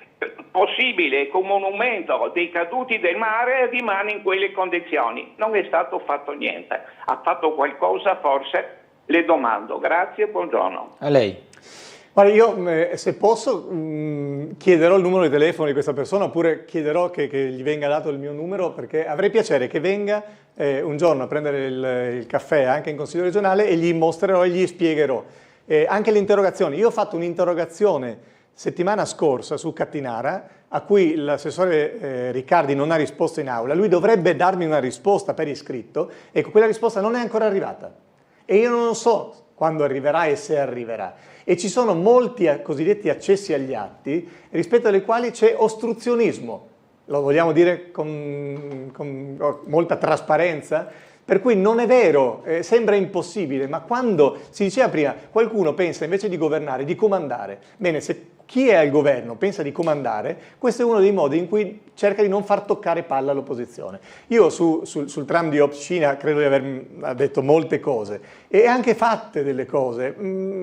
possibile che un monumento dei caduti del mare rimane in quelle condizioni. Non è stato fatto niente. Ha fatto qualcosa forse? Le domando. Grazie, buongiorno. A lei. Guarda, io se posso chiederò il numero di telefono di questa persona, oppure chiederò che gli venga dato il mio numero, perché avrei piacere che venga un giorno a prendere il caffè anche in Consiglio regionale e gli mostrerò e gli spiegherò. Anche le interrogazioni. Io ho fatto un'interrogazione settimana scorsa su Cattinara, a cui l'assessore Riccardi non ha risposto in aula. Lui dovrebbe darmi una risposta per iscritto, ecco, quella risposta non è ancora arrivata. E io non so quando arriverà e se arriverà. E ci sono molti cosiddetti accessi agli atti rispetto ai quali c'è ostruzionismo, lo vogliamo dire con molta trasparenza, per cui non è vero, sembra impossibile, ma quando si diceva prima, qualcuno pensa invece di governare, di comandare, bene, se chi è al governo pensa di comandare, questo è uno dei modi in cui cerca di non far toccare palla all'opposizione. Io sul tram di Opcina credo di aver detto molte cose e anche fatte delle cose,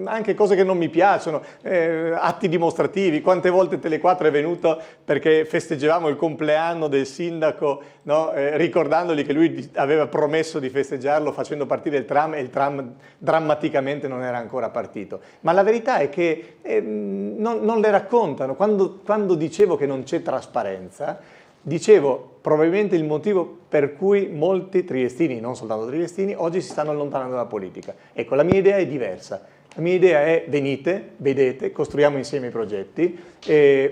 anche cose che non mi piacciono, atti dimostrativi. Quante volte Tele4 è venuto perché festeggiavamo il compleanno del sindaco, no? Ricordandogli che lui aveva promesso di festeggiarlo facendo partire il tram e il tram drammaticamente non era ancora partito. Ma la verità è che non le raccontano. Quando dicevo che non c'è trasparenza, dicevo probabilmente il motivo per cui molti triestini, non soltanto triestini, oggi si stanno allontanando dalla politica. Ecco, la mia idea è diversa. La mia idea è venite, vedete, costruiamo insieme i progetti,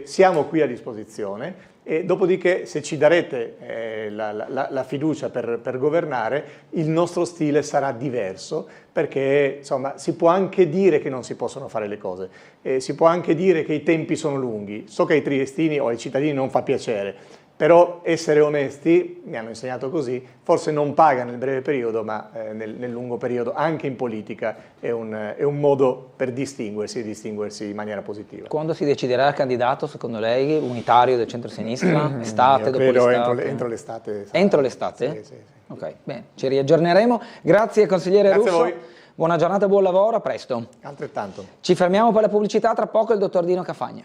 siamo qui a disposizione e dopodiché se ci darete la fiducia per governare, il nostro stile sarà diverso perché insomma si può anche dire che non si possono fare le cose, si può anche dire che i tempi sono lunghi. So che ai triestini o ai cittadini non fa piacere, però essere onesti, mi hanno insegnato così, forse non paga nel breve periodo, ma nel lungo periodo, anche in politica, è un modo per distinguersi e distinguersi in maniera positiva. Quando si deciderà il candidato, secondo lei, unitario del centro-sinistra? Estate, dopo l'estate? Entro l'estate. Entro l'estate? Sì. Ok, bene, ci riaggiorneremo. Grazie consigliere Grazie Russo. a voi. Buona giornata, buon lavoro, a presto. Altrettanto. Ci fermiamo per la pubblicità, tra poco il dottor Dino Cafagna.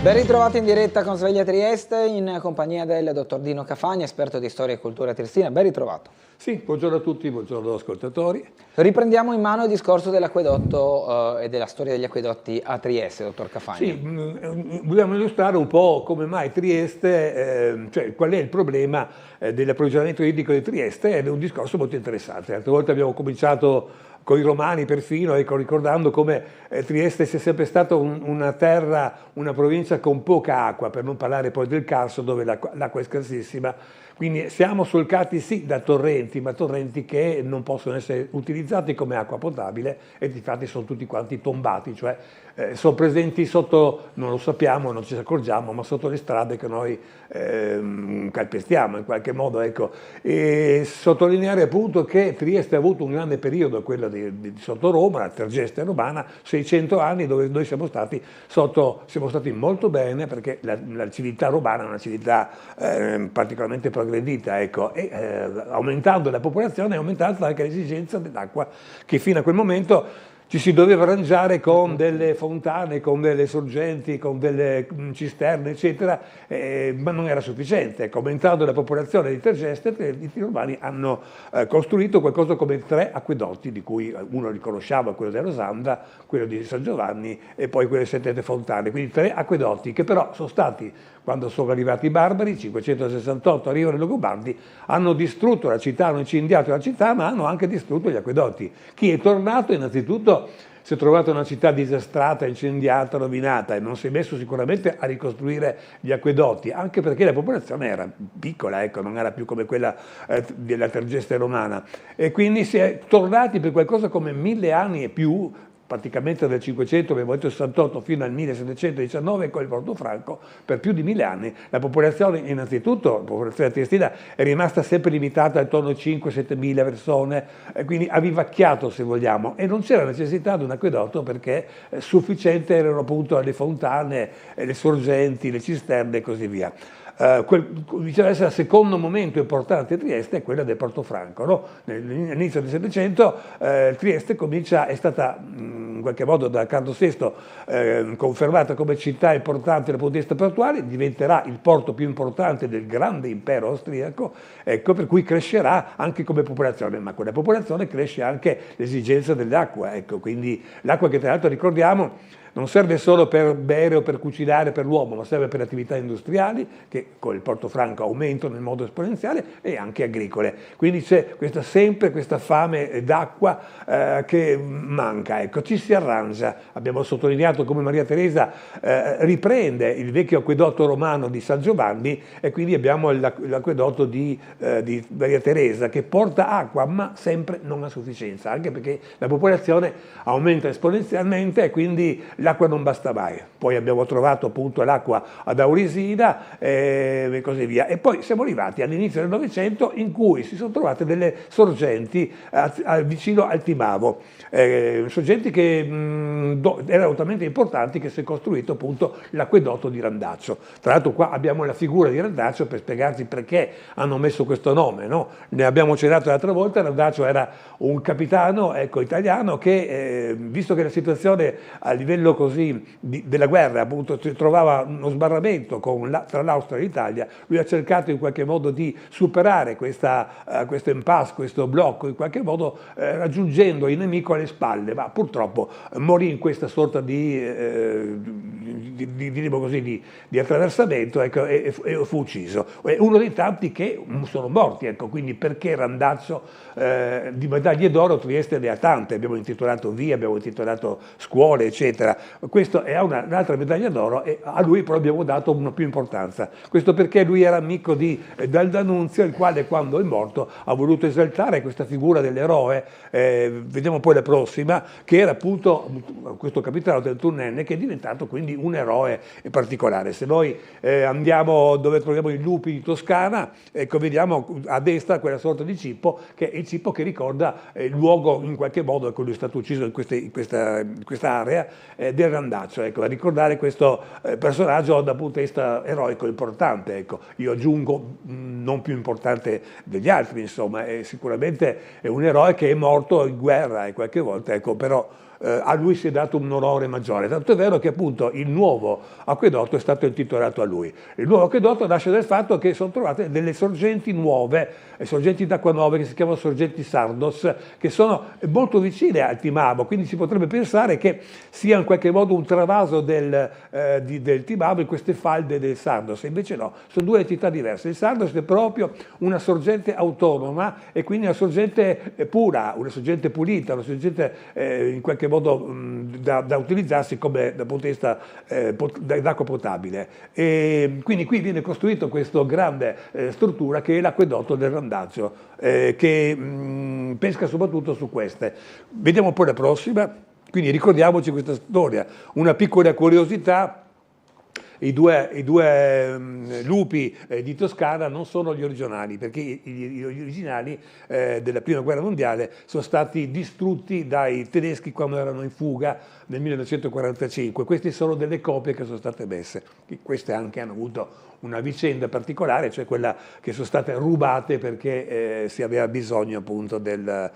Ben ritrovati in diretta con Sveglia Trieste in compagnia del dottor Dino Cafagna, esperto di storia e cultura triestina. Ben ritrovato. Sì, buongiorno a tutti, buongiorno ascoltatori. Riprendiamo in mano il discorso dell'acquedotto e della storia degli acquedotti a Trieste, dottor Cafagna. Sì, vogliamo illustrare un po' come mai Trieste, cioè qual è il problema dell'approvvigionamento idrico di Trieste, ed è un discorso molto interessante. Altre volte abbiamo cominciato con i romani perfino, ecco, ricordando come Trieste sia sempre stata una terra, una provincia con poca acqua, per non parlare poi del Carso dove l'acqua è scarsissima. Quindi siamo solcati sì da torrenti, ma torrenti che non possono essere utilizzati come acqua potabile e infatti sono tutti quanti tombati, cioè sono presenti sotto, non lo sappiamo, non ci accorgiamo, ma sotto le strade che noi calpestiamo in qualche modo. Ecco. E sottolineare appunto che Trieste ha avuto un grande periodo, quello di sotto Roma, la Tergeste romana, 600 anni dove noi siamo stati molto bene perché la civiltà romana è una civiltà particolarmente progredita, ecco, e aumentando la popolazione è aumentata anche l'esigenza dell'acqua che fino a quel momento ci si doveva arrangiare con delle fontane, con delle sorgenti, con delle cisterne, eccetera, ma non era sufficiente. Ecco, aumentando la popolazione di Tergeste, i romani hanno costruito qualcosa come 3 acquedotti, di cui uno li conosciamo, quello di Rosanda, quello di San Giovanni e poi quello di Sette Fontane. Quindi 3 acquedotti che però sono stati, quando sono arrivati i barbari, 568 arrivano i Longobardi, hanno distrutto la città, hanno incendiato la città, ma hanno anche distrutto gli acquedotti. Chi è tornato innanzitutto si è trovato una città disastrata, incendiata, rovinata e non si è messo sicuramente a ricostruire gli acquedotti, anche perché la popolazione era piccola, ecco, non era più come quella della Tergeste romana. E quindi si è tornati per qualcosa come 1000 anni e più, praticamente dal 500, abbiamo detto 68, fino al 1719 con il Portofranco, per più di 1000 anni. La popolazione, innanzitutto, la popolazione triestina è rimasta sempre limitata attorno a 5-7 mila persone, quindi ha vivacchiato, se vogliamo, e non c'era necessità di un acquedotto perché sufficiente erano appunto le fontane, le sorgenti, le cisterne e così via. Viceversa, il secondo momento importante a Trieste è quello del Portofranco, no? All'inizio del Settecento Trieste è stata in qualche modo da Carlo VI confermata come città importante dal punto di vista portuale, diventerà il porto più importante del grande impero austriaco, ecco, per cui crescerà anche come popolazione, ma con la popolazione cresce anche l'esigenza dell'acqua, ecco, quindi l'acqua che tra l'altro ricordiamo non serve solo per bere o per cucinare per l'uomo, ma serve per attività industriali che con il Porto Franco aumentano in modo esponenziale e anche agricole. Quindi c'è sempre questa fame d'acqua che manca. Ecco, ci si arrangia. Abbiamo sottolineato come Maria Teresa riprende il vecchio acquedotto romano di San Giovanni e quindi abbiamo l'acquedotto di Maria Teresa che porta acqua ma sempre non a sufficienza, anche perché la popolazione aumenta esponenzialmente e quindi l'acqua non basta mai. Poi abbiamo trovato appunto l'acqua ad Aurisina e così via. E poi siamo arrivati all'inizio del Novecento in cui si sono trovate delle sorgenti vicino al Timavo, sorgenti che erano talmente importanti che si è costruito appunto l'acquedotto di Randazzo. Tra l'altro qua abbiamo la figura di Randazzo per spiegarci perché hanno messo questo nome, no? Ne abbiamo accennato l'altra volta. Randazzo era un capitano italiano che, visto che la situazione a livello così della guerra appunto trovava uno sbarramento tra l'Austria e l'Italia, lui ha cercato in qualche modo di superare questo impasse, questo blocco, in qualche modo raggiungendo il nemico alle spalle, ma purtroppo morì in questa sorta di attraversamento, ecco, e fu ucciso. È uno dei tanti che sono morti, ecco, quindi perché Randazzo di medaglie d'oro Trieste ne ha tante, abbiamo intitolato vie, abbiamo intitolato scuole, eccetera. Questa è un'altra medaglia d'oro e a lui però abbiamo dato una più importanza. Questo perché lui era amico di Dal D'Annunzio, il quale quando è morto ha voluto esaltare questa figura dell'eroe, vediamo poi la prossima, che era appunto questo capitano 31enne che è diventato quindi un eroe particolare. Se noi andiamo dove troviamo i lupi di Toscana, ecco, vediamo a destra quella sorta di cippo, che è il cippo che ricorda il luogo in qualche modo, ecco, lui è stato ucciso in questa area del Randazzo, ecco, a ricordare questo personaggio dal punto di vista eroico importante, ecco. Io aggiungo non più importante degli altri, insomma, sicuramente è un eroe che è morto in guerra e qualche volta, ecco, però a lui si è dato un onore maggiore, tanto è vero che appunto il nuovo acquedotto è stato intitolato a lui. Il nuovo acquedotto nasce dal fatto che sono trovate delle sorgenti nuove, sorgenti d'acqua nuove che si chiamano sorgenti Sardos, che sono molto vicine al Timavo, quindi si potrebbe pensare che sia in qualche modo un travaso del Timavo in queste falde del Sardos, e invece no, sono due entità diverse. Il Sardos è proprio una sorgente autonoma e quindi una sorgente pura, una sorgente pulita, una sorgente in qualche modo da utilizzarsi come dal punto di vista d'acqua potabile. E quindi qui viene costruito questa grande struttura che è l'acquedotto del Randazzo, che pesca soprattutto su queste. Vediamo poi la prossima, quindi ricordiamoci questa storia. Una piccola curiosità: i due lupi di Toscana non sono gli originali, perché gli originali della Prima Guerra Mondiale sono stati distrutti dai tedeschi quando erano in fuga nel 1945. Queste sono delle copie che sono state messe. Queste anche hanno avuto una vicenda particolare, cioè quella che sono state rubate perché si aveva bisogno appunto del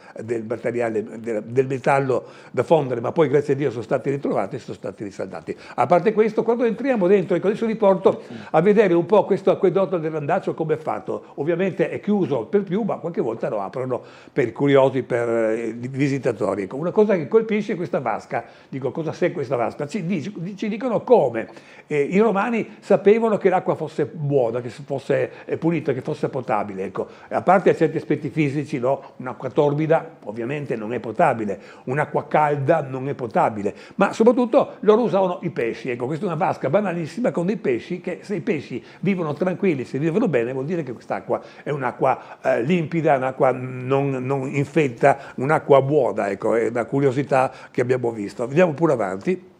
materiale, del metallo da fondere, ma poi grazie a Dio sono stati ritrovati e sono stati risaldati. A parte questo, quando entriamo dentro, ecco, adesso vi porto a vedere un po' questo acquedotto del Randazzo come è fatto. Ovviamente è chiuso per più, ma qualche volta lo aprono per i curiosi, per i visitatori. Ecco, una cosa che colpisce è questa vasca. Dico, cosa c'è questa vasca? Ci dicono come. I romani sapevano che l'acqua fosse buona, che fosse pulita, che fosse potabile, ecco. A parte certi aspetti fisici, no? Un'acqua torbida ovviamente non è potabile, un'acqua calda non è potabile, ma soprattutto loro usavano i pesci, ecco. Questa è una vasca banalissima con dei pesci che, se i pesci vivono tranquilli, se vivono bene, vuol dire che quest'acqua è un'acqua limpida, un'acqua non infetta, un'acqua buona, ecco. È una curiosità che abbiamo visto. Vediamo pure avanti.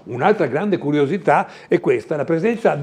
Un'altra grande curiosità è questa, la presenza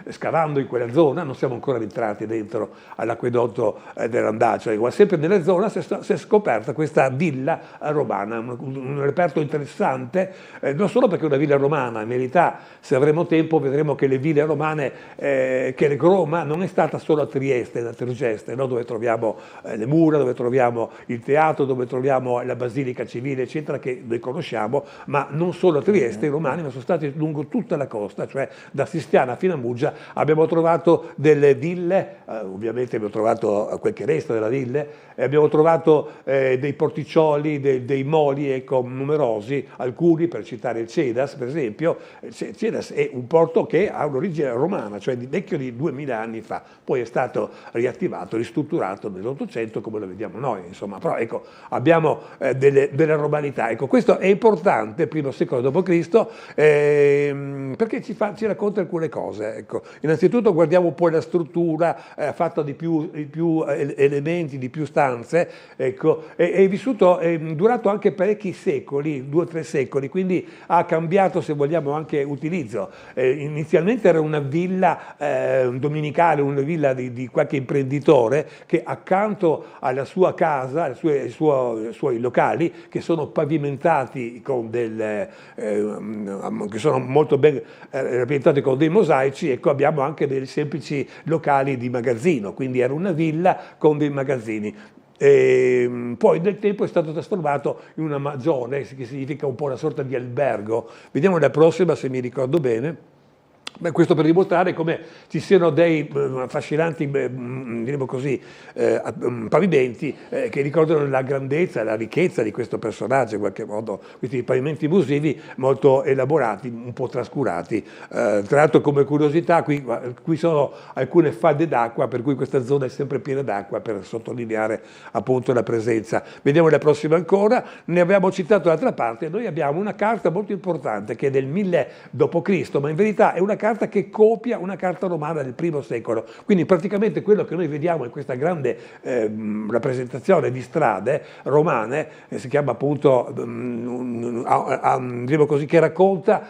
scavando in quella zona, non siamo ancora entrati dentro all'acquedotto del Randazzo, ma sempre nella zona si è scoperta questa villa romana, un reperto interessante, non solo perché è una villa romana, in verità se avremo tempo vedremo che le ville romane, che Roma non è stata solo a Trieste, a Tergeste, no? Dove troviamo le mura, dove troviamo il teatro, dove troviamo la basilica civile, eccetera, che noi conosciamo, ma non solo a Trieste, i romani sono stati lungo tutta la costa, cioè da Sistiana fino a Muggia. Abbiamo trovato delle ville, ovviamente abbiamo trovato quel che resta della ville, abbiamo trovato dei porticcioli, dei moli, ecco, numerosi, alcuni per citare il Cedas per esempio. Cedas è un porto che ha un'origine romana, cioè vecchio di 2000 anni fa, poi è stato riattivato, ristrutturato nell'Ottocento come lo vediamo noi, insomma, però ecco, abbiamo delle romanità. Ecco, questo è importante, primo secolo d.C., perché ci racconta alcune cose. Ecco. Innanzitutto guardiamo un po' la struttura fatta di più elementi, di più stanze, ecco, è vissuto, è durato anche parecchi secoli, 2 o 3 secoli, quindi ha cambiato, se vogliamo, anche utilizzo. Inizialmente era una villa dominicale, una villa di qualche imprenditore che accanto alla sua casa, ai suoi locali, che sono pavimentati con che sono molto ben rappresentati con dei mosaici, ecco, abbiamo anche dei semplici locali di magazzino, quindi era una villa con dei magazzini. Poi nel tempo è stato trasformato in una magione, che significa un po' una sorta di albergo. Vediamo la prossima, se mi ricordo bene. Beh, questo per dimostrare come ci siano dei affascinanti, diremo così, pavimenti che ricordano la grandezza e la ricchezza di questo personaggio, in qualche modo, questi pavimenti musivi molto elaborati, un po' trascurati. Tra l'altro, come curiosità, qui sono alcune falde d'acqua, per cui questa zona è sempre piena d'acqua, per sottolineare appunto la presenza. Vediamo la prossima ancora, ne abbiamo citato l'altra parte. Noi abbiamo una carta molto importante che è del 1000 d.C., ma in verità è una carta che copia una carta romana del I secolo, quindi praticamente quello che noi vediamo in questa grande rappresentazione di strade romane, si chiama appunto, diciamo così, che racconta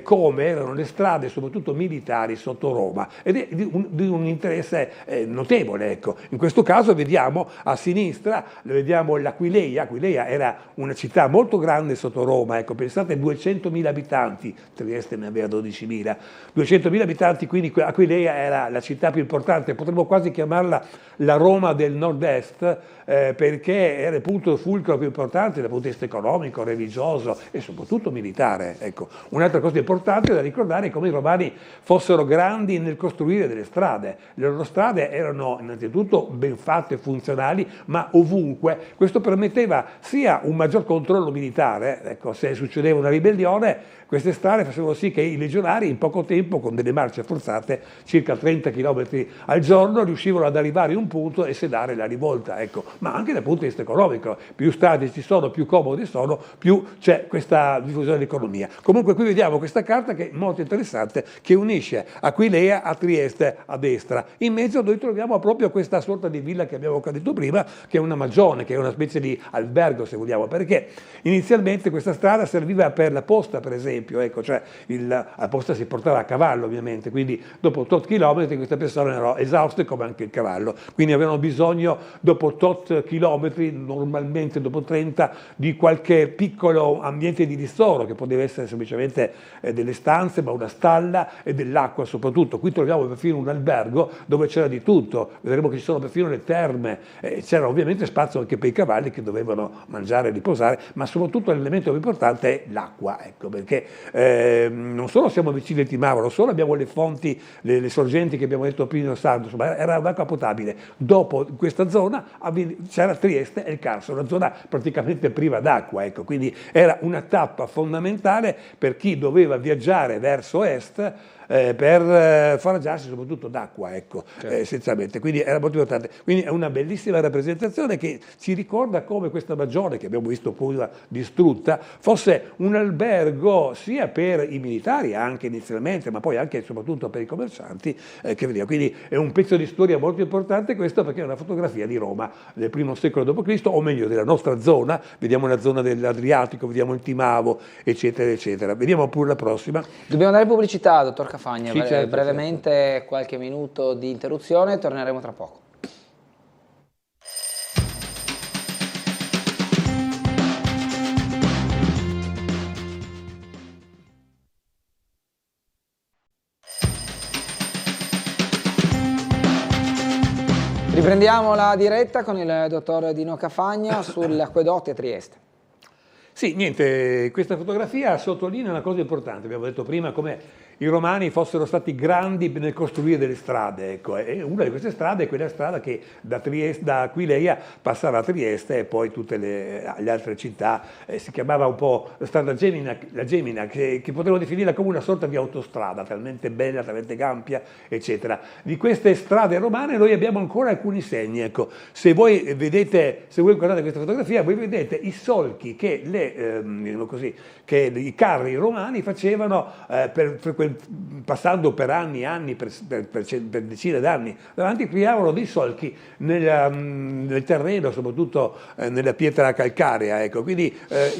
come erano le strade, soprattutto militari, sotto Roma, ed è di un interesse notevole. Ecco. In questo caso vediamo a sinistra, vediamo l'Aquileia. Aquileia era una città molto grande sotto Roma, ecco, pensate 200.000 abitanti, Trieste ne aveva 12.000, 200.000 abitanti, quindi Aquileia era la città più importante, potremmo quasi chiamarla la Roma del nord-est, perché era il punto fulcro più importante dal punto di vista economico, religioso e soprattutto militare. Ecco. Un'altra cosa importante da ricordare è come i romani fossero grandi nel costruire delle strade. Le loro strade erano innanzitutto ben fatte, funzionali, ma ovunque. Questo permetteva sia un maggior controllo militare, ecco, se succedeva una ribellione, queste strade facevano sì che i legionari in poco tempo, con delle marce forzate, circa 30 km al giorno, riuscivano ad arrivare a un punto e sedare la rivolta. Ecco. Ma anche dal punto di vista economico, più strade ci sono, più comodi sono, più c'è questa diffusione dell'economia. Comunque qui vediamo questa carta che è molto interessante, che unisce Aquileia a Trieste a destra. In mezzo noi troviamo proprio questa sorta di villa che abbiamo detto prima, che è una magione, che è una specie di albergo, se vogliamo, perché inizialmente questa strada serviva per la posta, per esempio. Ecco, cioè la posta si portava a cavallo, ovviamente, quindi dopo tot chilometri queste persone erano esauste, come anche il cavallo, quindi avevano bisogno dopo tot chilometri, normalmente dopo 30, di qualche piccolo ambiente di ristoro, che poteva essere semplicemente delle stanze, ma una stalla e dell'acqua soprattutto. Qui troviamo perfino un albergo dove c'era di tutto, vedremo che ci sono perfino le terme, c'era ovviamente spazio anche per i cavalli che dovevano mangiare e riposare, ma soprattutto l'elemento più importante è l'acqua, ecco, perché non solo siamo vicini al Timavo, non solo abbiamo le fonti, le sorgenti che abbiamo detto prima, ma era un'acqua potabile. Dopo questa zona c'era Trieste e il Carso, una zona praticamente priva d'acqua, ecco, quindi era una tappa fondamentale per chi doveva viaggiare verso est per foraggiarsi soprattutto d'acqua, ecco, essenzialmente, quindi era molto importante. Quindi è una bellissima rappresentazione che ci ricorda come questa magione, che abbiamo visto poi distrutta, fosse un albergo sia per i militari, anche inizialmente, ma poi anche e soprattutto per i commercianti che veniva. Quindi è un pezzo di storia molto importante questo, perché è una fotografia di Roma del I secolo d.C., o meglio della nostra zona. Vediamo la zona dell'Adriatico, vediamo il Timavo, eccetera, eccetera. Vediamo pure la prossima. Dobbiamo dare pubblicità, dottor Cafagna. Sì, certo, brevemente, certo. Qualche minuto di interruzione, torneremo tra poco. Riprendiamo la diretta con il dottor Dino Cafagna sulle acquedotti a Trieste. Sì, niente, questa fotografia sottolinea una cosa importante, abbiamo detto prima come i romani fossero stati grandi nel costruire delle strade, ecco, e una di queste strade è quella strada che da Aquileia passava a Trieste e poi tutte le altre città, si chiamava un po' la strada la Gemina, che potremmo definirla come una sorta di autostrada, talmente bella, talmente ampia, eccetera. Di queste strade romane noi abbiamo ancora alcuni segni, ecco. Se voi guardate questa fotografia, voi vedete i solchi che i carri romani facevano passando per anni e anni, per decine d'anni davanti, creavano dei solchi nel terreno, soprattutto nella pietra calcarea, ecco. Quindi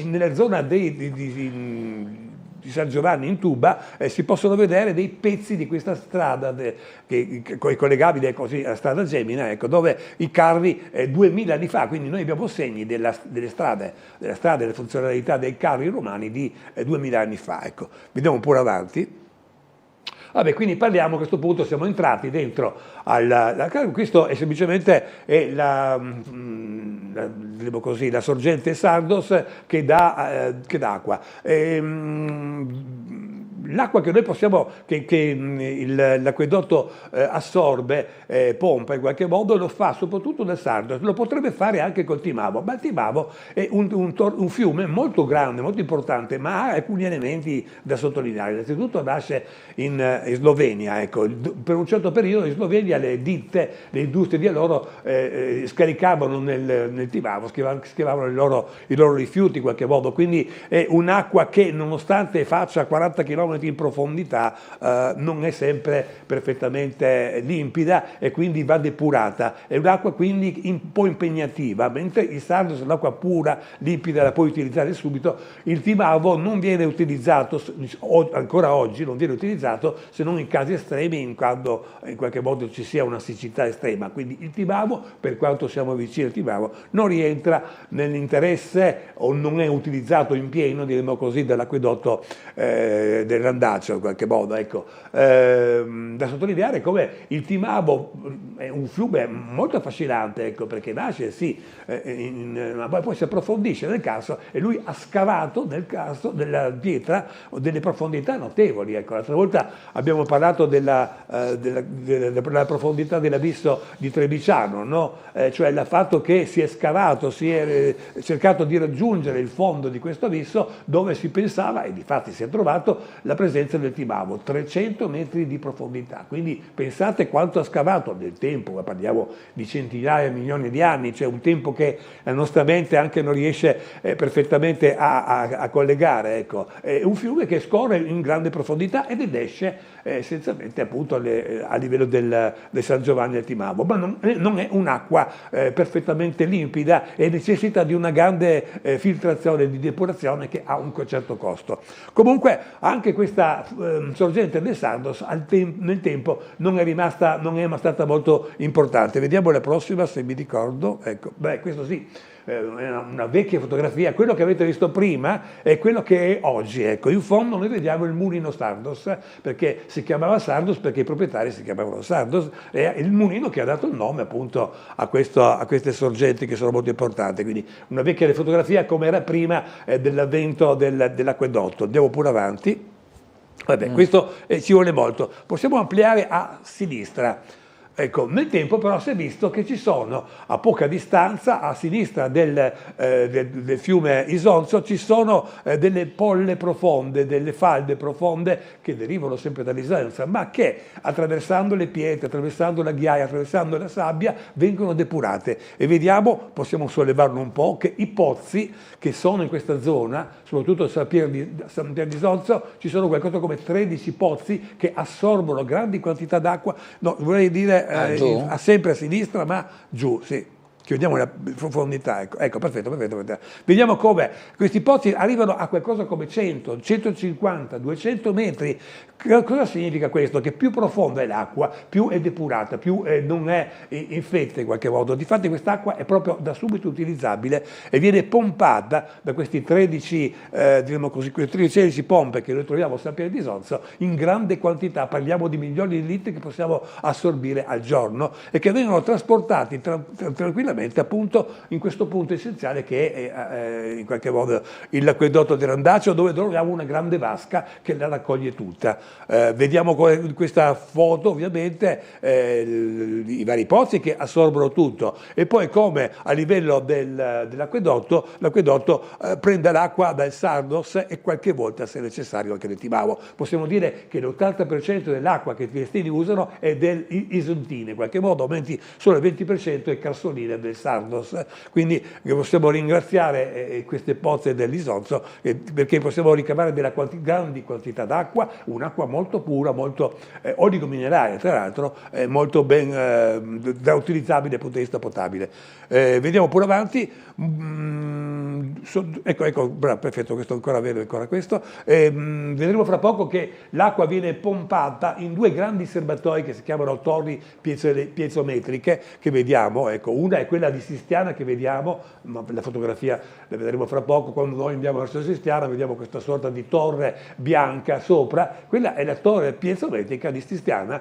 nella zona di San Giovanni in Tuba si possono vedere dei pezzi di questa strada collegabile così alla strada Gemina, ecco, dove i carri 2000 anni fa, quindi noi abbiamo segni delle strade, delle funzionalità dei carri romani di 2000 anni fa, ecco. Vediamo un po' avanti. Vabbè, quindi parliamo, a questo punto siamo entrati dentro questo è semplicemente la sorgente Sardos che dà acqua. L'acqua che noi possiamo, che l'acquedotto assorbe, pompa in qualche modo, lo fa soprattutto dal Sardos, lo potrebbe fare anche col Timavo, ma il Timavo è un fiume molto grande, molto importante, ma ha alcuni elementi da sottolineare. Innanzitutto nasce in Slovenia, ecco. Per un certo periodo in Slovenia le industrie di allora scaricavano nel Timavo, schiavavano i loro rifiuti in qualche modo, quindi è un'acqua che nonostante faccia 40 km in profondità non è sempre perfettamente limpida e quindi va depurata. È un'acqua quindi un po' impegnativa, mentre il Sardos è un'acqua pura, limpida, la puoi utilizzare subito. Il Timavo non viene utilizzato, ancora oggi non viene utilizzato se non in casi estremi, quando in qualche modo ci sia una siccità estrema. Quindi il Timavo, per quanto siamo vicini al Timavo, non rientra nell'interesse o non è utilizzato in pieno, diremmo così, dall'acquedotto del Randazzo in qualche modo, ecco. Da sottolineare come il Timavo è un fiume molto affascinante, ecco, perché nasce ma poi si approfondisce nel Carso e lui ha scavato nel Carso della pietra delle profondità notevoli, ecco. L'altra volta abbiamo parlato della profondità dell'abisso di Trebiciano, no? Cioè il fatto che si è scavato, si è cercato di raggiungere il fondo di questo abisso dove si pensava, e difatti si è trovato, la presenza del Timavo, 300 metri di profondità. Quindi pensate quanto ha scavato nel tempo, parliamo di centinaia, milioni di anni, cioè un tempo che la nostra mente anche non riesce perfettamente a collegare, ecco. È un fiume che scorre in grande profondità ed esce essenzialmente appunto a livello del San Giovanni del Timavo, ma non è un'acqua perfettamente limpida e necessita di una grande filtrazione, di depurazione che ha un certo costo. Comunque anche questa sorgente del Sardos nel tempo non è mai stata molto importante. Vediamo la prossima, se mi ricordo. Ecco, questo sì. È una vecchia fotografia, quello che avete visto prima è quello che è oggi, ecco. In fondo noi vediamo il mulino Sardos, perché si chiamava Sardos perché i proprietari si chiamavano Sardos, è il mulino che ha dato il nome appunto a queste sorgenti che sono molto importanti. Quindi una vecchia fotografia come era prima dell'avvento dell'acquedotto. Andiamo pure avanti. Vabbè, questo ci vuole molto. Possiamo ampliare a sinistra. Ecco, nel tempo però si è visto che ci sono a poca distanza, a sinistra del fiume Isonzo, ci sono delle polle profonde, delle falde profonde che derivano sempre dall'Isonzo, ma che attraversando le pietre, attraversando la ghiaia, attraversando la sabbia, vengono depurate. E vediamo, possiamo sollevarlo un po', che i pozzi che sono in questa zona, soprattutto a San Pier di Isonzo, ci sono qualcosa come 13 pozzi che assorbono grandi quantità d'acqua, no, vorrei dire sempre a sinistra, ma giù, sì. Che vediamo la profondità, ecco, perfetto. Vediamo come questi pozzi arrivano a qualcosa come 100, 150, 200 metri. Cosa significa questo? Che più profonda è l'acqua, più è depurata, più non è infetta in qualche modo. Difatti quest'acqua è proprio da subito utilizzabile e viene pompata da questi 13 pompe che noi troviamo a San Pier di Isonzo in grande quantità, parliamo di milioni di litri che possiamo assorbire al giorno e che vengono trasportati tranquillamente veramente appunto in questo punto essenziale che è in qualche modo l'acquedotto di Randazzo, dove troviamo una grande vasca che la raccoglie tutta. Vediamo in questa foto ovviamente i vari pozzi che assorbono tutto, e poi come a livello dell'acquedotto, l'acquedotto prende l'acqua dal Sardos e qualche volta, se necessario, anche del Timavo. Possiamo dire che l'80% dell'acqua che i triestini usano è del Isontine, in qualche modo, mentre solo il 20% è carsolina del Sardos. Quindi possiamo ringraziare queste pozze dell'Isonzo perché possiamo ricavare della grandi quantità d'acqua, un'acqua molto pura, molto oligomineraria, tra l'altro, molto ben da utilizzabile dal punto di vista potabile. Vediamo pure avanti. Ecco, bravo, perfetto, questo ancora vedo, ancora questo. Vedremo fra poco che l'acqua viene pompata in due grandi serbatoi che si chiamano torri piezometriche, che vediamo. Ecco, una è quella di Sistiana che vediamo, ma la fotografia la vedremo fra poco. Quando noi andiamo verso Sistiana vediamo questa sorta di torre bianca sopra. Quella è la torre piezometrica di Sistiana,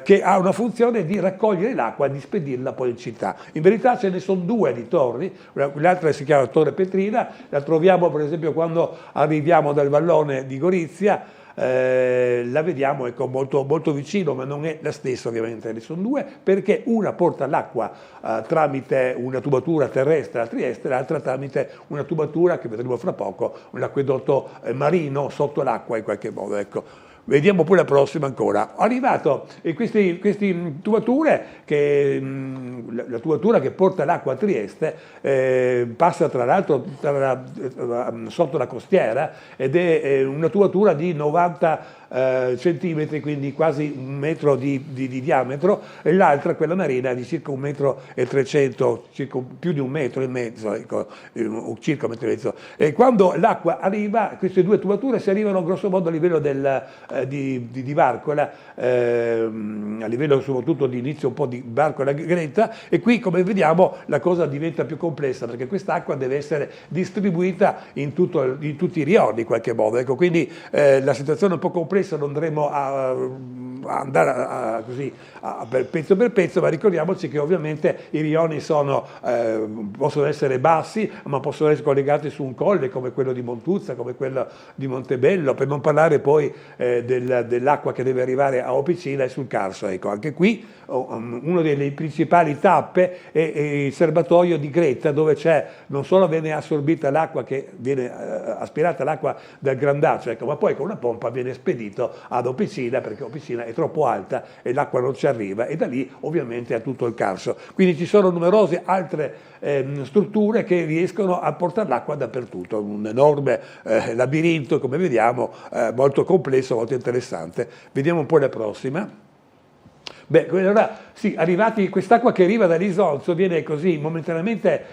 che ha una funzione di raccogliere l'acqua e di spedirla poi in città. In verità ce ne sono due di torri, l'altra si chiama Torre Petrina, la troviamo per esempio quando arriviamo dal vallone di Gorizia, la vediamo, ecco, molto, molto vicino, ma non è la stessa ovviamente, ne sono due, perché una porta l'acqua tramite una tubatura terrestre a Trieste, l'altra tramite una tubatura che vedremo fra poco, un acquedotto marino sotto l'acqua in qualche modo, ecco. Vediamo poi la prossima ancora. Arrivato queste tubature, la tubatura che porta l'acqua a Trieste passa tra l'altro sotto la costiera ed è una tubatura di 90 centimetri, quindi quasi 1 metro di diametro, e l'altra, quella marina, di circa 1,3 m, circa più di 1,5 metri, ecco, circa 1,5 metri. E quando l'acqua arriva, queste due tubature si arrivano grosso modo a livello di Varcola, a livello soprattutto di inizio un po' di Varcola Greta, e qui come vediamo la cosa diventa più complessa perché quest'acqua deve essere distribuita in tutti i rioni in qualche modo, ecco, quindi la situazione è un po' complessa, non andremo a andare così per pezzo, ma ricordiamoci che ovviamente i rioni possono essere bassi, ma possono essere collegati su un colle come quello di Montuzza, come quello di Montebello, per non parlare poi dell'acqua che deve arrivare a Opicina e sul Carso. Ecco, anche qui una delle principali tappe è il serbatoio di Greta, dove non solo viene assorbita l'acqua, che viene aspirata l'acqua dal Grandaccio, ecco, ma poi con una pompa viene spedito ad Opicina, perché Opicina è troppo alta e l'acqua non ci arriva, e da lì ovviamente a tutto il Carso. Quindi ci sono numerose altre strutture che riescono a portare l'acqua dappertutto, un enorme labirinto, come vediamo, molto complesso, molto interessante. Vediamo un po' la prossima. Beh, allora sì, quest'acqua che arriva dall'Isonzo viene così momentaneamente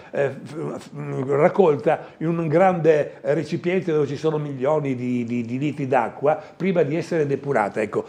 raccolta in un grande recipiente dove ci sono milioni di litri d'acqua prima di essere depurata. Ecco,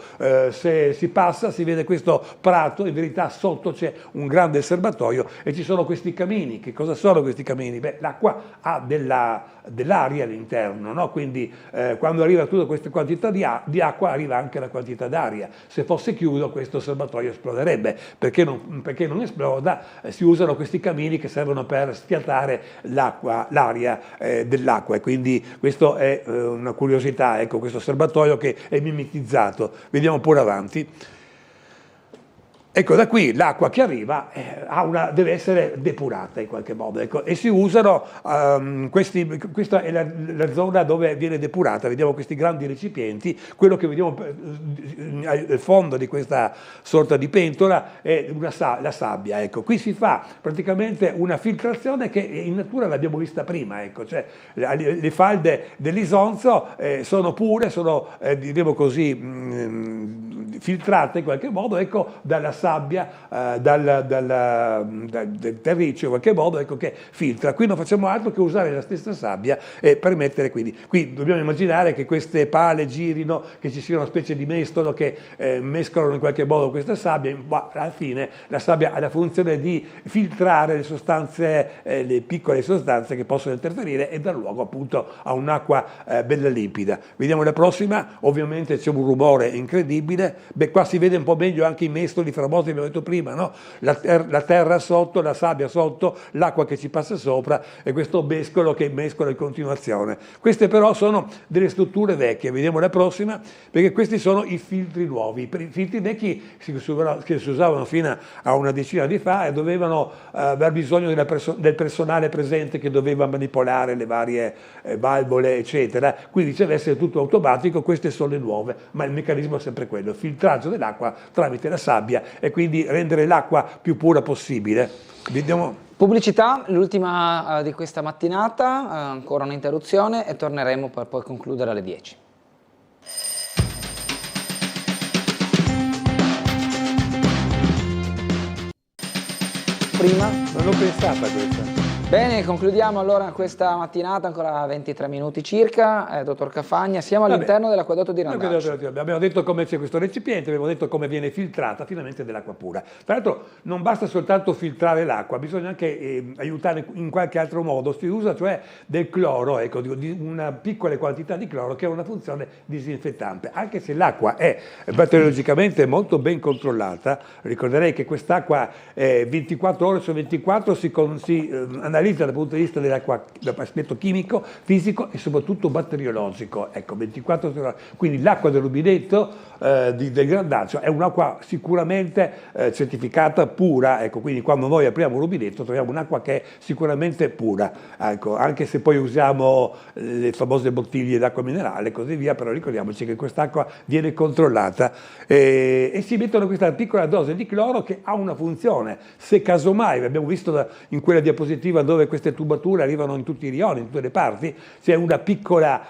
se si passa si vede questo prato, in verità sotto c'è un grande serbatoio e ci sono questi camini. Che cosa sono questi camini? Beh, l'acqua ha dell'aria all'interno, no? Quindi quando arriva tutta questa quantità di acqua arriva anche la quantità d'aria. Se fosse chiuso questo serbatoio esploderebbe. Perché non esploda? Si usano questi camini che servono per sfiatare l'aria dell'acqua, e quindi questo è una curiosità, ecco, questo serbatoio che è mimetizzato. Vediamo pure avanti. Ecco, da qui l'acqua che arriva deve essere depurata in qualche modo, ecco, e si usano, questa è la zona dove viene depurata. Vediamo questi grandi recipienti, quello che vediamo al fondo di questa sorta di pentola è la sabbia, ecco. Qui si fa praticamente una filtrazione che in natura l'abbiamo vista prima, ecco, cioè le falde dell'Isonzo sono pure, sono diremo così filtrate in qualche modo, ecco, dalla sabbia, del terriccio in qualche modo, ecco, che filtra. Qui non facciamo altro che usare la stessa sabbia e permettere, quindi qui dobbiamo immaginare che queste pale girino, che ci sia una specie di mestolo che mescolano in qualche modo questa sabbia, ma alla fine la sabbia ha la funzione di filtrare le sostanze, le piccole sostanze che possono interferire, e dar luogo appunto a un'acqua bella limpida. Vediamo la prossima. Ovviamente c'è un rumore incredibile. Beh, qua si vede un po' meglio anche i mestoli fra famosi, abbiamo detto prima, no? La terra sotto, la sabbia sotto, l'acqua che ci passa sopra e questo mescolo che mescola in continuazione. Queste però sono delle strutture vecchie, vediamo la prossima, perché questi sono i filtri nuovi. Per i filtri vecchi che si usavano fino a una decina di fa e dovevano aver bisogno del personale presente che doveva manipolare le varie valvole, eccetera, quindi deve essere tutto automatico. Queste sono le nuove, ma il meccanismo è sempre quello, filtraggio dell'acqua tramite la sabbia e quindi rendere l'acqua più pura possibile. Vediamo. Pubblicità, l'ultima di questa mattinata, ancora un'interruzione e torneremo per poi concludere alle 10. Prima? Non l'ho pensata questa. Bene, concludiamo allora questa mattinata, ancora 23 minuti circa. Dottor Cafagna, siamo all'interno dell'acquedotto di Randazzo. Abbiamo detto come c'è questo recipiente, abbiamo detto come viene filtrata finalmente dell'acqua pura. Tra l'altro non basta soltanto filtrare l'acqua, bisogna anche aiutare in qualche altro modo. Si usa cioè del cloro, ecco, di una piccola quantità di cloro che ha una funzione disinfettante. Anche se l'acqua è batteriologicamente molto ben controllata, ricorderei che quest'acqua 24 ore su 24 si analizza dal punto di vista dell'aspetto chimico, fisico e soprattutto batteriologico. Ecco, 24 ore. Quindi l'acqua del rubinetto del Grandaccio è un'acqua sicuramente certificata pura, ecco, quindi quando noi apriamo un rubinetto troviamo un'acqua che è sicuramente pura, ecco, anche se poi usiamo le famose bottiglie d'acqua minerale e così via, però ricordiamoci che quest'acqua viene controllata e si mettono questa piccola dose di cloro che ha una funzione. Se casomai, abbiamo visto in quella diapositiva dove queste tubature arrivano in tutti i rioni, in tutte le parti, c'è una piccola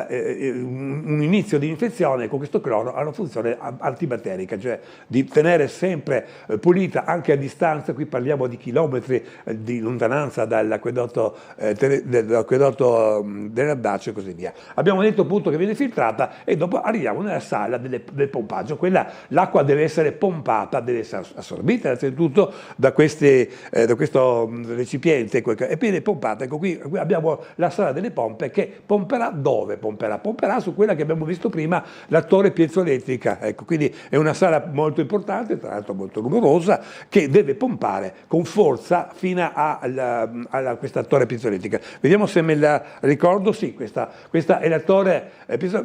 un inizio di infezione, con questo cloro ha una funzione antibatterica, cioè di tenere sempre pulita anche a distanza. Qui parliamo di chilometri di lontananza dall'acquedotto del Randaccio e così via. Abbiamo detto appunto che viene filtrata e dopo arriviamo nella sala del pompaggio. L'acqua deve essere pompata, deve essere assorbita innanzitutto da questo recipiente e viene pompata. Ecco, qui abbiamo la sala delle pompe che pomperà dove? Pomperà su quella che abbiamo visto prima, la torre piezoelettrica. Ecco, quindi è una sala molto importante, tra l'altro molto numerosa, che deve pompare con forza fino a questa torre piezoelettrica. Vediamo se me la ricordo. Sì, questa è la torre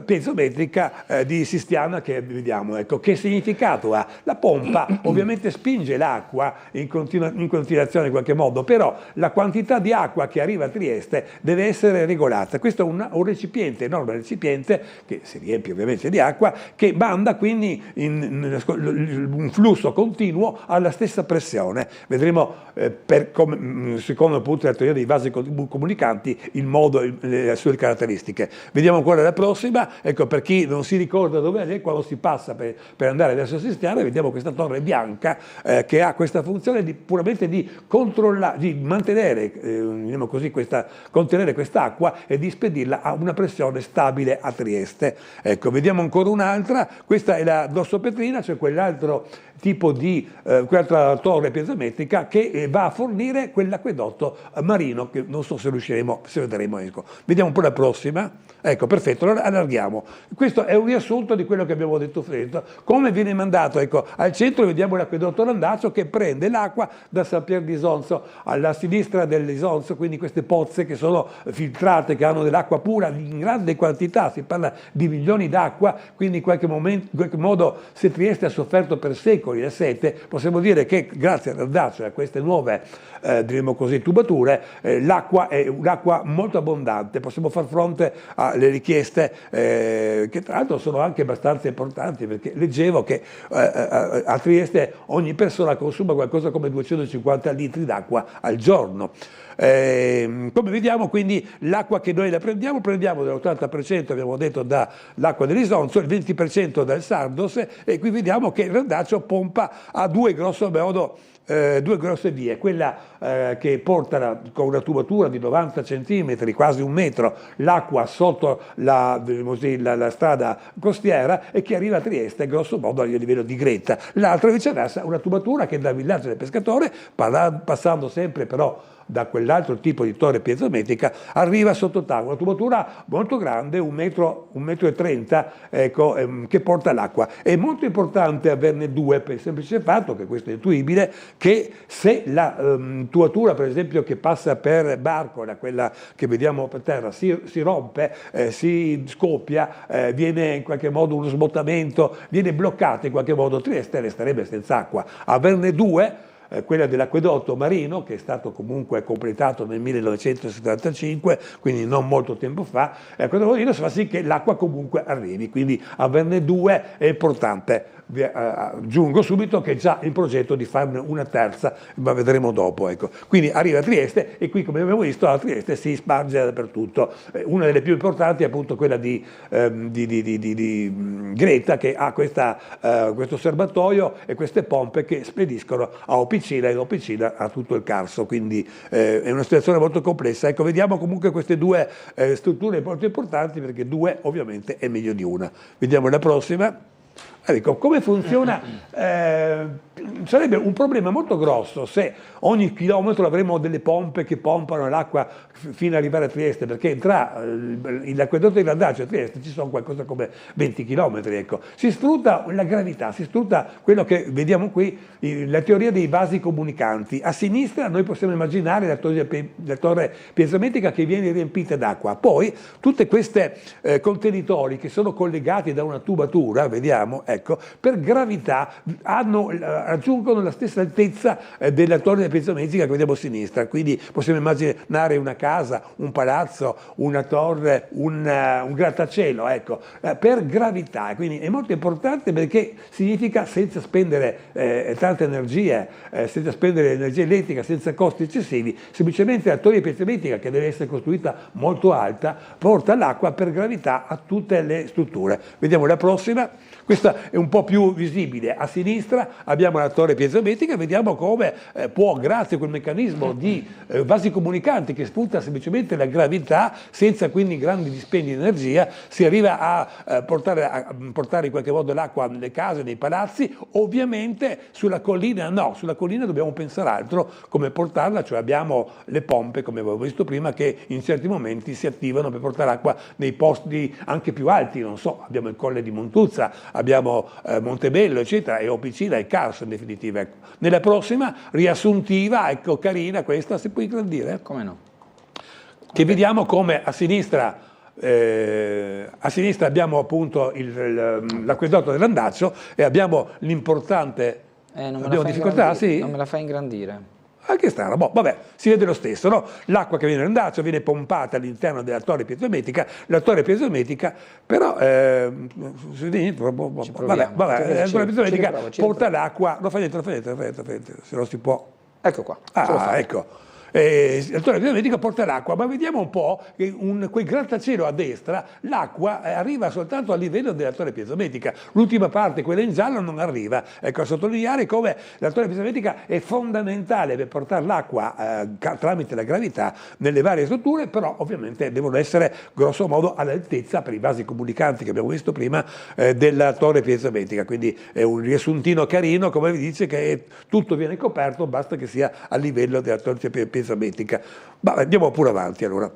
piezoelettrica di Sistiana che vediamo. Ecco, che significato ha? La pompa ovviamente spinge l'acqua in continuazione in qualche modo, però la quantità di acqua che arriva a Trieste deve essere regolata. Questo è un recipiente, enorme recipiente, che si riempie ovviamente di acqua, che manda quindi un flusso continuo alla stessa pressione. Vedremo secondo appunto la teoria dei vasi comunicanti il modo, le sue caratteristiche. Vediamo ancora la prossima. Ecco, per chi non si ricorda dove è, quando si passa per andare verso Sistiana, vediamo questa torre bianca che ha questa funzione puramente di controllare, di mantenere, diciamo così, contenere quest'acqua e di spedirla a una pressione stabile a Trieste. Ecco, vediamo ancora un'altra. Questa è la Dossopetrina, cioè quell'altro tipo di quell'altra torre piezometrica che va a fornire quell'acquedotto marino che non so se vedremo. Ecco. Vediamo un po' la prossima. Ecco, perfetto, allora allarghiamo. Questo è un riassunto di quello che abbiamo detto prima. Come viene mandato? Ecco, al centro vediamo l'acquedotto Randaccio che prende l'acqua da San Pier di Isonzo, alla sinistra dell'Isonzo, quindi queste pozze che sono filtrate, che hanno dell'acqua pura in grande quantità, si parla di milioni d'acqua, quindi in qualche modo se Trieste ha sofferto per secoli la sete, possiamo dire che grazie a Randaccio e a queste nuove diremo così, tubature, l'acqua è un'acqua molto abbondante, possiamo far fronte alle richieste che tra l'altro sono anche abbastanza importanti, perché leggevo che a Trieste ogni persona consuma qualcosa come 250 litri d'acqua al giorno. Come vediamo, quindi l'acqua che noi prendiamo dell'80%, abbiamo detto, dall'acqua dell'Isonzo, il 20% dal Sardos, e qui vediamo che il Randaccio pompa a due grosso modo due grosse vie, quella che porta con una tubatura di 90 centimetri, quasi 1 metro, l'acqua sotto la strada costiera e che arriva a Trieste grosso modo a livello di Greta. L'altra viceversa una tubatura che dal villaggio del pescatore, passando sempre però da quell'altro tipo di torre piezometrica, arriva sottotacqua, una tubatura molto grande, 1,30 metri, ecco, che porta l'acqua. È molto importante averne due per il semplice fatto, che questo è intuibile, che se la tubatura per esempio che passa per Barcola, quella che vediamo per terra, si rompe, si scoppia, viene in qualche modo uno smottamento, viene bloccata in qualche modo, Trieste resterebbe senza acqua. Averne due, quella dell'acquedotto marino, che è stato comunque completato nel 1975, quindi non molto tempo fa, l'acquedotto marino fa sì che l'acqua comunque arrivi, quindi averne due è importante. Aggiungo subito che è già in progetto di farne una terza, ma vedremo dopo. Ecco. Quindi arriva a Trieste e qui, come abbiamo visto, a Trieste si sparge dappertutto. Una delle più importanti è appunto quella di Greta, che ha questo serbatoio e queste pompe che spediscono a Opicina, e Opicina ha tutto il Carso, quindi è una situazione molto complessa. Ecco, vediamo comunque queste due strutture molto importanti, perché due ovviamente è meglio di una. Vediamo la prossima. Ecco, come funziona? Sarebbe un problema molto grosso se ogni chilometro avremo delle pompe che pompano l'acqua fino ad arrivare a Trieste, perché tra l'acquedotto di Landaccio e Trieste ci sono qualcosa come 20 chilometri. Ecco. Si sfrutta la gravità, si sfrutta quello che vediamo qui, la teoria dei vasi comunicanti. A sinistra noi possiamo immaginare la torre piezometrica che viene riempita d'acqua, poi tutte queste contenitori che sono collegati da una tubatura, vediamo, ecco, per gravità raggiungono la stessa altezza della torre piezometrica che vediamo a sinistra, quindi possiamo immaginare una casa, un palazzo, una torre, un grattacielo, ecco, per gravità. Quindi è molto importante, perché significa senza spendere tante energie, senza spendere energia elettrica, senza costi eccessivi, semplicemente la torre piezometrica, che deve essere costruita molto alta, porta l'acqua per gravità a tutte le strutture. Vediamo la prossima. Questa è un po' più visibile. A sinistra abbiamo la torre piezometrica, vediamo come può, grazie a quel meccanismo di vasi comunicanti che sfrutta semplicemente la gravità, senza quindi grandi dispendi di energia, si arriva a portare in qualche modo l'acqua nelle case, nei palazzi. Ovviamente sulla collina no, sulla collina dobbiamo pensare altro come portarla, cioè abbiamo le pompe, come avevo visto prima, che in certi momenti si attivano per portare acqua nei posti anche più alti, non so, abbiamo il Colle di Montuzza, abbiamo Montebello, eccetera, e Opicina e Carso in definitiva. Ecco. Nella prossima, riassuntiva, ecco, carina questa, si può ingrandire? Come no? Che vediamo come a sinistra abbiamo appunto l'acquedotto dell'Andaccio e abbiamo l'importante... abbiamo difficoltà? Sì? Non me la fa ingrandire. Che strano, vabbè, si vede lo stesso, no? L'acqua che viene dall'Andaccio viene pompata all'interno della torre piezometrica, la torre piezometrica però la torre piezometrica porta l'acqua, lo fa niente, se non si può. Ecco qua. Ecco. La torre piezometrica porta l'acqua, ma vediamo un po' che quel grattacielo a destra, l'acqua arriva soltanto a livello della torre piezometrica, l'ultima parte, quella in giallo, non arriva. Ecco, a sottolineare come la torre piezometrica è fondamentale per portare l'acqua tramite la gravità nelle varie strutture, però ovviamente devono essere grosso modo all'altezza, per i vasi comunicanti che abbiamo visto prima, della torre piezometrica. Quindi è un riassuntino carino, come vi dice, che tutto viene coperto, basta che sia a livello della torre piezometrica. Ma andiamo pure avanti allora.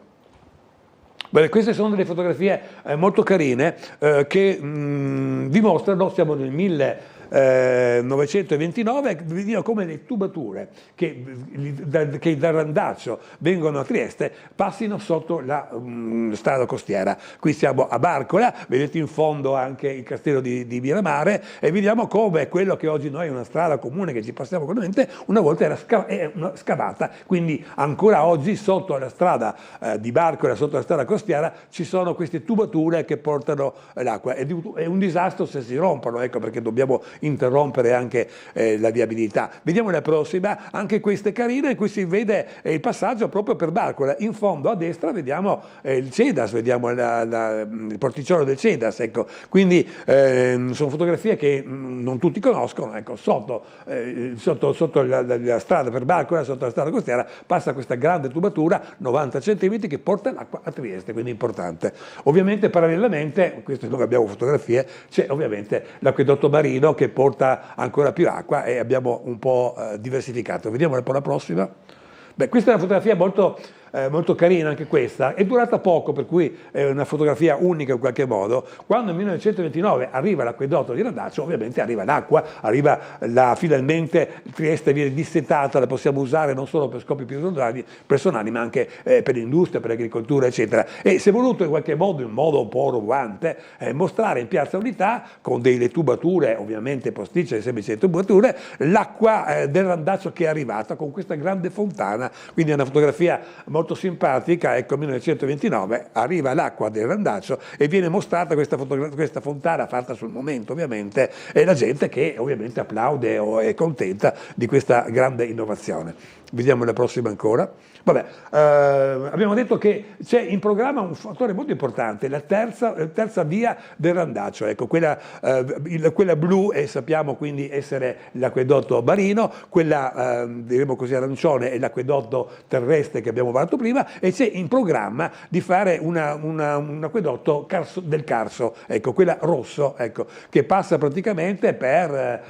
Beh, queste sono delle fotografie molto carine che dimostrano, siamo nel 1929, vediamo come le tubature che dal Randaccio vengono a Trieste passino sotto la strada costiera. Qui siamo a Barcola, vedete in fondo anche il castello di Miramare, e vediamo come quello che oggi noi è una strada comune che ci passiamo comunemente, una volta era scavata, quindi ancora oggi sotto la strada di Barcola, sotto la strada costiera, ci sono queste tubature che portano l'acqua. È un disastro se si rompono, ecco, perché dobbiamo interrompere anche la viabilità. Vediamo la prossima, anche questa è carina, in cui si vede il passaggio proprio per Barcola. In fondo a destra vediamo il CEDAS, vediamo il porticciolo del CEDAS, ecco. Quindi sono fotografie che non tutti conoscono, ecco. Sotto la strada per Barcola, sotto la strada costiera, passa questa grande tubatura 90 cm che porta l'acqua a Trieste, quindi importante. Ovviamente parallelamente, questo non abbiamo fotografie, c'è ovviamente l'acquedotto marino che porta ancora più acqua e abbiamo un po' diversificato. Vediamo un po' la prossima. Beh, questa è una fotografia molto carina anche questa, è durata poco, per cui è una fotografia unica in qualche modo. Quando nel 1929 arriva l'acquedotto di Randazzo, ovviamente arriva l'acqua, finalmente Trieste viene dissetata, la possiamo usare non solo per scopi personali ma anche per l'industria, per l'agricoltura, eccetera. E si è voluto in qualche modo, in modo un po' roboante, mostrare in Piazza Unità, con delle tubature, ovviamente posticce, semplici tubature, l'acqua del Randazzo che è arrivata con questa grande fontana, quindi è una fotografia molto simpatica. Ecco, 1929 arriva l'acqua del Randazzo e viene mostrata questa fontana fatta sul momento, ovviamente, e la gente che ovviamente applaude o è contenta di questa grande innovazione. Vediamo la prossima ancora. Vabbè, abbiamo detto che c'è in programma un fattore molto importante, la terza via del Randazzo, ecco, quella blu, e sappiamo quindi essere l'acquedotto marino, quella diremo così arancione è l'acquedotto terrestre che abbiamo parlato prima, e c'è in programma di fare un acquedotto del Carso, ecco, quella rosso, ecco, che passa praticamente per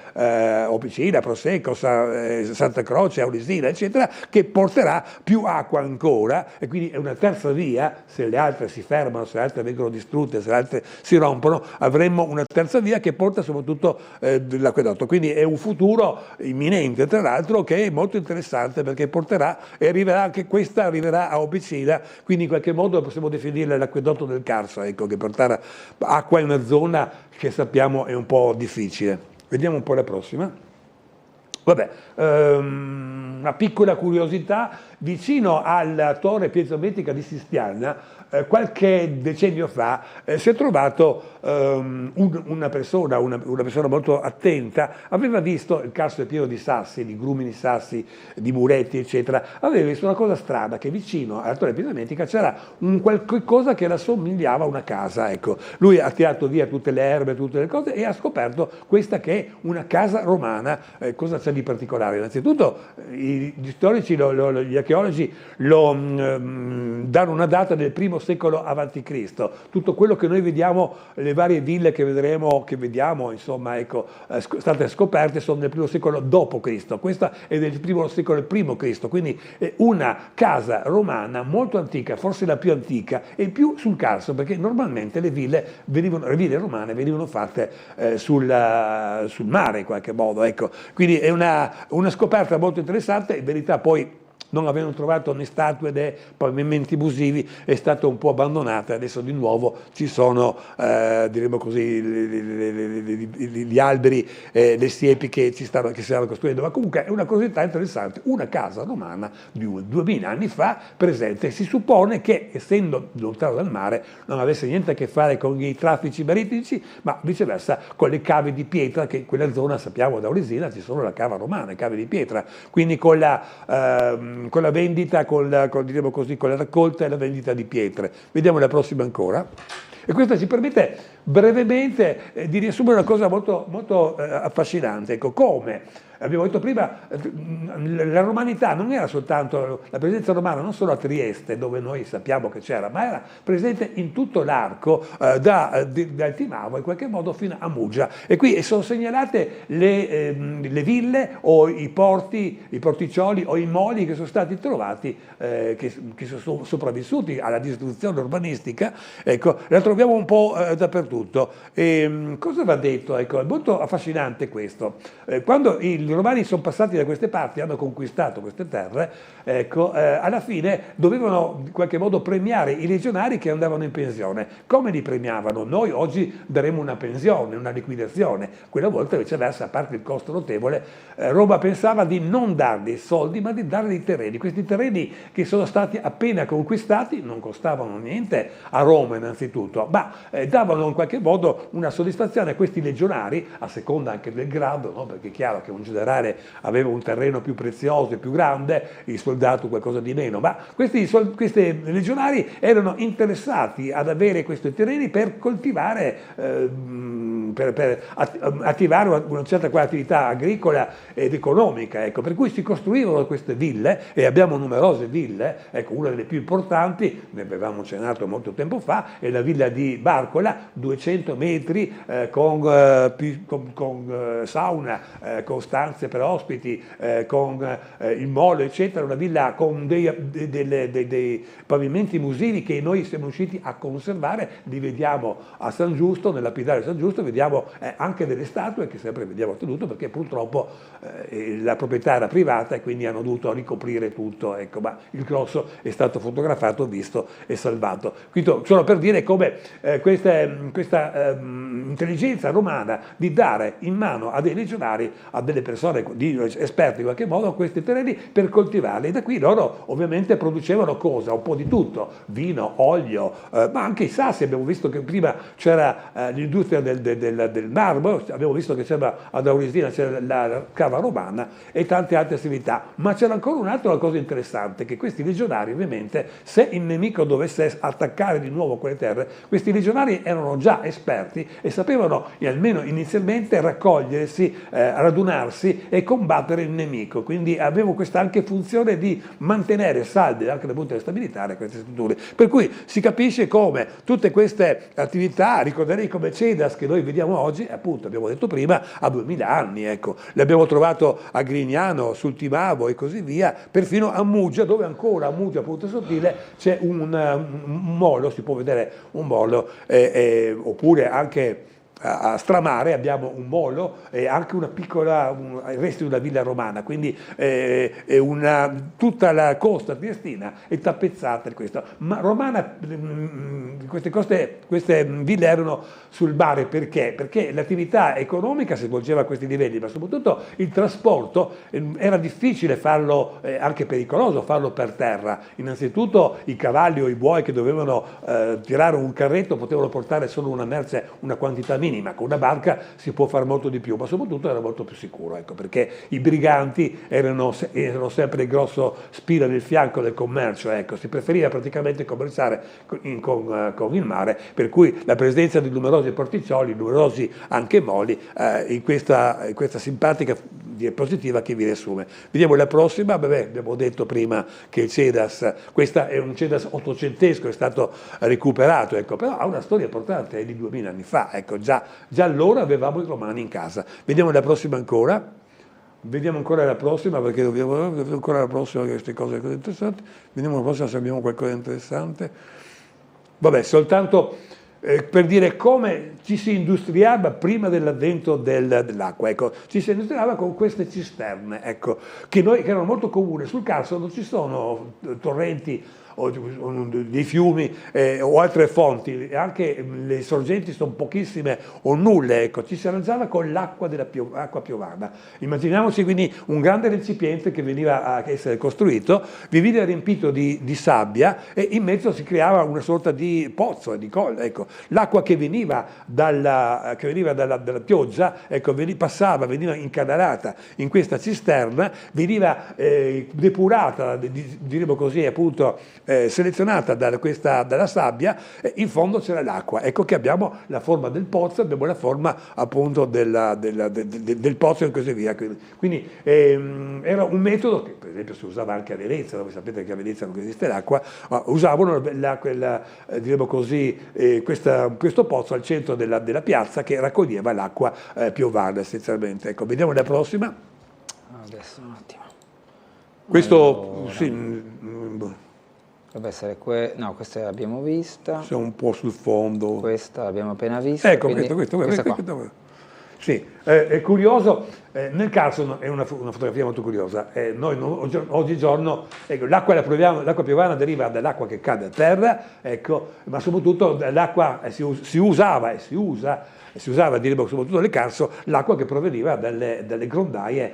Opicina, Prosecco, Santa Croce, Aulisina, eccetera, che porterà più acqua ancora, e quindi è una terza via. Se le altre si fermano, se le altre vengono distrutte, se le altre si rompono, avremmo una terza via che porta soprattutto l'acquedotto. Quindi è un futuro imminente, tra l'altro, che è molto interessante, perché porterà, e arriverà anche questa, arriverà a Opicina, quindi in qualche modo possiamo definirla l'acquedotto del Carso, ecco, che portare acqua in una zona che sappiamo è un po' difficile. Vediamo un po' la prossima. Vabbè, una piccola curiosità: vicino alla torre piezometrica di Sistiana, qualche decennio fa si è trovato una persona molto attenta, aveva visto il Carso è pieno di sassi, di grumini sassi, di muretti, eccetera, aveva visto una cosa strana, che vicino alla torre piezometrica c'era un qualche cosa che assomigliava a una casa, ecco. Lui ha tirato via tutte le erbe, tutte le cose, e ha scoperto questa che è una casa romana. Cosa c'è di particolare? Innanzitutto gli storici, gli archeologi danno una data del I secolo a.C. Tutto quello che noi vediamo, le varie ville che vediamo, insomma, ecco, state scoperte, sono del I secolo d.C. Questa è del I secolo I.C., quindi è una casa romana molto antica, forse la più antica, e più sul Carso, perché normalmente le ville romane venivano fatte sul mare in qualche modo, ecco. Quindi è una scoperta molto interessante. In verità poi, non avendo trovato né statue né pavimenti abusivi, è stata un po' abbandonata. Adesso di nuovo ci sono, diremo così, gli alberi, le siepi che si stanno costruendo. Ma comunque è una curiosità interessante, una casa romana di 2000 anni fa presente. Si suppone che, essendo lontano dal mare, non avesse niente a che fare con i traffici marittimi, ma viceversa con le cave di pietra, che in quella zona, sappiamo, da Aulisina ci sono la cava romana, cave di pietra, quindi con la vendita, diremo così, con la raccolta e la vendita di pietre. Vediamo la prossima ancora. E questo ci permette brevemente di riassumere una cosa molto, molto affascinante. Ecco, come abbiamo detto prima, la romanità non era soltanto la presenza romana, non solo a Trieste, dove noi sappiamo che c'era, ma era presente in tutto l'arco, da Timavo in qualche modo fino a Muggia. E qui sono segnalate le ville o i porti, i porticcioli o i moli che sono stati trovati, che sono sopravvissuti alla distruzione urbanistica. Ecco, la troviamo un po' dappertutto. Cosa va detto? Ecco, è molto affascinante questo. Quando il i romani sono passati da queste parti, hanno conquistato queste terre, ecco, alla fine dovevano in qualche modo premiare i legionari che andavano in pensione. Come li premiavano? Noi oggi daremo una pensione, una liquidazione, quella volta viceversa, a parte il costo notevole, Roma pensava di non dargli soldi ma di dargli i terreni. Questi terreni che sono stati appena conquistati non costavano niente a Roma innanzitutto, ma davano in qualche modo una soddisfazione a questi legionari, a seconda anche del grado, no? Perché è chiaro che un generale aveva un terreno più prezioso e più grande, il soldato qualcosa di meno, ma questi legionari erano interessati ad avere questi terreni per coltivare, per attivare una certa attività agricola ed economica, ecco, per cui si costruivano queste ville, e abbiamo numerose ville, ecco, una delle più importanti, ne avevamo cenato molto tempo fa, è la villa di Barcola, 200 metri con sauna, con stanze per ospiti, con il molo, eccetera, una villa con dei pavimenti musivi che noi siamo riusciti a conservare, li vediamo a San Giusto, nel lapidario San Giusto, vediamo anche delle statue che sempre vediamo tenuto, perché purtroppo la proprietà era privata e quindi hanno dovuto ricoprire tutto, ecco, ma il grosso è stato fotografato, visto e salvato. Quindi solo per dire come questa intelligenza romana di dare in mano a dei legionari, a delle persone esperte in qualche modo, questi terreni per coltivarli, e da qui loro ovviamente producevano cosa? Un po' di tutto, vino, olio, ma anche i sassi. Abbiamo visto che prima c'era l'industria del marmo, abbiamo visto che c'era ad Auresina c'era la cava romana e tante altre attività, ma c'era ancora un'altra cosa interessante, che questi legionari ovviamente, se il nemico dovesse attaccare di nuovo quelle terre, questi legionari erano già esperti e sapevano almeno inizialmente raccogliersi, radunarsi e combattere il nemico, quindi avevo questa anche funzione di mantenere salde anche dal punto di vista militare queste strutture, per cui si capisce come tutte queste attività, ricorderei come Cedas che noi vediamo oggi, appunto abbiamo detto prima, ha 2000 anni, ecco, l'abbiamo trovato a Grignano, sul Timavo e così via, perfino a Muggia, dove ancora a Muggia, Punta Sottile, c'è un molo, si può vedere un molo, oppure anche a Stramare abbiamo un molo e anche una piccola, resti di una villa romana, quindi tutta la costa triestina è tappezzata di questo. Ma romana, queste ville erano sul mare, perché? Perché l'attività economica si svolgeva a questi livelli, ma soprattutto il trasporto era difficile farlo, anche pericoloso farlo per terra. Innanzitutto i cavalli o i buoi che dovevano tirare un carretto potevano portare solo una merce, una quantità minima. Con una barca si può fare molto di più, ma soprattutto era molto più sicuro, ecco, perché i briganti erano sempre il grosso spina nel fianco del commercio, ecco, si preferiva praticamente commerciare con il mare, per cui la presenza di numerosi porticcioli, numerosi anche moli, in questa simpatica diapositiva che vi riassume. Vediamo la prossima. Abbiamo detto prima che il Cedas, questo è un Cedas ottocentesco, è stato recuperato, ecco, però ha una storia importante, è di 2000 anni fa, ecco, già allora avevamo i romani in casa. Vediamo la prossima ancora. Vediamo ancora la prossima, perché dobbiamo ancora la prossima, queste cose interessanti. Vediamo la prossima se abbiamo qualcosa di interessante. Vabbè, soltanto per dire come ci si industriava prima dell'avvento dell'acqua, ecco, ci si industriava con queste cisterne, ecco, che erano molto comuni. Sul Carso non ci sono torrenti o dei fiumi o altre fonti, anche le sorgenti sono pochissime o nulle, ecco, ci si arrangiava con l'acqua acqua piovana. Immaginiamoci quindi un grande recipiente che veniva a essere costruito, veniva riempito di sabbia e in mezzo si creava una sorta di pozzo, di colla, ecco. L'acqua che veniva dalla pioggia, ecco, veniva incanalata in questa cisterna, veniva depurata, diremo così, appunto, selezionata dalla sabbia, in fondo c'era l'acqua. Ecco che abbiamo la forma del pozzo, abbiamo la forma appunto del pozzo e così via. Quindi era un metodo che per esempio si usava anche a Venezia, dove sapete che a Venezia non esiste l'acqua, ma usavano diremo così, questo pozzo al centro della piazza che raccoglieva l'acqua piovana essenzialmente. Ecco, vediamo la prossima. Adesso un attimo. Questo allora, sì, dovrebbe essere no, questa l'abbiamo vista. C'è un po' sul fondo. Questa l'abbiamo appena vista. Ecco, questa qua. Sì, È curioso, nel caso è una fotografia molto curiosa. Noi oggigiorno l'acqua piovana deriva dall'acqua che cade a terra, ecco, ma soprattutto l'acqua si usava, diremo soprattutto nel Carso, l'acqua che proveniva dalle grondaie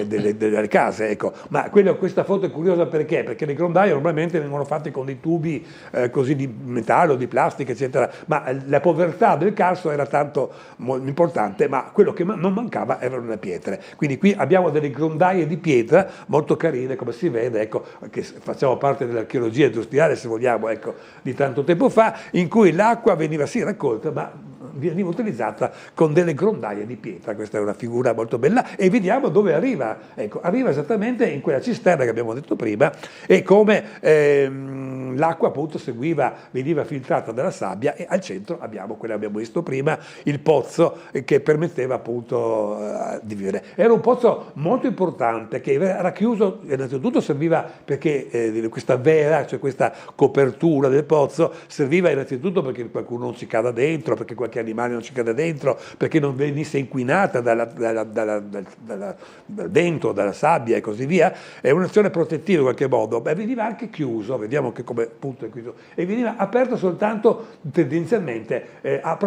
delle case. Ecco. Ma questa foto è curiosa perché? Perché le grondaie normalmente vengono fatte con dei tubi così di metallo, di plastica, eccetera, ma la povertà del Carso era tanto importante, ma quello che non mancava erano le pietre. Quindi qui abbiamo delle grondaie di pietra molto carine, come si vede, ecco, che facciamo parte dell'archeologia industriale, se vogliamo, ecco, di tanto tempo fa, in cui l'acqua veniva sì raccolta, ma veniva utilizzata con delle grondaie di pietra. Questa è una figura molto bella e vediamo dove arriva. Ecco, arriva esattamente in quella cisterna che abbiamo detto prima e come l'acqua appunto veniva filtrata dalla sabbia e al centro abbiamo quello che abbiamo visto prima, il pozzo che permetteva appunto di vivere. Era un pozzo molto importante che era chiuso, innanzitutto serviva perché questa vera, cioè questa copertura del pozzo, serviva innanzitutto perché qualcuno non ci cada dentro, perché qualche animale non ci cade dentro, perché non venisse inquinata dentro, dalla sabbia e così via. È un'azione protettiva in qualche modo, ma veniva anche chiuso, vediamo che come punto è chiuso, e veniva aperto soltanto tendenzialmente a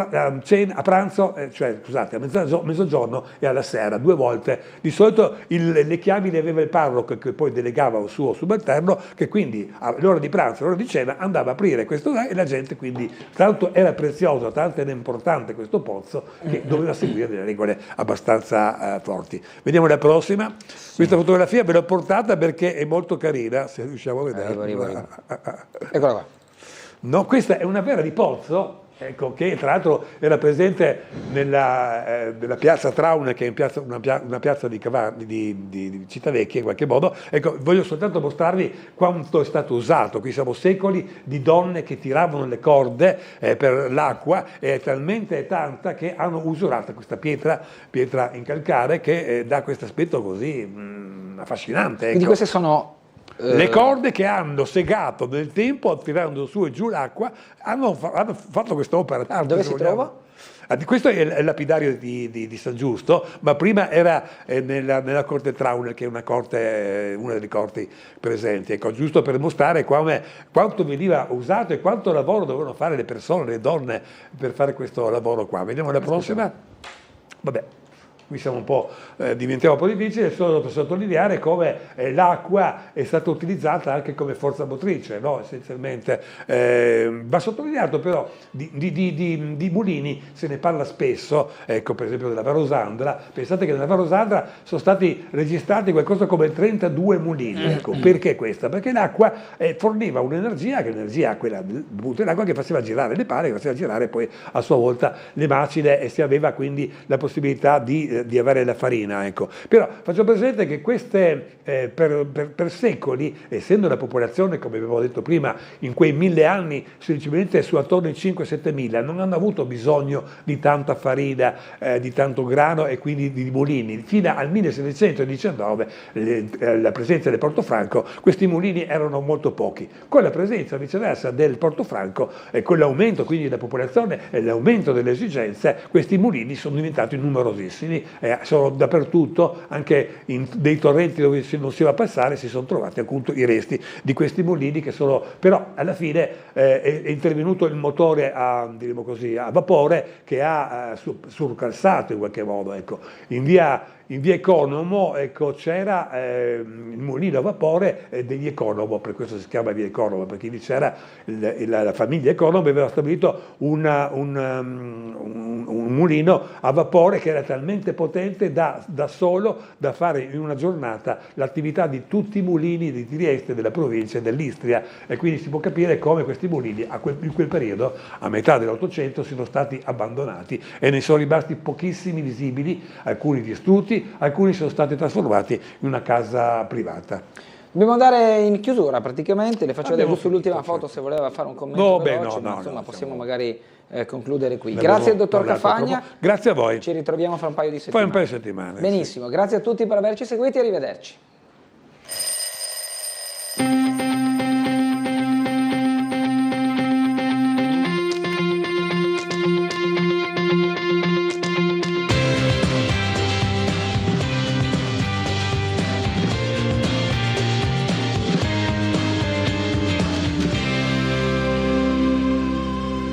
pranzo, cioè scusate, a mezzogiorno e alla sera, 2 volte. Di solito le chiavi le aveva il parroco che poi delegava un suo subalterno, che quindi all'ora di pranzo, all'ora di cena andava a aprire questo e la gente quindi, tanto era prezioso, tanto era importante questo pozzo che doveva seguire delle regole abbastanza forti. Vediamo la prossima. Questa fotografia ve l'ho portata perché è molto carina, se riusciamo a vederla. Eccola qua. No, questa è una vera di pozzo, ecco, che tra l'altro era presente nella piazza Traune, che è una piazza di Cittavecchia in qualche modo. Ecco, voglio soltanto mostrarvi quanto è stato usato. Qui siamo secoli di donne che tiravano le corde per l'acqua, è talmente tanta che hanno usurato questa pietra in calcare che dà questo aspetto così affascinante. Ecco. Quindi queste sono le corde che hanno segato nel tempo, tirando su e giù l'acqua, hanno fatto quest'opera d'arte. Dove si trova? Questo è il lapidario di San Giusto, ma prima era nella corte Traune, che è una delle corti presenti. Ecco, giusto per mostrare quanto veniva usato e quanto lavoro dovevano fare le persone, le donne, per fare questo lavoro qua. Vediamo la prossima. Vabbè. Qui siamo diventiamo un po' difficile, solo per sottolineare come l'acqua è stata utilizzata anche come forza motrice, no? Essenzialmente. Va sottolineato però di mulini se ne parla spesso, ecco, per esempio della Varosandra. Pensate che nella Varosandra sono stati registrati qualcosa come 32 mulini. Ecco. Perché questa? Perché l'acqua forniva un'energia, quella dell'acqua, che faceva girare le pale, che faceva girare poi a sua volta le macine, e si aveva quindi la possibilità di avere la farina, ecco. Però faccio presente che queste per secoli, essendo la popolazione, come abbiamo detto prima, in quei 1000 anni semplicemente su attorno ai 5-7 mila, non hanno avuto bisogno di tanta farina, di tanto grano e quindi di mulini. Fino al 1719, la presenza del Portofranco, questi mulini erano molto pochi. Con la presenza viceversa del Portofranco e con l'aumento quindi della popolazione e l'aumento delle esigenze, questi mulini sono diventati numerosissimi. Sono dappertutto, anche in dei torrenti dove non si va a passare si sono trovati appunto i resti di questi mulini, che sono, però alla fine è intervenuto il motore diremo così, a vapore, che ha surcalzato in qualche modo. Ecco. In via Economo, ecco, c'era il mulino a vapore degli Economo, per questo si chiama via Economo, perché lì c'era la famiglia Economo, aveva stabilito un mulino a vapore che era talmente potente da solo da fare in una giornata l'attività di tutti i mulini di Trieste, della provincia e dell'Istria, e quindi si può capire come questi mulini in quel periodo, a metà dell'Ottocento, siano stati abbandonati e ne sono rimasti pochissimi visibili, alcuni distrutti, alcuni sono stati trasformati in una casa privata. Dobbiamo andare in chiusura praticamente, le faccio vedere sull'ultima foto se voleva fare un commento veloce, ma insomma possiamo magari concludere qui. Grazie dottor Cafagna. Grazie a voi. Ci ritroviamo fra un paio di settimane. Poi un paio di settimane. Benissimo, grazie a tutti per averci seguiti e arrivederci.